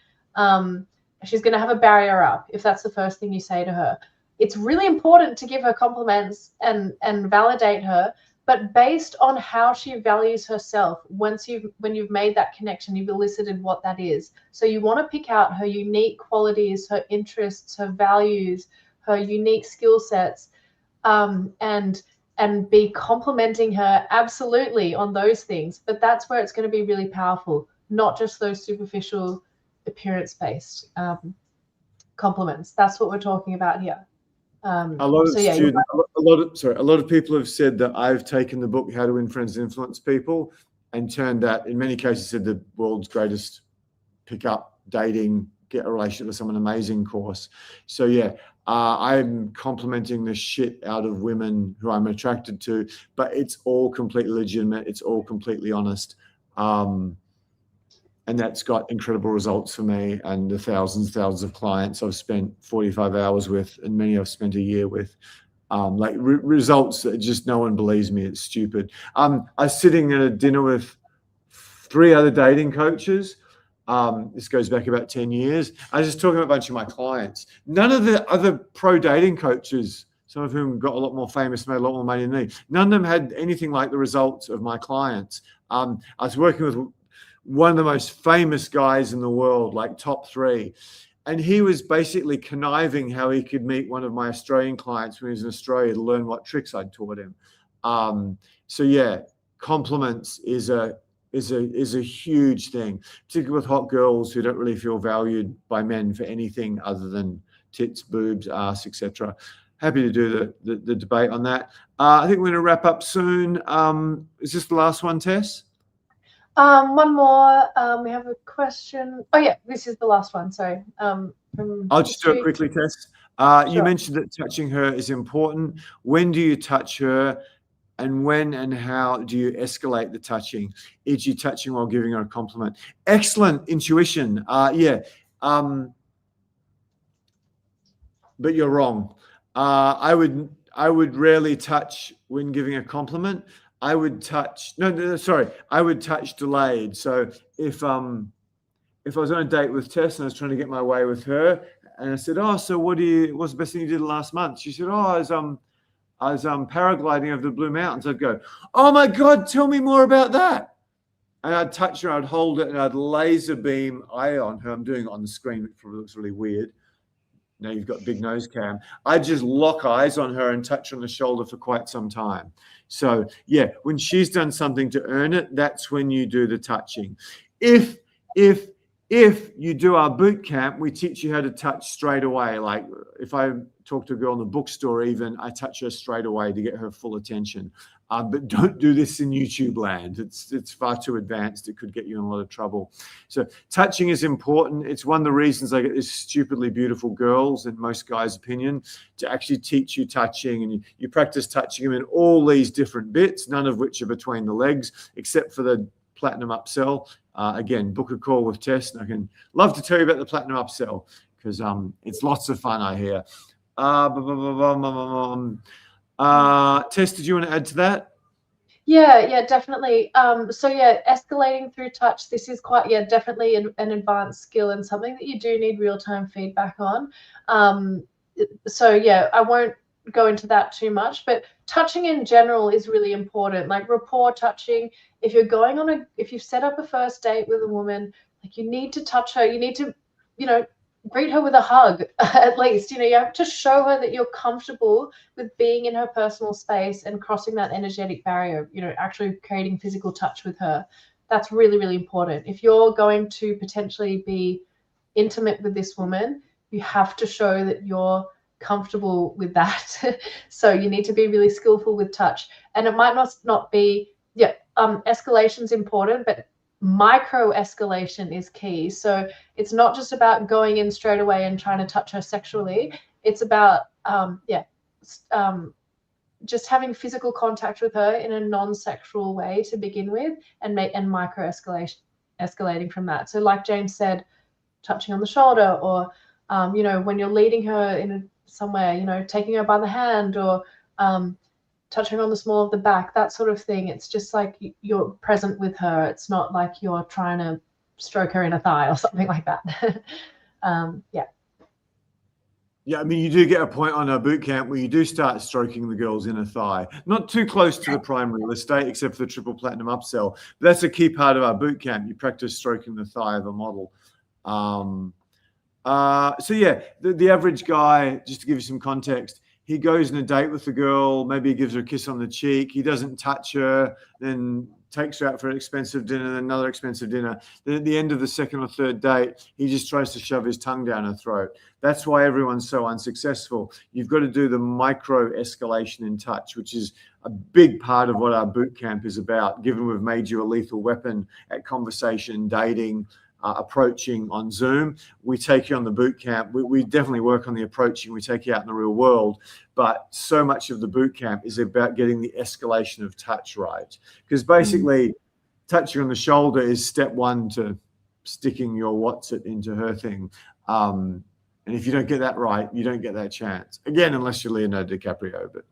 She's going to have a barrier up if that's the first thing you say to her. It's really important to give her compliments and validate her, but based on how she values herself. When you've made that connection, you've elicited what that is. So you want to pick out her unique qualities, her interests, her values, her unique skill sets, and and be complimenting her absolutely on those things. But that's where it's going to be really powerful, not just those superficial appearance-based compliments. That's what we're talking about here. A lot of students, a lot of people have said that I've taken the book How to Win Friends and Influence People and turned that, in many cases, said the world's greatest pick-up, dating, get a relationship with someone amazing course. So yeah, I'm complimenting the shit out of women who I'm attracted to, but it's all completely legitimate. It's all completely honest. And that's got incredible results for me and the thousands of clients I've spent 45 hours with, and many I've spent a year with. Like results that just no one believes me. It's stupid. I was sitting at a dinner with 3 other dating coaches. This goes back about 10 years. I was just talking to a bunch of my clients. None of the other pro dating coaches, some of whom got a lot more famous, made a lot more money than me, none of them had anything like the results of my clients. I was working with one of the most famous guys in the world, like top 3. And he was basically conniving how he could meet one of my Australian clients when he was in Australia to learn what tricks I'd taught him. So yeah, compliments is a huge thing, particularly with hot girls who don't really feel valued by men for anything other than tits, boobs, ass, etc. Happy to do the debate on that. I think we're going to wrap up soon. Is this the last one, Tess? One more. We have a question. Oh yeah, this is the last one. Sorry. I'll just do it quickly, Tess. Sure. You mentioned that touching her is important. When do you touch her, and when and how do you escalate the touching? E.g., touching while giving her a compliment. Excellent intuition. Yeah. But you're wrong. I would rarely touch when giving a compliment. I would touch I would touch delayed. So if I was on a date with Tess and I was trying to get my way with her, and I said, "Oh, so what's the best thing you did last month?" She said, "Oh, I was paragliding over the Blue Mountains." I'd go, "Oh my God, tell me more about that." And I'd touch her, I'd hold it, and I'd laser beam eye on her. I'm doing it on the screen, which probably looks really weird. Now you've got big nose cam. I'd just lock eyes on her and touch on the shoulder for quite some time. So yeah, when she's done something to earn it, that's when you do the touching. If you do our boot camp, we teach you how to touch straight away. Like if I talk to a girl in the bookstore, even I touch her straight away to get her full attention. But don't do this in YouTube land. It's far too advanced. It could get you in a lot of trouble. So touching is important. It's one of the reasons I get these stupidly beautiful girls, in most guys' opinion, to actually teach you touching. And you practice touching them in all these different bits, none of which are between the legs, except for the platinum upsell. Again, book a call with Tess, and I can love to tell you about the platinum upsell because it's lots of fun, I hear. Tess, did you want to add to that? Yeah, definitely. So yeah, escalating through touch. This is quite definitely an advanced skill and something that you do need real-time feedback on. So yeah, I won't go into that too much, but touching in general is really important. Like rapport touching. If you've set up a first date with a woman, like you need to touch her. You need to, greet her with a hug at least. You have to show her that you're comfortable with being in her personal space and crossing that energetic barrier, actually creating physical touch with her. That's really, really important. If you're going to potentially be intimate with this woman, you have to show that you're comfortable with that. So you need to be really skillful with touch. And it might not be, escalation's important, but micro escalation is key. So it's not just about going in straight away and trying to touch her sexually. It's about just having physical contact with her in a non-sexual way to begin with, and micro escalating from that. So like James said, touching on the shoulder, or when you're leading her in somewhere, taking her by the hand, or touching on the small of the back, that sort of thing. It's just like you're present with her. It's not like you're trying to stroke her in a thigh or something like that. Yeah, I mean, you do get a point on our boot camp where you do start stroking the girls in a thigh. Not too close to the prime real estate, except for the triple platinum upsell. But that's a key part of our boot camp. You practice stroking the thigh of a model. So yeah, the average guy, just to give you some context, he goes on a date with the girl, maybe he gives her a kiss on the cheek, he doesn't touch her, then takes her out for an expensive dinner, then another expensive dinner. Then at the end of the second or third date, he just tries to shove his tongue down her throat. That's why everyone's so unsuccessful. You've got to do the micro escalation in touch, which is a big part of what our boot camp is about, given we've made you a lethal weapon at conversation, dating, approaching on Zoom. We take you on the boot camp. We definitely work on the approaching. We take you out in the real world. But so much of the boot camp is about getting the escalation of touch right. Because basically, touching on the shoulder is step one to sticking your what's it into her thing. And if you don't get that right, you don't get that chance. Again, unless you're Leonardo DiCaprio, but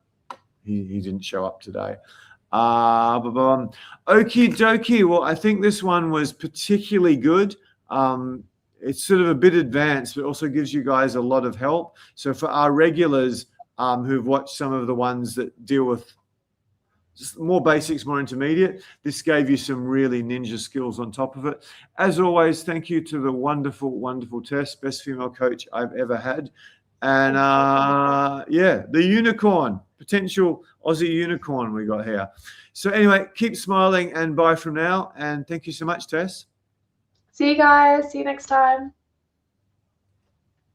he didn't show up today. Okie dokie. Well, I think this one was particularly good. It's sort of a bit advanced, but also gives you guys a lot of help. So for our regulars who've watched some of the ones that deal with just more basics, more intermediate, this gave you some really ninja skills on top of it. As always, thank you to the wonderful, wonderful Tess, best female coach I've ever had. And yeah, the unicorn, potential Aussie unicorn we got here. So anyway, keep smiling and bye from now. And thank you so much, Tess. See you guys. See you next time.